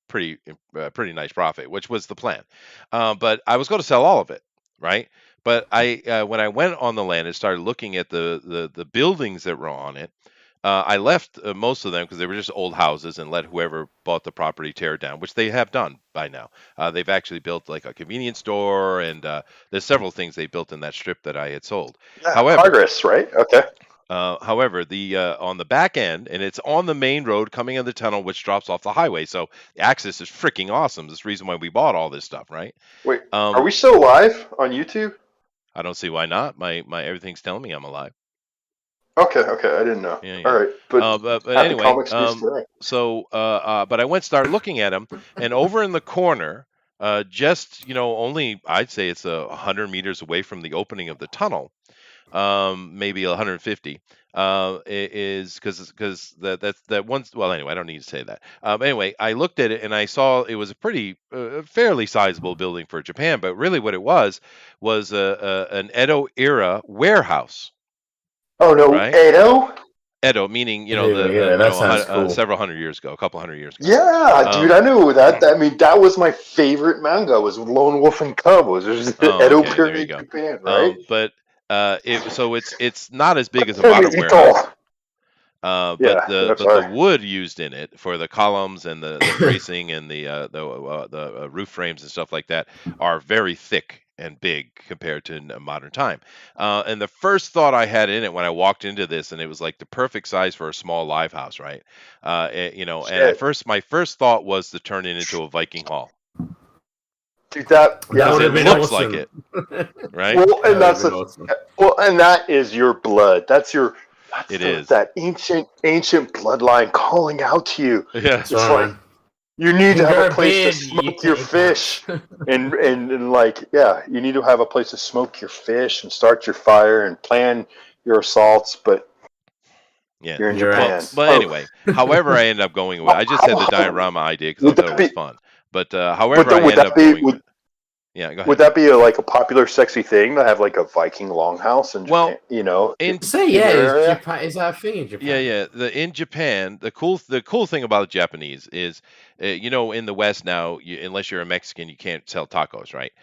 pretty nice profit, which was the plan. But I was going to sell all of it, right? But I when I went on the land and started looking at the buildings that were on it, I left most of them because they were just old houses, and let whoever bought the property tear it down, which they have done by now. They've actually built like a convenience store, and there's several things they built in that strip that I had sold. Yeah, However, progress, right? Okay. the on the back end, and it's on the main road coming in the tunnel, which drops off the highway. So the access is freaking awesome. That's the reason why we bought all this stuff, right? Wait, are Um, we still live on YouTube? I don't see why not. My everything's telling me I'm alive. Okay, okay, I didn't know. Yeah, All yeah. right, but But happy anyway, Comics News today. but I went start looking at them, and over in the corner, just only I'd say it's 100 meters away from the opening of the tunnel, maybe 150. Is because that once. Well, anyway, I don't need to say that. Anyway, I looked at it and I saw it was a pretty fairly sizable building for Japan, but really what it was an Edo era warehouse, Oh no, right? Edo? Edo, meaning Yeah, that sounds cool. several hundred years ago, a couple hundred years ago. Yeah, dude, Um, I knew that. I mean, that was my favorite manga. Was Lone Wolf and Cub? Was oh, Edo okay, there you period go. Japan, right? But it's not as big as a Tell me, modern warehouse. Ito. But Yeah, the I'm but the sorry. wood used in it for the columns and the bracing and the roof frames and stuff like that are very thick and big compared to a modern time. And the first thought I had in it when I walked into this, and it was like the perfect size for a small live house, right? And Shit. my first thought was to turn it into a Viking hall. Dude, that That would It have been looks awesome. like it, right? well, and That that's would the have been awesome. well, and that is your blood. That's It is. that ancient bloodline calling out to you. Yeah. It's Sorry, like man. you need to have Grow a place to beard, smoke you your fish, and like you need to have a place to smoke your fish and start your fire and plan your assaults. But Yeah. you're in You're Japan. right. But anyway, however I ended up going with, I just said the diorama idea because I Would thought that it was be? fun. But however I Would ended that up be? going with, yeah, go Would ahead. that be like a popular, sexy thing to have like a Viking longhouse in Well, Japan? You know, in Say in yeah, your is area. Japan? Is that a thing in Japan? Yeah. In Japan, the cool thing about the Japanese is, in the West now, unless you're a Mexican, you can't sell tacos, right?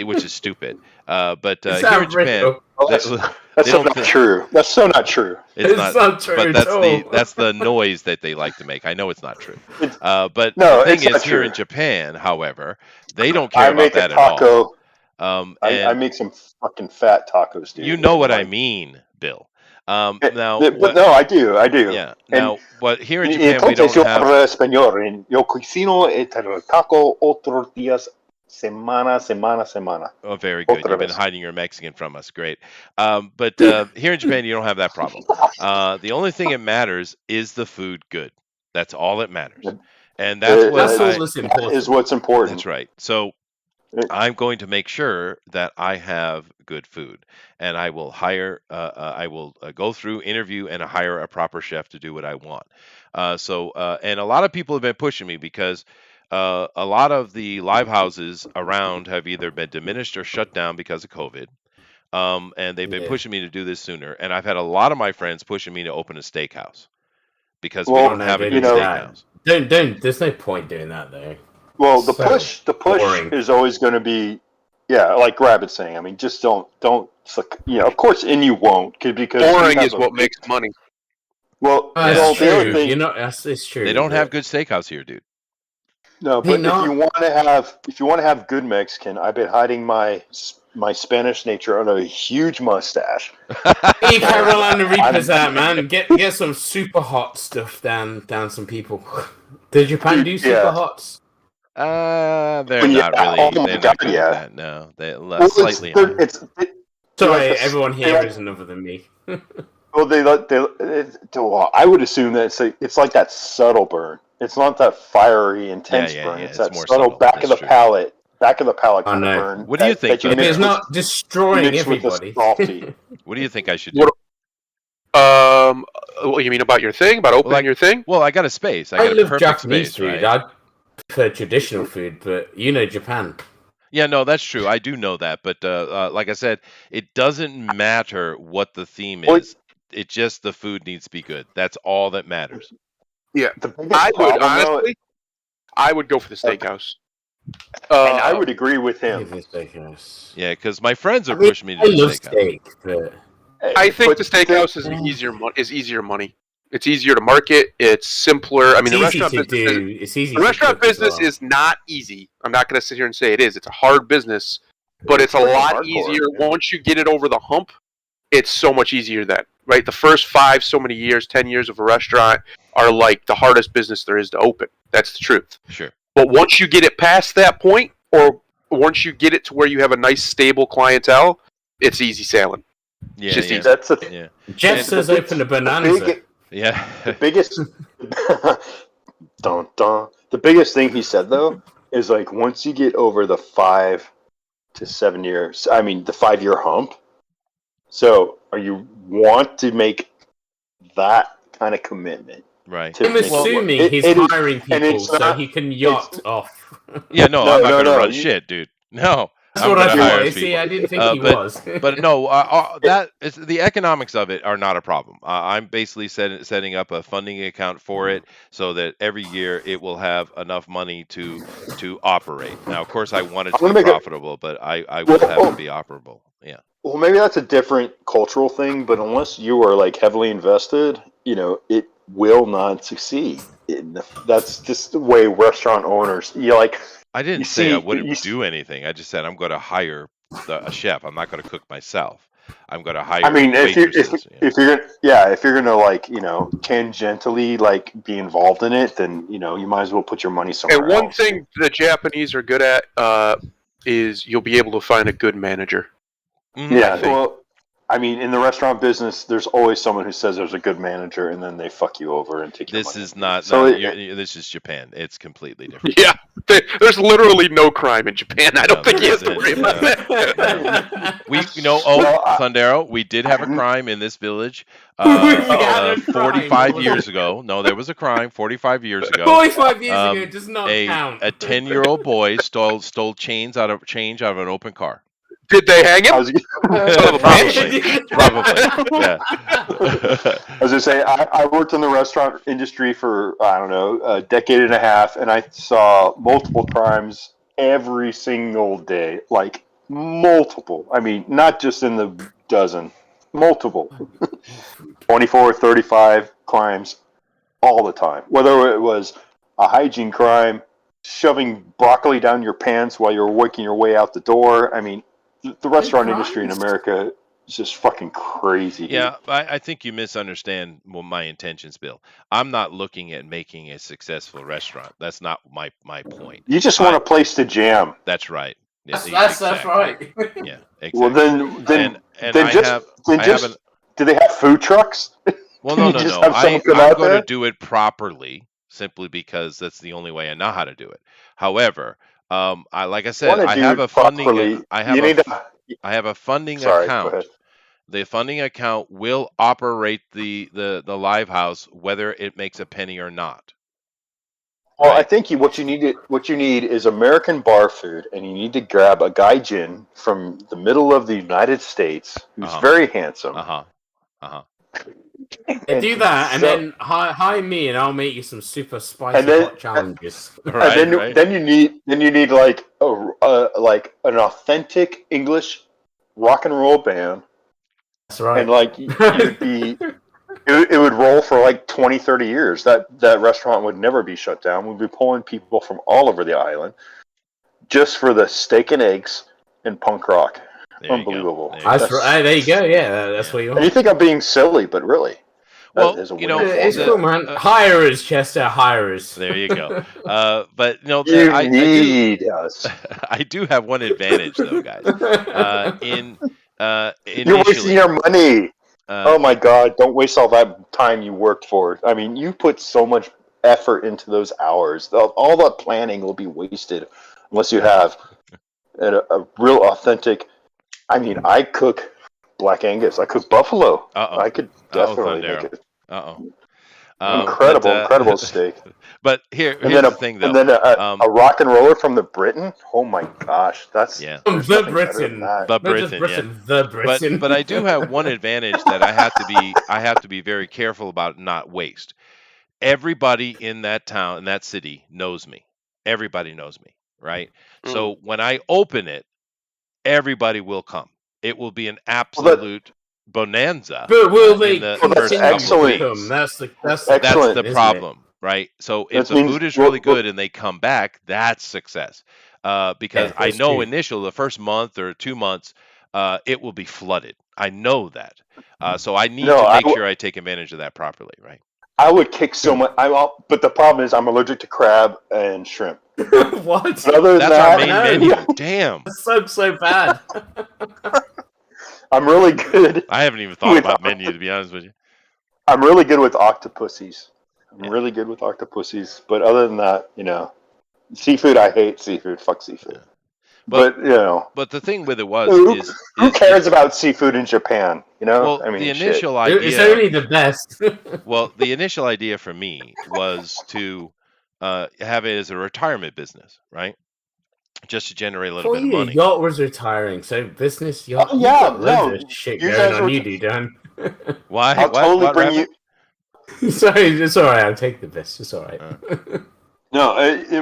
Which is stupid. But Is here in that Japan, real? Well, they, that's they so don't. not true. That's so not true. It's It's not, not true but at all. that's the noise that they like to make. I know it's not true. It's, But the no, thing it's is, not here true. in Japan, however, they don't care I about make a that at all. taco. I And make some fucking fat tacos, you dude. know And what I like, mean, Bill. Now, but no, I do. yeah. And Now, but here in Japan, we don't entonces yo have. hablo español. En yo cocino el taco otros días, semana. Oh, very good. Otra You've been vez. hiding your Mexican from us. Great. But here in Japan, you don't have that problem. The only thing that matters is the food good. That's all that matters. And that's what That's all I. that's That important. is what's important. That's right. So I'm going to make sure that I have good food, and I will go through, interview, and hire a proper chef to do what I want. And a lot of people have been pushing me because a lot of the live houses around have either been diminished or shut down because of COVID. And they've been Yeah. pushing me to do this sooner. And I've had a lot of my friends pushing me to open a steakhouse because we Well, don't have a don't good do that. steakhouse. Don't. There's no point doing that though. Well, the So push boring. is always going to be, like Rabbit's saying. I mean, just don't, of course, and you won't because you Boring have is what makes money. Well, Yeah. That's the other true. thing, You're not. It's true. They don't have but- good steakhouse here, dude. no, Hey, but no. if you want to have good Mexican, I've been hiding my Spanish nature under a huge mustache. Hey, Carolina Reapers out, man. Get some super hot stuff down some people. Did Japan do super Yeah. hots? They're Yeah, not really. oh my They're God, not good yeah. at that. No, they Well, slightly higher. Sorry, like everyone they here like- is another than me. well, well, I would assume that it's like that subtle burn. It's not that fiery, intense Yeah, burn. yeah, It's it's that more subtle subtle. back That's of the true. palate kind Oh, of no. burn. What do you think, That you though? If it's mix not destroying mix with the everybody. salty. What do you think I should do? What- What you mean about your thing? About opening Like- your thing? Well, I got a space. I I got a love perfect Japanese space, food. right? I prefer traditional food, but Japan. Yeah, no, that's true. I do know that, but like I said, it doesn't matter what the theme Well, is. It just the food needs to be good. That's all that matters. The biggest I would problem, though, honestly, I would go for the steakhouse. and I would agree with him. Maybe steakhouse. Yeah, because my friends are I mean, pushing me to I do love steakhouse. steak, but I think But the steakhouse is easier money. It's easier to market. It's simpler. I mean, it's the easy restaurant to business. do. It's easy. The to restaurant cook as business well. is not easy. I'm not going to sit here and say it is. It's a hard business, but it's a Freaking lot hardcore, easier yeah. once you get it over the hump. It's so much easier then, right? The first 5 so many years, 10 years of a restaurant are like the hardest business there is to open. That's the truth. Sure. But once you get it past that point, or once you get it to where you have a nice stable clientele, it's easy sailing. Yeah, Just yeah, eat That's yeah, Jeff and says the open a bonanza. yeah. the biggest the biggest thing he said though is like once you get over the 5 to 7 years, I mean the 5-year hump. So, are you want to make that kind of commitment? Right. to I'm make it work? assuming It- he's it is- hiring and people it's so not- he can yacht off. Yeah, no, No, I'm not no, gonna no, run you- shit, dude. No, That's I'm what I gonna hire thought. See, people. I didn't think he but- was. But no, that is the economics of it are not a problem. I'm basically setting up a funding account for it so that every year it will have enough money to operate. Now, of course, I want it I'm to gonna be make a- profitable, but I will Well, have it be operable. Yeah. Well, maybe that's a different cultural thing, but unless you are like heavily invested, it will not succeed. That's just the way restaurant owners. I You didn't say I see- wouldn't you- do anything. I just said I'm going to hire a chef. I'm not going to cook myself. I'm going to hire I mean, waitresses. if you're gonna like tangentially like be involved in it, then you might as well put your money somewhere And one else. thing the Japanese are good at is you'll be able to find a good manager. Mhm. Yeah, I think. well, I mean, in the restaurant business, there's always someone who says there's a good manager, and then they fuck you over and take your This money. is not. So this is Japan. It's completely different. Yeah, there's literally no crime in Japan. I don't No, think you have to there worry isn't. about that. Well, Thundero, we did have a crime in this village. We had a crime. 45 What years was it? ago. No, there was a crime 45 years ago. 45 years ago does not a count. a 10-year-old boy stole change out of an open car. Did they hang I him? was, Son of a bitch. Probably. Yeah. I was gonna say I worked in the restaurant industry for I don't know a decade and a half, and I saw multiple crimes every single day, like multiple. I mean, not just in the dozen, multiple, 24, 35 crimes all the time. Whether it was a hygiene crime, shoving broccoli down your pants while you're working your way out the door. I mean, the restaurant industry in America is just fucking crazy. Dude. Yeah, I think you misunderstand my intentions, Bill. I'm not looking at making a successful restaurant. That's not my point. You just want a place to jam. That's right. Yeah, That's exactly. right. Yeah, exactly. Well, then do they have food trucks? Well, Can no, you no, just no. have someone come I'm out going to there? do it properly, simply because that's the only way I know how to do it. However, like I said, Want to I do have it a funding. properly? You need to. I have a funding Sorry, go account. ahead. The funding account will operate the live house whether it makes a penny or not. Well, I Right. think what you need is American bar food, and you need to grab a gaijin from the middle of the United States who's Uh-huh. very handsome. Do that, and then hire me, and I'll make you some super spicy hot challenges. Right, and then you need like like an authentic English rock and roll band. That's right. And like it would roll for like 20, 30 years. That restaurant would never be shut down. We'd be pulling people from all over the island just for the steak and eggs and punk rock. There Unbelievable. There you go. Yeah, that's what you want. And you think I'm being silly, but really. Well, it's cool, man. Hire us, Chester. Hire us. There you go. But you need us. I do have one advantage, though, guys. You're wasting your money. Oh my God! Don't waste all that time you worked for. I mean, you put so much effort into those hours. All that planning will be wasted unless you have a real authentic. I mean, I cook Black Angus. I cook buffalo. I could definitely make it. Incredible steak. But here's the thing, though. And then a rock and roller from the Britain. Oh my gosh, that's the Britain. The Britain. But I do have one advantage that I have to be very careful about not waste. Everybody in that town, in that city, knows me. Everybody knows me, right? So when I open it, everybody will come. It will be an absolute bonanza. But will they? That's excellent. That's the problem, right? So if the food is really good and they come back, that's success. Because I know the first month or 2 months, it will be flooded. I know that. So I need to make sure I take advantage of that properly, right? I would kick so much. But the problem is I'm allergic to crab and shrimp. What? But other than That's our main menu. Damn. That's so bad. I'm really good. I haven't even thought about menu, to be honest with you. I'm really good with octopuses. But other than that, seafood. I hate seafood. Fuck seafood. Yeah. But But the thing with it was who cares about seafood in Japan? Well, I mean, the initial idea. It's only the best. Well, the initial idea for me was to have it as a retirement business, right? Just to generate a little bit of money. Yacht was retiring, so business yacht. Oh, yeah, no, shit you going guys on. were- You do, Dan. Why? I'll totally bring you. Sorry, it's all right. I'll take the best. It's all right. No,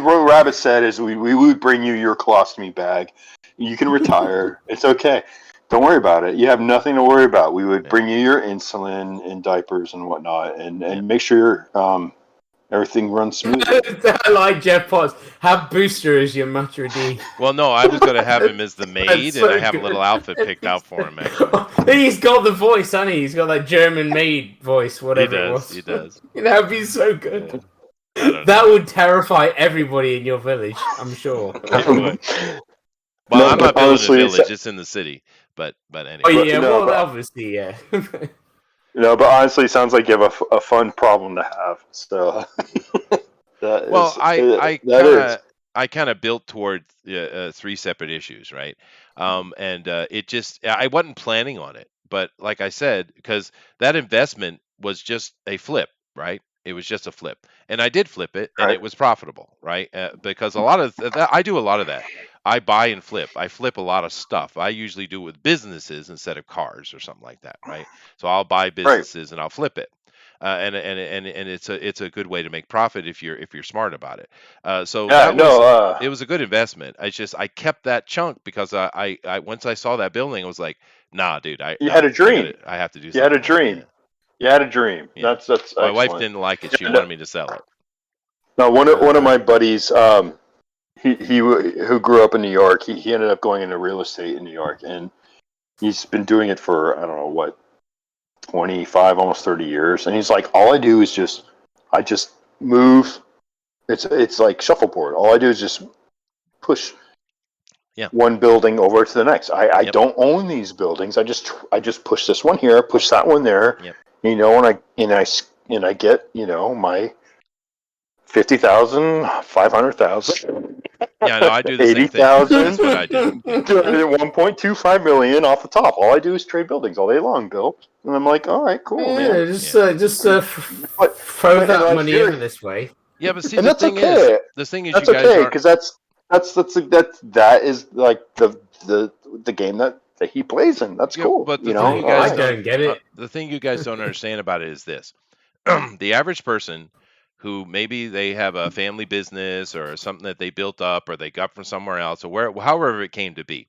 what Rabbit said is we would bring you your colostomy bag. You can retire. It's okay. Don't worry about it. You have nothing to worry about. We would bring you your insulin and diapers and whatnot, and make sure Everything runs smoothly. I like Jeff Potts. Have Booster as your Matra D. Well, no, I was going to have him as the That's maid, and so I have a good. little outfit picked out for him, actually. He's got the voice, hasn't he? He's got that German maid voice, whatever it was. He does. That would be so good. Yeah. I don't That know. would terrify everybody in your village, I'm sure. It would. Well, No, I'm but not building honestly, a it's- village; it's in the city. But anyway. Oh yeah, No, well but- obviously, yeah. But honestly, it sounds like you have a fun problem to have. So, Well, I kind of built toward 3 separate issues, right? And it just I wasn't planning on it, but like I said, because that investment was just a flip, right? It was just a flip, and I did flip it, and Right. it was profitable, right? Because a lot of that, I do a lot of that. I buy and flip. I flip a lot of stuff. I usually do it with businesses instead of cars or something like that, right? So I'll buy businesses and I'll flip it. And it's a good way to make profit if you're smart about it. So Yeah, it was a good investment. I kept that chunk because I once I saw that building, I was like, nah, dude, You had a dream. I have to do You something. had a dream. You had a dream. Yeah. That's My excellent. wife didn't like it. She Yeah, wanted me to sell it. Now, one of my buddies, he who grew up in New York, he ended up going into real estate in New York, and he's been doing it for I don't know what 25, almost 30 years. And he's like, all I do is I just move. It's like shuffleboard. All I do is just push one building over to the next. I don't own these buildings. I just push this one here, push that one there. Yep. And I get my 50,000, 500,000. Yeah, no, I do the same thing. 80,000. That's what I do. 1.25 million off the top. All I do is trade buildings all day long, Bill. And I'm like, all right, cool, Yeah, man. just But throw that that's money very- over this way. Yeah, but see, And the that's thing okay. is That's you guys okay, aren't. because that is like the game that he plays in. That's Yeah, cool. but the you thing know, you guys I don't get it. the thing you guys don't understand about it is this: the average person who maybe they have a family business or something that they built up or they got from somewhere else or however it came to be,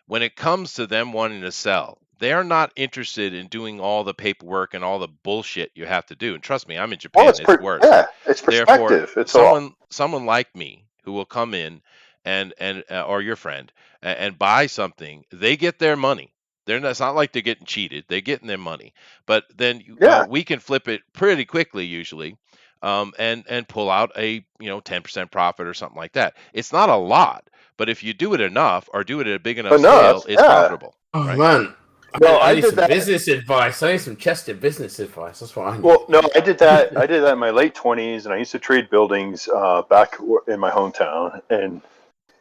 when it comes to them wanting to sell, they are not interested in doing all the paperwork and all the bullshit you have to do. And trust me, I'm in Japan. well, it's worse. yeah, it's Therefore, perspective. It's all. someone like me who will come in and or your friend and buy something, they get their money. It's not like they're getting cheated. They're getting their money. But then we can flip it pretty quickly usually, and pull out a 10% profit or something like that. It's not a lot, but if you do it enough or do it at a big enough scale, it's profitable. Oh right? man. No, I I need did some that. business advice. I need some Chester business advice. That's what I need. Well, no, I did that. I did that in my late 20s, and I used to trade buildings back in my hometown, and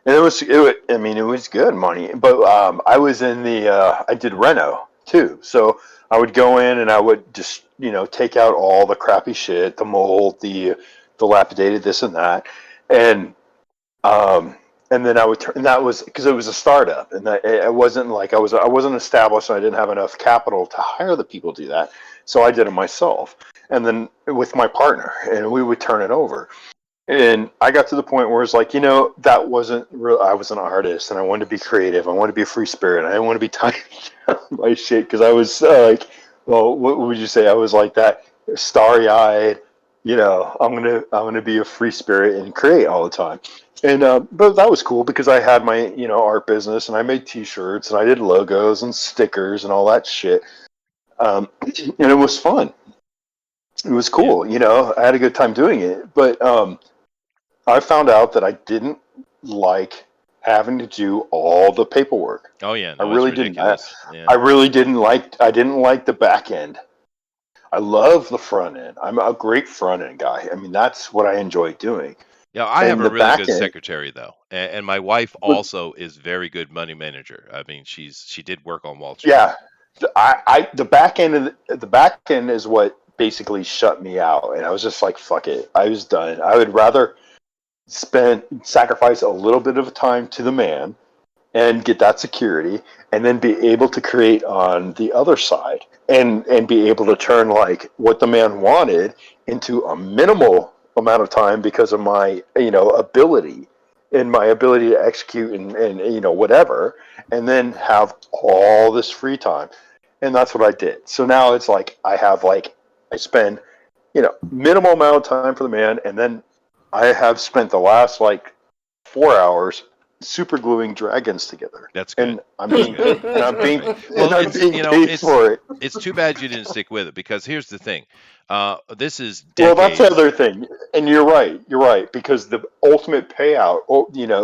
it was good money. But I was in I did reno too, so I would go in and I would just take out all the crappy shit, the mold, the dilapidated this and that, and then I would turn. And that was because it was a startup, and it wasn't like I wasn't established, and I didn't have enough capital to hire the people to do that. So I did it myself, and then with my partner, and we would turn it over. And I got to the point where it's like, that wasn't real. I was an artist, and I wanted to be creative. I wanted to be a free spirit. I didn't want to be tied down by shit because I was like, well, what would you say? I was like that, starry-eyed. I'm gonna be a free spirit and create all the time. And but that was cool because I had my art business, and I made T-shirts, and I did logos and stickers and all that shit. And it was fun. It was cool. I had a good time doing it. But I found out that I didn't like having to do all the paperwork. Oh yeah, I really didn't. Yeah. I really didn't like. I didn't like the back end. I love the front end. I'm a great front end guy. I mean, that's what I enjoy doing. Yeah, I have And a the really back good end- secretary though, and my wife also is very good money manager. I mean, she did work on Wall Street. Yeah, the back end is what basically shut me out, and I was just like, fuck it. I was done. I would rather sacrifice a little bit of time to the man and get that security, and then be able to create on the other side, and be able to turn like what the man wanted into a minimal amount of time because of my ability and my ability to execute and whatever, and then have all this free time. And that's what I did. So now it's like I spend minimal amount of time for the man, and then I have spent the last like 4 hours super gluing dragons together. That's good. And I'm being paid, and I'm being Well, and I'm being paid for it. it's too bad you didn't stick with it, because here's the thing. This is Well, that's the decades. other thing, and you're right because the ultimate payout,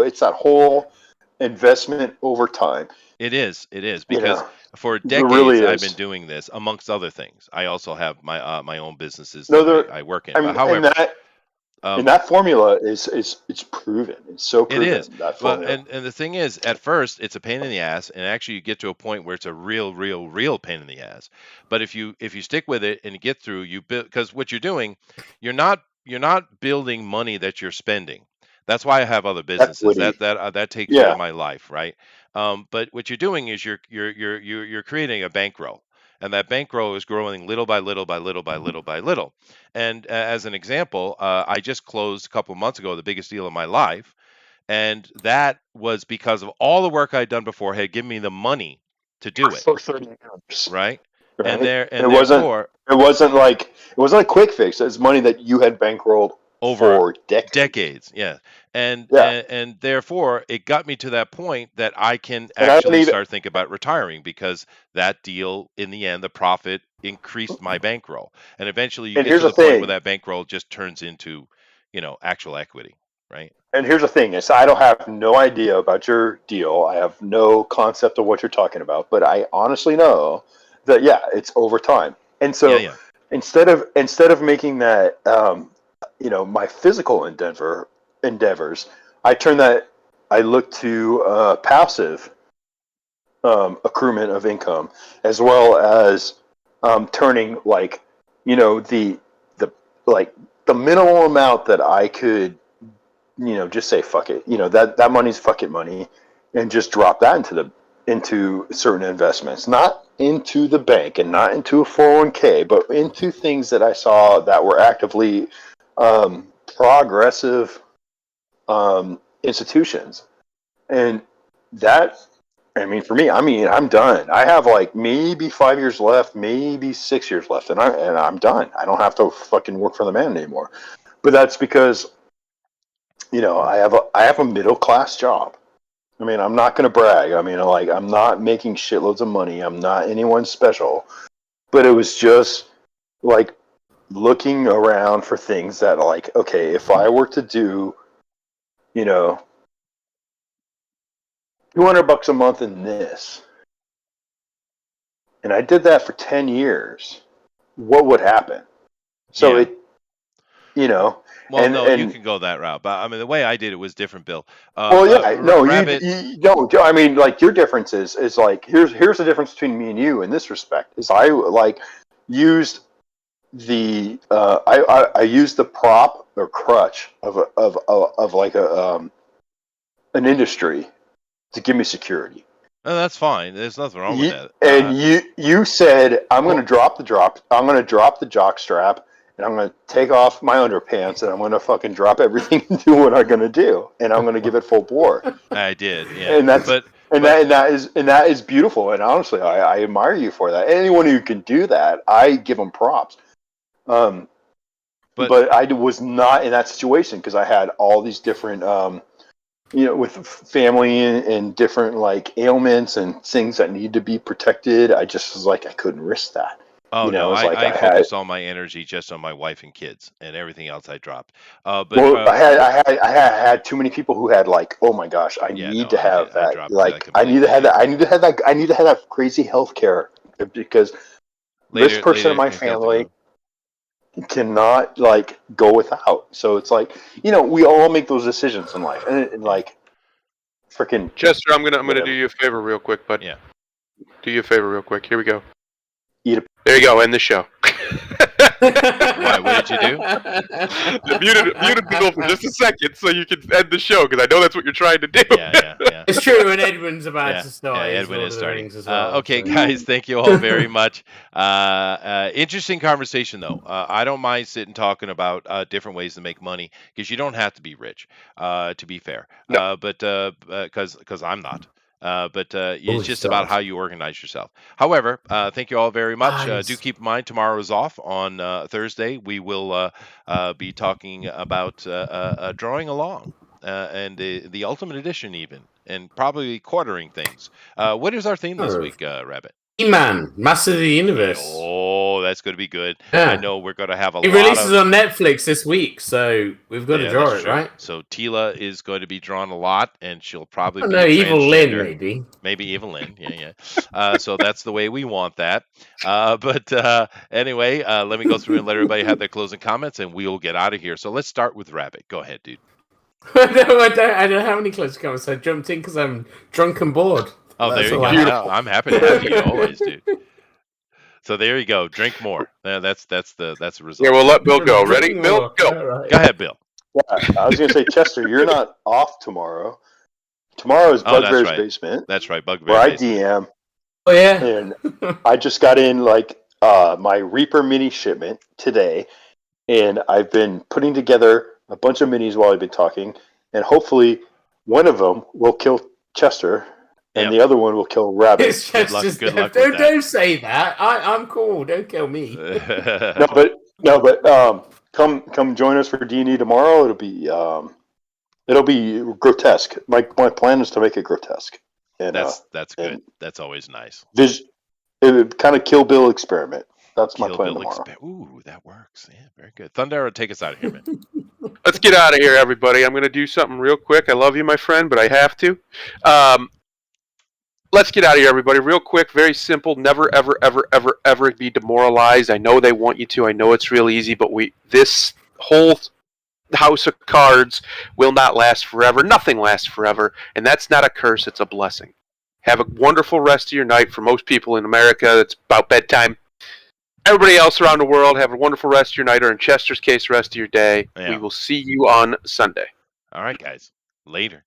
it's that whole investment over time. It is You because know, for it decades really I've been is. doing this, amongst other things. I also have my own businesses No, that there. I work in. I But mean, and however, that um, and that formula is it's proven. It's so it is. proven, that Well, formula. and the thing is, at first it's a pain in the ass, and actually you get to a point where it's a real pain in the ass. But if you stick with it and you get through, you build, because what you're doing, you're not building money that you're spending. That's why I have other businesses. Equity. That take care of Yeah. my life, right? But what you're doing is you're creating a bankroll, and that bankroll is growing little by little by little by little by little. And as an example, I just closed a couple of months ago the biggest deal of my life, and that was because of all the work I'd done before had given me the money to do it, For 30 years, right? And right? there And and therefore it wasn't a quick fix. It's money that you had bankrolled over for decades. decades, yeah. And, Yeah. and and therefore it got me to that point that I can And I don't actually even. start thinking about retiring, because that deal, in the end, the profit increased my bankroll. And eventually you And get here's to the the point where thing. that bankroll just turns into, actual equity, right? And here's the thing is I don't have no idea about your deal. I have no concept of what you're talking about, but I honestly know that it's over time. And Yeah, so yeah. instead of making that my physical endeavors, I turn that I look to passive accruement of income, as well as turning like the like the minimal amount that I could just say fuck it. That money's fuck it money, and just drop that into certain investments, not into the bank and not into a 401k, but into things that I saw that were actively progressive institutions. And that, I mean, for me, I'm done. I have like maybe 5 years left, maybe 6 years left, and I'm done. I don't have to fucking work for the man anymore. But that's because I have a middle class job. I mean, I'm not gonna brag. I mean, like, I'm not making shitloads of money. I'm not anyone special. But it was just like looking around for things that, like, okay, if I were to do, you know, $200 a month in this, and I did that for 10 years, what would happen? So Yeah. it, you know, Well, and no, you and can go that route, but I mean the way I did it was different, Bill. well, yeah, no, Rabbit. you don't. I mean, like, your difference is like, here's the difference between me and you in this respect. Is I like used I used the prop or crutch of like an industry to give me security. Oh, that's fine. There's nothing wrong with You, that. and you said, I'm going to Well, drop the drop. I'm going to drop the jock strap, and I'm going to take off my underpants, and I'm going to fucking drop everything and do what I'm going to do, and I'm going to give it full bore. I did, yeah. And that's But and but that and that is beautiful. And honestly, I admire you for that. Anyone who can do that, I give them props. Um, but but I was not in that situation because I had all these different with family and different like ailments and things that need to be protected. I just was like, I couldn't risk that. oh no, It's like I I had. focused all my energy just on my wife and kids, and everything else I dropped. But Well, I had too many people who had like, oh my gosh, I yeah, need no, to I did. have I that. dropped that Like, I need to completely. have Yeah. that. I need to have that crazy health care because this person in Later my in Celtic family Moon. cannot like go without. So it's like, we all make those decisions in life, and Yeah. like, freaking Chester, I'm gonna do whatever. you a favor real quick, bud. Yeah. Do you a favor real quick. Here we go. Eat a. There you go. End the show. Why? What did you do? Muted Bill for just a second so you can end the show because I know that's what you're trying to do. Yeah. It's true, and Edwin's about Yeah, to start his Edwin Lord is of the starting. Rings as well. Okay, so- guys, thank you all very much. Interesting conversation, though. I don't mind sitting talking about different ways to make money, because you don't have to be rich, to be fair. No. But because I'm not. But it's Holy just about stars. how you organize yourself. However, thank you all very much. Do Nice. keep in mind tomorrow is off. On Thursday, we will be talking about drawing along and the Ultimate Edition, even, and probably quartering things. What is our theme this Oh. week, Rabbit? He-Man, Master of the Universe. Oh, that's going to be good. Yeah. I know we're going to have a It lot releases of. on Netflix this week, so we've got to draw That's it, true. right? So Tila is going to be drawn a lot, and she'll probably Oh, be no, a Evil Lynn, transgender. maybe. Maybe Evelyn, yeah. So that's the way we want that. But anyway, let me go through and let everybody have their closing comments, and we'll get out of here. So let's start with Rabbit. Go ahead, dude. No, I don't have any close comments. I jumped in because I'm drunk and bored. Oh, That's there you all go. I have. Yeah, I'm happy to have you always, dude. So there you go. Drink more. That's the result. Yeah, we'll let Bill go. Ready? Drinking Bill, more. go. All right. Go ahead, Bill. Yeah, I was going to say, Chester, you're not off tomorrow. Tomorrow is Oh, that's Bugbear's right. Basement, That's right, Bugbear where I Basement. DM, Oh, yeah. and I just got in my Reaper mini shipment today, and I've been putting together a bunch of minis while I've been talking, and hopefully one of them will kill Chester, and Yep. the other one will kill Rabbit. It's just, Good luck with that. don't say that. I'm cool. Don't kill me. No, but come join us for D&D tomorrow. It'll be grotesque. My plan is to make it grotesque. And that's good. That's always nice. It kind of Kill Bill experiment. That's my Kill plan Bill tomorrow. Ooh, that works. Yeah, very good. Thunder, take us out of here, man. Let's get out of here, everybody. I'm going to do something real quick. I love you, my friend, but I have to. Let's get out of here, everybody. Real quick, very simple. Never, ever, ever, ever, ever be demoralized. I know they want you to. I know it's real easy, but this whole house of cards will not last forever. Nothing lasts forever, and that's not a curse. It's a blessing. Have a wonderful rest of your night. For most people in America, it's about bedtime. Everybody else around the world, have a wonderful rest of your night, or in Chester's case, rest of your day. Yeah. We will see you on Sunday. All right, guys. Later.